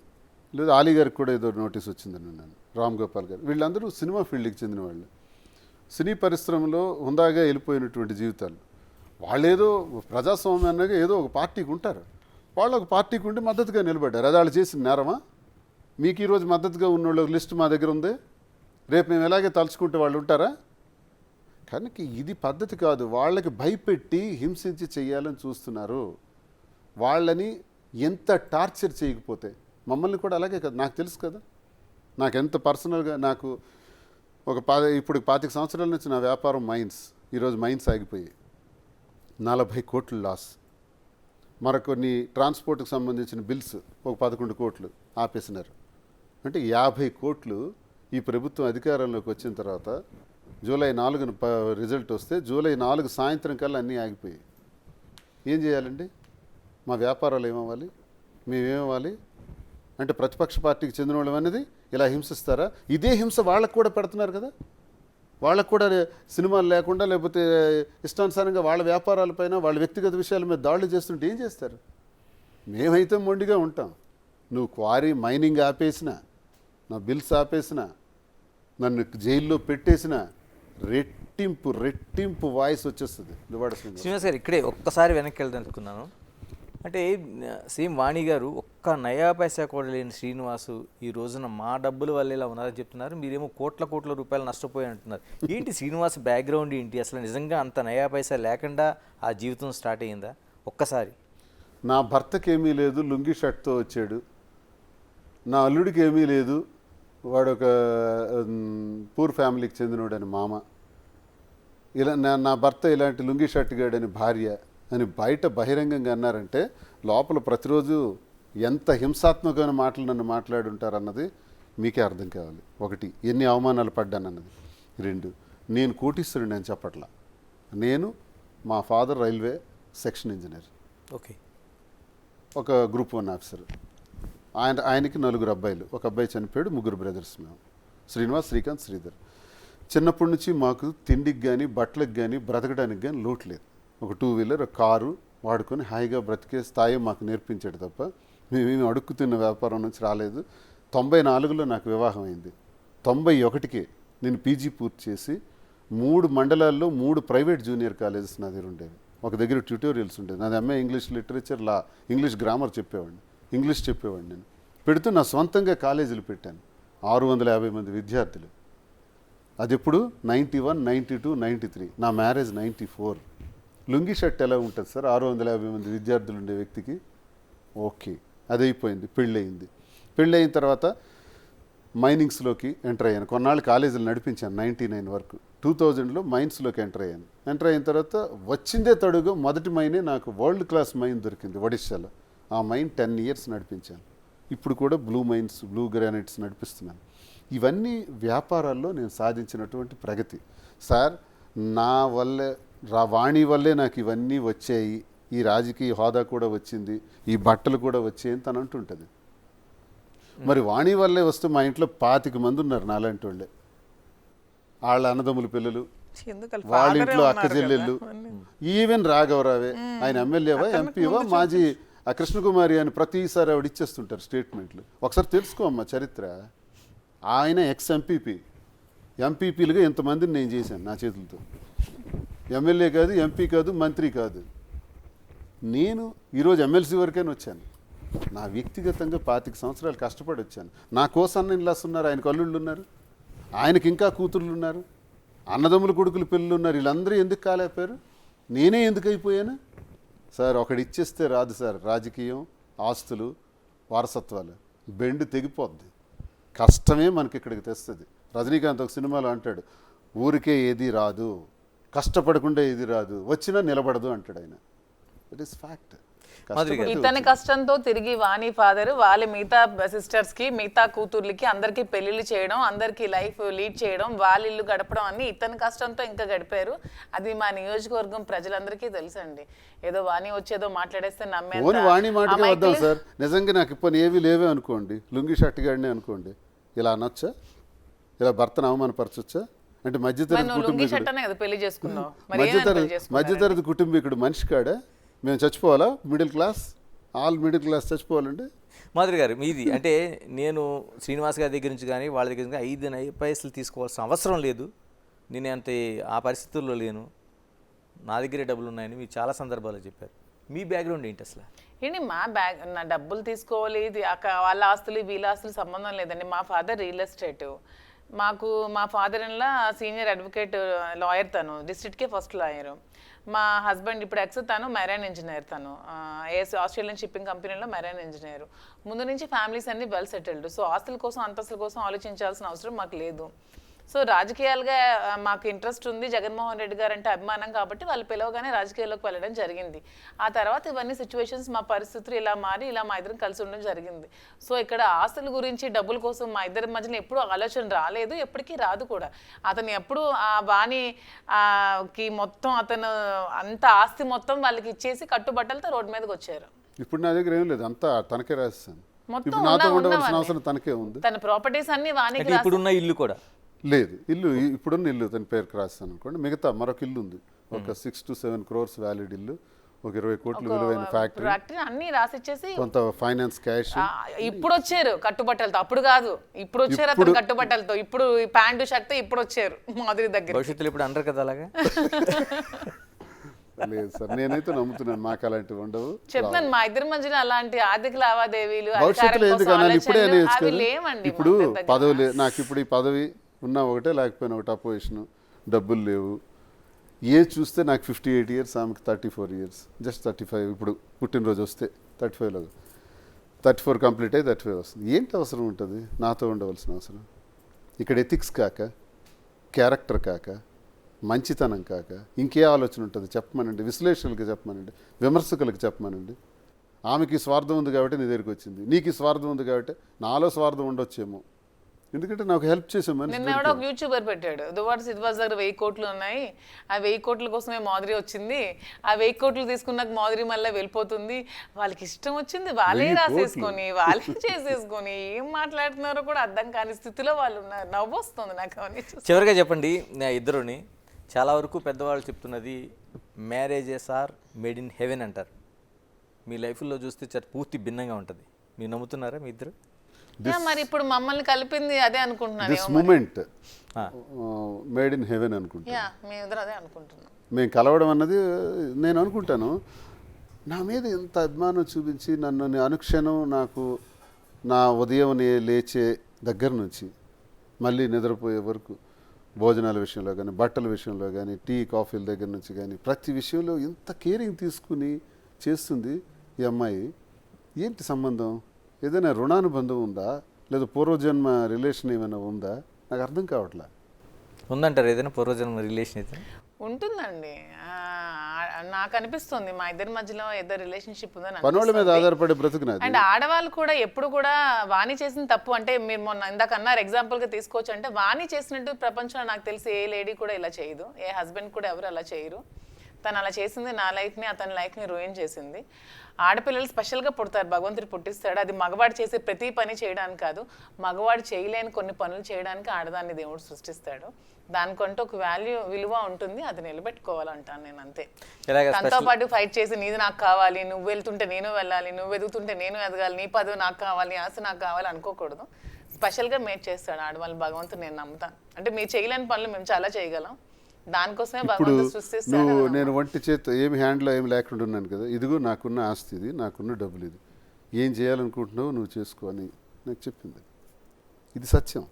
లేదా ఆలీ గారికి కూడా ఏదో నోటీస్ వచ్చిందని విన్నాను, రామ్ గోపాల్ గారు, వీళ్ళందరూ సినిమా ఫీల్డ్కి చెందిన వాళ్ళు. సినీ పరిశ్రమలో హుందాగా వెళ్ళిపోయినటువంటి జీవితాలు. వాళ్ళేదో ప్రజాస్వామ్యాన్ని ఏదో ఒక పార్టీకి ఉంటారు, వాళ్ళు ఒక పార్టీకి ఉండి మద్దతుగా నిలబడ్డారు. అది వాళ్ళు చేసిన నేరమా? మీకు ఈరోజు మద్దతుగా ఉన్న వాళ్ళ లిస్ట్ మా దగ్గర ఉంది, రేపు మేము ఎలాగే తలుచుకుంటే వాళ్ళు ఉంటారా? కనుక ఇది పద్ధతి కాదు. వాళ్ళకి భయపెట్టి హింసించి చెయ్యాలని చూస్తున్నారు. వాళ్ళని ఎంత టార్చర్ చేయకపోతే, మమ్మల్ని కూడా అలాగే కదా, నాకు తెలుసు కదా, నాకు ఎంత పర్సనల్గా, నాకు ఒక ఇప్పుడు 25 సంవత్సరాల నుంచి నా వ్యాపారం మైన్స్, ఈరోజు మైన్స్ ఆగిపోయాయి, 40 కోట్లు లాస్. మరికొన్ని ట్రాన్స్పోర్ట్కి సంబంధించిన బిల్స్ ఒక 11 కోట్లు ఆపేసినారు. అంటే 50 కోట్లు ఈ ప్రభుత్వం అధికారంలోకి వచ్చిన తర్వాత జూలై 4న రిజల్ట్ వస్తే జూలై 4 సాయంత్రం కల్లా అన్నీ ఆగిపోయాయి. ఏం చేయాలండి? మా వ్యాపారాలు ఏమవ్వాలి? మేమేమవ్వాలి? అంటే ప్రతిపక్ష పార్టీకి చెందిన వాళ్ళం అనేది ఇలా హింసిస్తారా? ఇదే హింస వాళ్ళకు కూడా పెడుతున్నారు కదా. వాళ్ళకు కూడా సినిమాలు లేకుండా, లేకపోతే ఇష్టానుసారంగా వాళ్ళ వ్యాపారాలపైన, వాళ్ళ వ్యక్తిగత విషయాల మీద దాడులు చేస్తుంటే ఏం చేస్తారు? మేమైతే మొండిగా ఉంటాం. నువ్వు క్వారీ మైనింగ్ ఆపేసినా, నా బిల్స్ ఆపేసినా, నన్ను జైల్లో పెట్టేసినా రెట్టింపు వాయిస్ వచ్చేస్తుంది. శ్రీనివాస్ గారు, ఇక్కడే ఒక్కసారి వెనక్కి వెళ్దానుకున్నాను. అంటే సేమ్ వాణి గారు ఒక్క నయా పైసా కూడా లేని శ్రీనివాసు ఈ రోజున మా డబ్బుల వల్ల ఇలా ఉన్నారని చెప్తున్నారు, మీరేమో కోట్ల రూపాయలు నష్టపోయి అంటున్నారు. ఏంటి శ్రీనివాస్ బ్యాక్గ్రౌండ్ ఏంటి? అసలు నిజంగా అంత నయా పైసా లేకుండా ఆ జీవితం స్టార్ట్ అయ్యిందా? ఒక్కసారి నా భర్తకి ఏమీ లేదు, లుంగి షర్ట్తో వచ్చాడు. నా అల్లుడికి ఏమీ లేదు, వాడు ఒక పూర్ ఫ్యామిలీకి చెందినవాడని మామ. ఇలా నా భర్త ఇలాంటి లుంగి షర్ట్ గాడని భార్య అని బయట బహిరంగంగా అన్నారంటే లోపల ప్రతిరోజు ఎంత హింసాత్మకమైన మాటలు నన్ను మాట్లాడుంటారన్నది మీకే అర్థం కావాలి. ఒకటి, ఎన్ని అవమానాలు పడ్డానన్నది. 2, నేను కోటీశ్వరుని అని చెప్పట్లా. నేను, మా father railway section engineer, okay, ఒక గ్రూప్ 1 ఆఫీసర్. ఆయనకి 4 అబ్బాయిలు, ఒక అబ్బాయి చనిపోయాడు, 3 బ్రదర్స్ మేము, శ్రీనివాస్, శ్రీకాంత్, శ్రీధర్. చిన్నప్పటి నుంచి మాకు తిండికి కానీ బట్టలకు కానీ బ్రతకడానికి కానీ లోటు లేదు. ఒక 2 వీలర్, ఒక కారు వాడుకొని హాయిగా బ్రతికే స్థాయి మాకు నేర్పించాడు తప్ప మేమేమి అడుక్కు తిన్న వ్యాపారం నుంచి రాలేదు. 94లో నాకు వివాహం అయింది. 91కే నేను పీజీ పూర్తి చేసి 3 మండలాల్లో 3 ప్రైవేట్ జూనియర్ కాలేజెస్ నా దగ్గర ఉండేవి. ఒక దగ్గర ట్యూటోరియల్స్ ఉండేది. నాది ఎంఏ ఇంగ్లీష్ లిటరేచర్, లా, ఇంగ్లీష్ గ్రామర్ చెప్పేవాడిని, ఇంగ్లీష్ చెప్పేవాడిని. నేను పెడుతూ నా సొంతంగా కాలేజీలు పెట్టాను. 650 మంది విద్యార్థులు. అది ఎప్పుడు 91, 92, 93. నా మ్యారేజ్ 94. లుంగి షర్ట్ ఎలా ఉంటుంది సార్ 650 మంది విద్యార్థులు ఉండే వ్యక్తికి? ఓకే, అది అయిపోయింది. పెళ్ళయింది. పెళ్ళయిన తర్వాత మైనింగ్స్లోకి ఎంటర్ అయ్యాను. కొన్నాళ్ళు కాలేజీలు నడిపించాను 99 వరకు. 2000లో మైన్స్లోకి ఎంటర్ అయ్యాను. ఎంటర్ అయిన తర్వాత వచ్చిందే తడుగు మొదటి మైనే నాకు వరల్డ్ క్లాస్ మైన్ దొరికింది ఒడిశాలో. ఆ మైన్ 10 years నడిపించాను. ఇప్పుడు కూడా బ్లూ మైన్స్, బ్లూ గ్రానైట్స్ నడిపిస్తున్నాను. ఇవన్నీ వ్యాపారాల్లో నేను సాధించినటువంటి ప్రగతి సార్. నా వల్లే, వాణి వల్లే నాకు ఇవన్నీ వచ్చాయి, ఈ రాజకీయ హోదా కూడా వచ్చింది, ఈ బట్టలు కూడా వచ్చాయి అని తను అంటుంటుంది. మరి వాణి వల్లే వస్తే మా ఇంట్లో 25 మంది ఉన్నారు నాలాంటి వాళ్ళే. వాళ్ళ అన్నదమ్ముల పిల్లలు, వాళ్ళ ఇంట్లో అక్క చెల్లెళ్ళు, ఈవెన్ రాఘవరావే, ఆయన ఎమ్మెల్యేవా ఎంపీవా మాజీ కృష్ణకుమారి అని ప్రతిసారి ఆవిడ ఇచ్చేస్తుంటారు స్టేట్మెంట్లు. ఒకసారి తెలుసుకో అమ్మ చరిత్ర. ఆయన ఎక్స్ ఎంపీపీలుగా ఇంతమందిని నేను చేశాను నా చేతులతో. ఎమ్మెల్యే కాదు, ఎంపీ కాదు, మంత్రి కాదు. నేను ఈరోజు ఎమ్మెల్సీ వరకైనా వచ్చాను. నా వ్యక్తిగతంగా 25 సంవత్సరాలు కష్టపడి వచ్చాను. నా కోసం ఇన్లాస్ ఉన్నారు, ఆయనకు అల్లుళ్ళు ఉన్నారు, ఆయనకి ఇంకా కూతుర్లు ఉన్నారు, అన్నదమ్ముల కొడుకులు పిల్లలు ఉన్నారు. వీళ్ళందరూ ఎందుకు కాలేకపోయారు? నేనే ఎందుకు అయిపోయాను సార్? ఒకటి ఇచ్చేస్తే రాదు సార్ రాజకీయం, ఆస్తులు, వారసత్వాలు. బెండు తెగిపోద్ది. కష్టమే మనకి ఇక్కడికి తెస్తుంది. రజనీకాంత్ ఒక సినిమాలో అంటాడు, ఊరికే ఏది రాదు, కష్టపడకుండా ఏది రాదు, వచ్చినా నిలబడదు అంటాడు ఆయన. It is fact. ఇతని కష్టంతో తిరిగి వాణి ఫాదర్ వాళ్ళ మిగతా సిస్టర్స్ కి, మిగతా కూతుర్లకి అందరికి పెళ్లిళ్ళు చేయడం, అందరికి లైఫ్ లీడ్ చేయడం, వాళ్ళ ఇల్లు గడపడం అన్ని ఇతని కష్టంతో ఇంకా గడిపారు. అది మా నియోజకవర్గం ప్రజలందరికీ తెలుసండి. ఏదో వాణి వచ్చేదో మాట్లాడేస్తే వాణి మాటకే వద్దాం సార్. నిజంగా నాకు ఇప్పుడు ఏవి లేవే అనుకోండి, లుంగి షర్ట్ గాడినే అనుకోండి, ఇలా అనొచ్చా? ఇలా భర్తను అవమానపరచొచ్చా? అంటే మధ్యతరగతి కుటుంబీకుడు మనిషి కాడా? మేము చచ్చిపోవాలా? Middle class, all middle class చచ్చిపోవాలండి. మాధురి గారు మీది అంటే, నేను శ్రీనివాస్ గారి దగ్గర నుంచి కానీ వాళ్ళ దగ్గర నుంచి 5 పైసలు తీసుకోవాల్సిన అవసరం లేదు, నేను అంత ఆ పరిస్థితుల్లో లేను, నా దగ్గరే డబ్బులు ఉన్నాయని మీరు చాలా సందర్భాల్లో చెప్పారు. మీ బ్యాక్గ్రౌండ్ ఏంటి అసలు? ఏంటి నా డబ్బులు తీసుకోవాలి, వాళ్ళ ఆస్తులు వీళ్ళ ఆస్తులు సంబంధం లేదండి. మా ఫాదర్ రియల్ ఎస్టేట్. మా father in law senior advocate, lawyer, తను డిస్ట్రిక్ట్కే ఫస్ట్ లాయరు. మా హస్బెండ్ ఇప్పుడు తను మెరైన్ ఇంజనీర్, తను ఆస్ట్రేలియన్ షిప్పింగ్ కంపెనీలో మెరైన్ ఇంజనీర్. ముందు నుంచి ఫ్యామిలీస్ అన్ని వెల్ సెటిల్డ్. సో ఆస్తుల కోసం, అంతస్తుల కోసం ఆలోచించాల్సిన అవసరం మాకు లేదు. సో రాజకీయాలుగా మాకు ఇంట్రెస్ట్ ఉంది, జగన్మోహన్ రెడ్డి గారు అంటే అభిమానం కాబట్టి వాళ్ళు పిలవగానే రాజకీయాల్లోకి వెళ్ళడం జరిగింది. ఆ తర్వాత ఇవన్నీ సిచ్యువేషన్స్, మా పరిస్థితులు ఇలా మారి ఇలా మా ఇద్దరం కలిసి ఉండడం జరిగింది. సో ఇక్కడ ఆస్తుల గురించి, డబ్బుల కోసం మా ఇద్దరి మధ్యన ఎప్పుడు ఆలోచన రాలేదు, ఎప్పటికీ రాదు కూడా. అతను ఎప్పుడు ఆ వాణికి మొత్తం అతను అంత ఆస్తి మొత్తం వాళ్ళకి ఇచ్చేసి కట్టుబట్టలతో రోడ్డు మీదకి వచ్చారు. ఇప్పుడు నా దగ్గర ఏం లేదు, అంతా తనకే రాస్తాను. తన ప్రాపర్టీస్ అన్ని వాణికి. ఇప్పుడున్న ఇల్లు కూడా లేదు, ఇల్లు ఇప్పుడున్న ఇల్లు తన పేరుకి రాస్తాను అనుకోండి. మిగతా మరొక ఇల్లు ఉంది, ఒక 6 to 7 crores వ్యాలిడ్ ఇల్లు, ఒక 20 కోట్ల విలువైన ఫ్యాక్టరీ, అన్ని రాసిచ్చేసి కొంత ఫైనాన్స్ క్యాష్. ఇప్పుడు వచ్చారు కట్టుబట్టలతో, అప్పుడు కాదు, ఇప్పుడు వచ్చారు అతను కట్టుబట్టలతో. ఇప్పుడు ప్యాంటు షర్ట్ ఇప్పుడు వచ్చారు మాధురి దగ్గర. భవిష్యత్తులో ఇప్పుడు అంటారు కదా అలాగా? లేదు సార్, నేనైతే నమ్ముతున్నాను మాకు అలాంటివి ఉండవు. చెప్తాను, మా ఇద్దరి మధ్యన అలాంటి ఆర్థిక లావాదేవీలు భవిష్యత్తులో ఎందుకన్నా ఇప్పుడే ఇప్పుడు పదవి లేదు నాకు. ఇప్పుడు ఈ పదవి ఉన్నా ఒకటే, లేకపోయినా ఒకటి, అపోజిషన్, డబ్బులు లేవు, ఏజ్ చూస్తే నాకు 58 ఇయర్స్, ఆమెకి 34 ఇయర్స్, జస్ట్ 35. ఇప్పుడు పుట్టినరోజు వస్తే 35లో 34 కంప్లీట్ అయ్యి 35 వస్తుంది. ఏంటి అవసరం ఉంటుంది నాతో ఉండవలసిన అవసరం? ఇక్కడ ఎథిక్స్ కాక, క్యారెక్టర్ కాక, మంచితనం కాక ఇంకే ఆలోచన ఉంటుంది చెప్పమనండి. విశ్లేషకులకి చెప్పమనండి, విమర్శకులకు చెప్పమనండి. ఆమెకి స్వార్థం ఉంది కాబట్టి నీ దగ్గరికి వచ్చింది, నీకు స్వార్థం ఉంది కాబట్టి నాలో స్వార్థం ఉండొచ్చేమో. ఎందుకంటే నాకు హెల్ప్ చేసే మనిషి నిన్న ఎవడో ఒక యూట్యూబర్ పెట్టాడు, దువార్స్ ఇట్ వాజ్ దగ్గర 1000 కోట్లు ఉన్నాయి, ఆ 1000 కోట్ల కోసమే మాధురి వచ్చింది, ఆ 1000 కోట్లు తీసుకున్నాక మాధురి మళ్ళీ వెళ్ళిపోతుంది, వాళ్ళకి ఇష్టం వచ్చింది వాళ్ళే రాసేసుకొని వాళ్ళే చేసేసుకొని ఏం మాట్లాడుతున్నారో కూడా అర్థం కాని స్థితిలో వాళ్ళు ఉన్నారు. నవ్వు వస్తుంది నాకు అవన్నీ చూసి. చివరిగా చెప్పండి, నా ఇద్దరుని చాలా వరకు పెద్దవాళ్ళు చెప్తున్నది marriages are made in heaven అంటారు. మీ లైఫ్లో చూస్తే పూర్తి భిన్నంగా ఉంటుంది. మీరు నమ్ముతున్నారా మీ ఇద్దరు? మరి ఇప్పుడు మమ్మల్ని కలిపింది అదే అనుకుంటున్నాను. This moment made in heaven అనుకుంటున్నాను. మేము ఇద్దరు అదే అనుకుంటున్నాం. మేము కలవడం అన్నది నేను అనుకుంటాను. నా మీద ఎంత అభిమానం చూపించి నన్ను అనుక్షణం నాకు నా ఉదయం లేచే దగ్గర నుంచి మళ్ళీ నిద్రపోయే వరకు భోజనాల విషయంలో కానీ, బట్టల విషయంలో కానీ, టీ కాఫీల దగ్గర నుంచి కానీ ప్రతి విషయంలో ఎంత కేరింగ్ తీసుకుని చేస్తుంది ఈ అమ్మాయి. ఏంటి సంబంధం? ఏదైనా రుణానుబంధం ఉందా, లేదా పూర్వజన్మ రిలేషన్ ఏమైనా ఉందా? నాకు అర్థం కావట్లే. ఉందంటారు ఏదైనా పూర్వజన్మ రిలేషన్ అయితే? ఉంటుందండి. నాకు అనిపిస్తుంది మా ఇద్దరి మధ్యలో ఏదో రిలేషన్షిప్ ఉందని. పనుల మీద ఆధారపడే బ్రతుకున్నది. అండ్ ఆడవాళ్ళు కూడా ఎప్పుడు కూడా వాణి చేసిన తప్పు అంటే మీరు మొన్న ఇందాక అన్నారు ఎగ్జాంపుల్గా తీసుకోవచ్చు అంటే, వాణి చేసినట్టు ప్రపంచంలో నాకు తెలిసి ఏ లేడీ కూడా ఇలా చేయదు, ఏ హస్బెండ్ కూడా ఎవరు అలా చేయరు. తను అలా చేసింది నా లైఫ్ని, అతని లైఫ్ని రూయిన్ చేసింది. ఆడపిల్లలు స్పెషల్గా పుడతారు, భగవంతుడు పుట్టిస్తాడు. అది మగవాడు చేసే ప్రతి పని చేయడానికి కాదు, మగవాడు చేయలేని కొన్ని పనులు చేయడానికి ఆడదాన్ని దేవుడు సృష్టిస్తాడు. దానికంటూ ఒక విలువ ఉంటుంది, అది నిలబెట్టుకోవాలంటాను నేను. అంతే. తనతో పాటు ఫైట్ చేసి నీది నాకు కావాలి, నువ్వు వెళ్తుంటే నేను వెళ్ళాలి, నువ్వు ఎదుగుతుంటే నేను ఎదగాలి, నీ పదవి నాకు కావాలి, ఆశ నాకు కావాలి అనుకోకూడదు. స్పెషల్గా మేడ్ చేస్తాడు ఆడవాళ్ళు భగవంతుడు, నేను నమ్ముతాను. అంటే మీరు చేయలేని పనులు మేము చాలా చేయగలం, దానికోసమే భగవంతుడు సృష్టిస్తాడు. నువ్వు నేను ఒంటి చేత ఏమి హ్యాండ్లో ఏమి లేకుండా ఉన్నాను కదా, ఇదిగో నాకున్న ఆస్తి ఇది, నాకున్న డబ్బులు ఇది, ఏం చేయాలనుకుంటున్నావు నువ్వు చేసుకో అని నాకు చెప్పింది. ఇది సత్యం.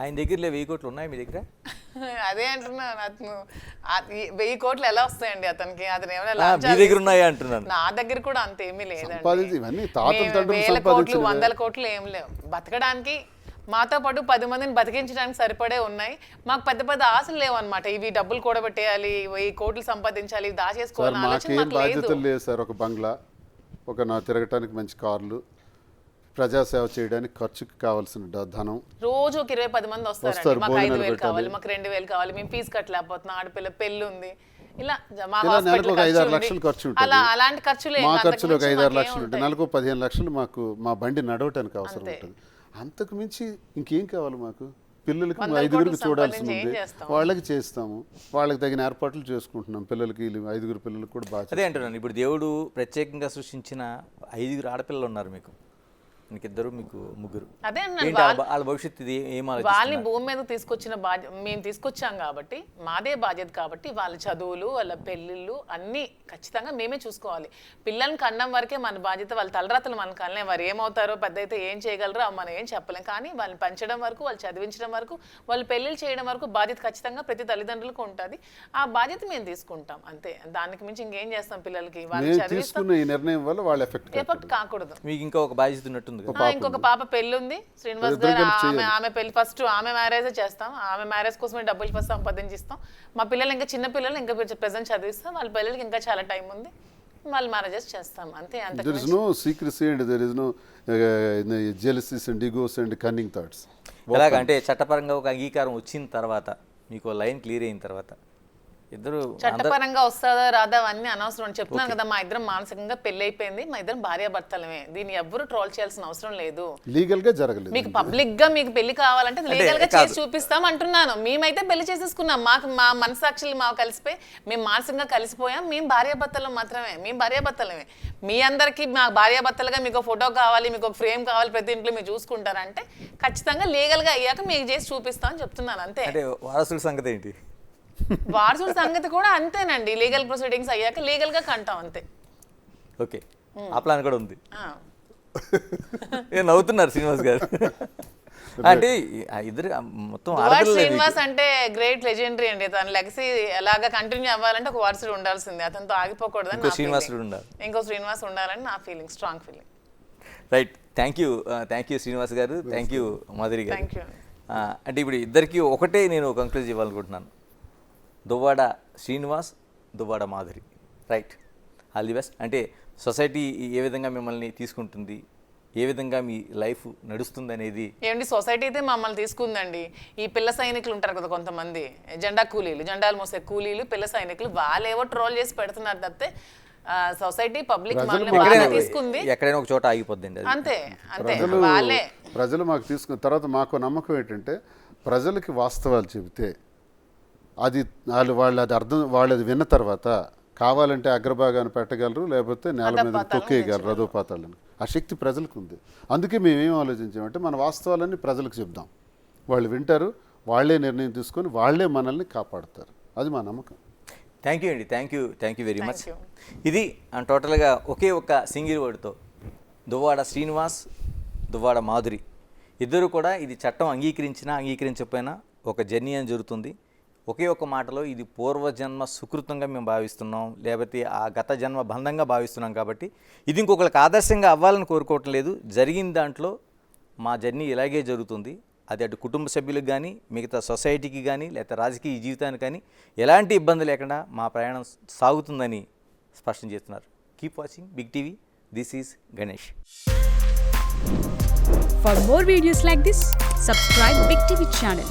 ఆయన దగ్గర 1000 కోట్లు ఉన్నాయి, మీ దగ్గర? అదే అంటున్నాను, అతను 1000 కోట్లు ఎలా వస్తాయండి అతనికి? అతను మీ దగ్గర ఉన్నాయా అంటున్నాను. నా దగ్గర కూడా అంత ఏమీ లేదండి. 1000 కోట్లు 100 కోట్లు ఏం లేవు. బతకడానికి మాతో పాటు 10 మందిని బతికించడానికి సరిపడే ఉన్నాయి. మాకు పెద్ద పెద్ద ఆశలు లేవు అనమాట. ఇవి డబ్బులు కూడబెట్టేయాలి, 1000 కోట్లు సంపాదించాలి, దాచేసుకోవాలని ఆలోచన మాకు లేదు. బాధ్యతలు లేదు సార్. ఒక బంగ్లా, ఒక నా తిరగటానికి మంచి కార్లు, ప్రజాసేవ చేయడానికి ఖర్చుకి కావాల్సిన ధనం. రోజు ఒక 20-10 మంది వస్తారు. మాకు 5000 కావాలి, మాకు 2000 కావాలి, మేము ఫీజు కట్టలేకపోతున్నాం, ఆడపిల్ల పెళ్ళి ఉంది, ఇలా మా నెలకు ఒక 5-6 లక్షలు ఖర్చు ఉంటుంది. అలాంటి ఖర్చులు మా ఖర్చులు ఒక 5-6 లక్షలు ఉంటాయి. నెలకు 15 లక్షలు మాకు మా బండి నడవటానికి అవసరం ఉంటుంది. అంతకు మించి ఇంకేం కావాలి మాకు? పిల్లలకి 5గురికి చూడాల్సి ఉంది, వాళ్ళకి చేస్తాము, వాళ్ళకి తగిన ఏర్పాట్లు చేసుకుంటున్నాం. పిల్లలకి 5గురు పిల్లలకి కూడా బాగా. అదే అంటున్నాను, ఇప్పుడు దేవుడు ప్రత్యేకంగా సృష్టించిన 5 ఆడపిల్లలు ఉన్నారు మీకు, మీకు 2, మీకు 3. అదే వాళ్ళ భవిష్యత్తు వాళ్ళని భూమి మీద తీసుకొచ్చిన బాధ్యత మేము తీసుకొచ్చాం కాబట్టి, మాదే బాధ్యత కాబట్టి వాళ్ళ చదువులు, వాళ్ళ పెళ్ళిళ్ళు అన్నీ ఖచ్చితంగా మేమే చూసుకోవాలి. పిల్లల్ని కన్నం వరకే మన బాధ్యత. వాళ్ళ తలరాతలు మన కన్నే, వారు ఏమవుతారో పెద్ద అయితే ఏం చేయగలరో మనం ఏం చెప్పలేం. కానీ వాళ్ళని పెంచడం వరకు, వాళ్ళు చదివించడం వరకు, వాళ్ళు పెళ్ళిళ్ళు చేయడం వరకు బాధ్యత ఖచ్చితంగా ప్రతి తల్లిదండ్రులకు ఉంటుంది. ఆ బాధ్యత మేము తీసుకుంటాం అంతే. దానికి మించి ఇంకేం చేస్తాం? పిల్లలకి వాళ్ళు చదివిస్తాం. ఈ నిర్ణయం వల్ల వాళ్ళ ఎఫెక్ట్ కాకూడదు. మీకు ఇంకా ఒక బాధ్యత ఉన్నట్టుంది. ఇంకొక పాప పెళ్ళి ఉంది, శ్రీనివాస్ గారు. ఆమె పెళ్లి ఫస్ట్ ఆమె మ్యారేజ్ చేస్తాం. ఆమె మ్యారేజ్ కోసమే డబ్బులు ఫస్ట్ సంపాదించిస్తాం. మా పిల్లలు ఇంకా చిన్న పిల్లలు, ఇంకా ప్రెజెంట్ చదివిస్తాం. వాళ్ళ పిల్లలకి ఇంకా చాలా టైం ఉంది, వాళ్ళు మ్యారేజెస్ చేస్తాం అంతే. అంత there is no secrecy and there is no jealousies and egos and cunning thoughts. ఎలాగంటే చట్టపరంగా ఒక అంగీకారం వచ్చిన తర్వాత, మీకు లైన్ క్లియర్ అయిన తర్వాత ఇద్దరు చట్టపరంగా వస్తుందా రాదా అన్నీ అనవసరం. చెప్తున్నాను కదా, మా ఇద్దరం మానసికంగా పెళ్లి అయిపోయింది, మా ఇద్దరం భార్యాభర్తలమే. దీన్ని ఎవ్వరు ట్రోల్ చేయాల్సిన అవసరం లేదు. లీగల్ గా జరగలేదు. మీకు పబ్లిక్ గా మీకు పెళ్లి కావాలంటే లీగల్ గా చేసి చూపిస్తాం అంటున్నాను. మేమైతే పెళ్లి చేసేసుకున్నాం, మాకు మా మనసాక్షులు మాకు కలిసిపోయి మేము మానసికంగా కలిసిపోయాం. మేము భార్యాభర్తలు మాత్రమే, మేము భార్యాభర్తలమే. మీ అందరికి మా భార్యాభర్తలుగా మీకు ఫోటో కావాలి, మీకు ఒక ఫ్రేమ్ కావాలి, ప్రతి ఇంట్లో మీరు చూసుకుంటారంటే ఖచ్చితంగా లీగల్ గా అయ్యాక మీకు చేసి చూపిస్తాం అని చెప్తున్నాను అంతే. వారసుల సంగతి ఏంటి? వారసుల సంగతి కూడా అంతేనండి, లీగల్ ప్రొసీడింగ్స్ అయ్యాక లీగల్ గా కంటాం అంతే. ఓకే, ఆ ప్లాన్ కూడా ఉంది. నవ్వుతున్నారు శ్రీనివాస్ గారు. అంటే ఆ ఇద్దరు మొత్తం దువ్వాడ ఆడపిల్లలే మీకు. శ్రీనివాస్ అంటే గ్రేట్ లెజెండరీ అండి. తన లెగసీ ఎలాగా కంటిన్యూ అవ్వాలంటే ఒక వారసుడు ఉండాల్సిందే, అతనితో ఆగిపోకూడదని ఇంకో నా శ్రీనివాసుడు feeling. ఉండాలి. ఇంకో శ్రీనివాస్ ఉండాలని నా feeling, strong feeling. Right, thank you Srinivas గారు, థ్యాంక్ యూ మాధురి గారు. Thank you. అంటే ఇప్పుడు ఇద్దరికి ఒకటే నేను కంక్లూజ్ ఇవ్వాలనుకుంటున్నాను, Duvvada Srinivas, Duvvada Madhuri. Right, all the best. అంటే సొసైటీ ఏ విధంగా మిమ్మల్ని తీసుకుంటుంది, ఏ విధంగా మీ లైఫ్ నడుస్తుంది అనేది. ఏమండి సొసైటీ అయితే మమ్మల్ని తీసుకుందండి. ఈ పిల్ల సైనికులు ఉంటారు కదా కొంతమంది, జెండా కూలీలు, జెండాలు మోసే కూలీలు, పిల్ల సైనికులు, వాళ్ళేవో ట్రోల్ చేసి పెడుతున్నారు తప్పితే సొసైటీ పబ్లిక్ మనల్ని బాగా తీసుకుంది. ఎక్కడైనా ఒక చోట ఆగిపోద్దండి అది. అంతే అంతే, వాళ్ళే ప్రజలు మాకు తీసుకున్న తర్వాత మాకు నమ్మకం ఏంటంటే ప్రజలకి వాస్తవాలు చెబితే అది వాళ్ళు అది అది విన్న తర్వాత కావాలంటే అగ్రభాగాన్ని పెట్టగలరు, లేకపోతే నేల మీద తొక్కేయగలరు అధోపాతాలను. ఆ శక్తి ప్రజలకు ఉంది. అందుకే మేమేం ఆలోచించామంటే మన వాస్తవాలన్నీ ప్రజలకు చెప్దాం, వాళ్ళు వింటారు, వాళ్ళే నిర్ణయం తీసుకొని వాళ్ళే మనల్ని కాపాడుతారు. అది మా నమ్మకం. థ్యాంక్ యూ అండి, థ్యాంక్ యూ వెరీ మచ్. ఇది టోటల్గా ఒకే ఒక సింగిల్ వర్డ్తో దువ్వాడ శ్రీనివాస్, దువ్వాడ మాధురి ఇద్దరు కూడా ఇది చట్టం అంగీకరించినా అంగీకరించకపోయినా ఒక జర్నీ అని జరుగుతుంది. ఒకే ఒక మాటలో ఇది పూర్వజన్మ సుకృతంగా మేము భావిస్తున్నాం, లేకపోతే ఆ గత జన్మ బంధంగా భావిస్తున్నాం. కాబట్టి ఇది ఇంకొకరికి ఆదర్శంగా అవ్వాలని కోరుకోవటం లేదు. జరిగిన దాంట్లో మా జర్నీ ఇలాగే జరుగుతుంది. అది అటు కుటుంబ సభ్యులకు కానీ, మిగతా సొసైటీకి కానీ, లేకపోతే రాజకీయ జీవితానికి కానీ ఎలాంటి ఇబ్బంది లేకుండా మా ప్రయాణం సాగుతుందని స్పష్టం చేస్తున్నారు. Keep watching big TV. This is Ganesh. For more videos like this, subscribe Big TV channel.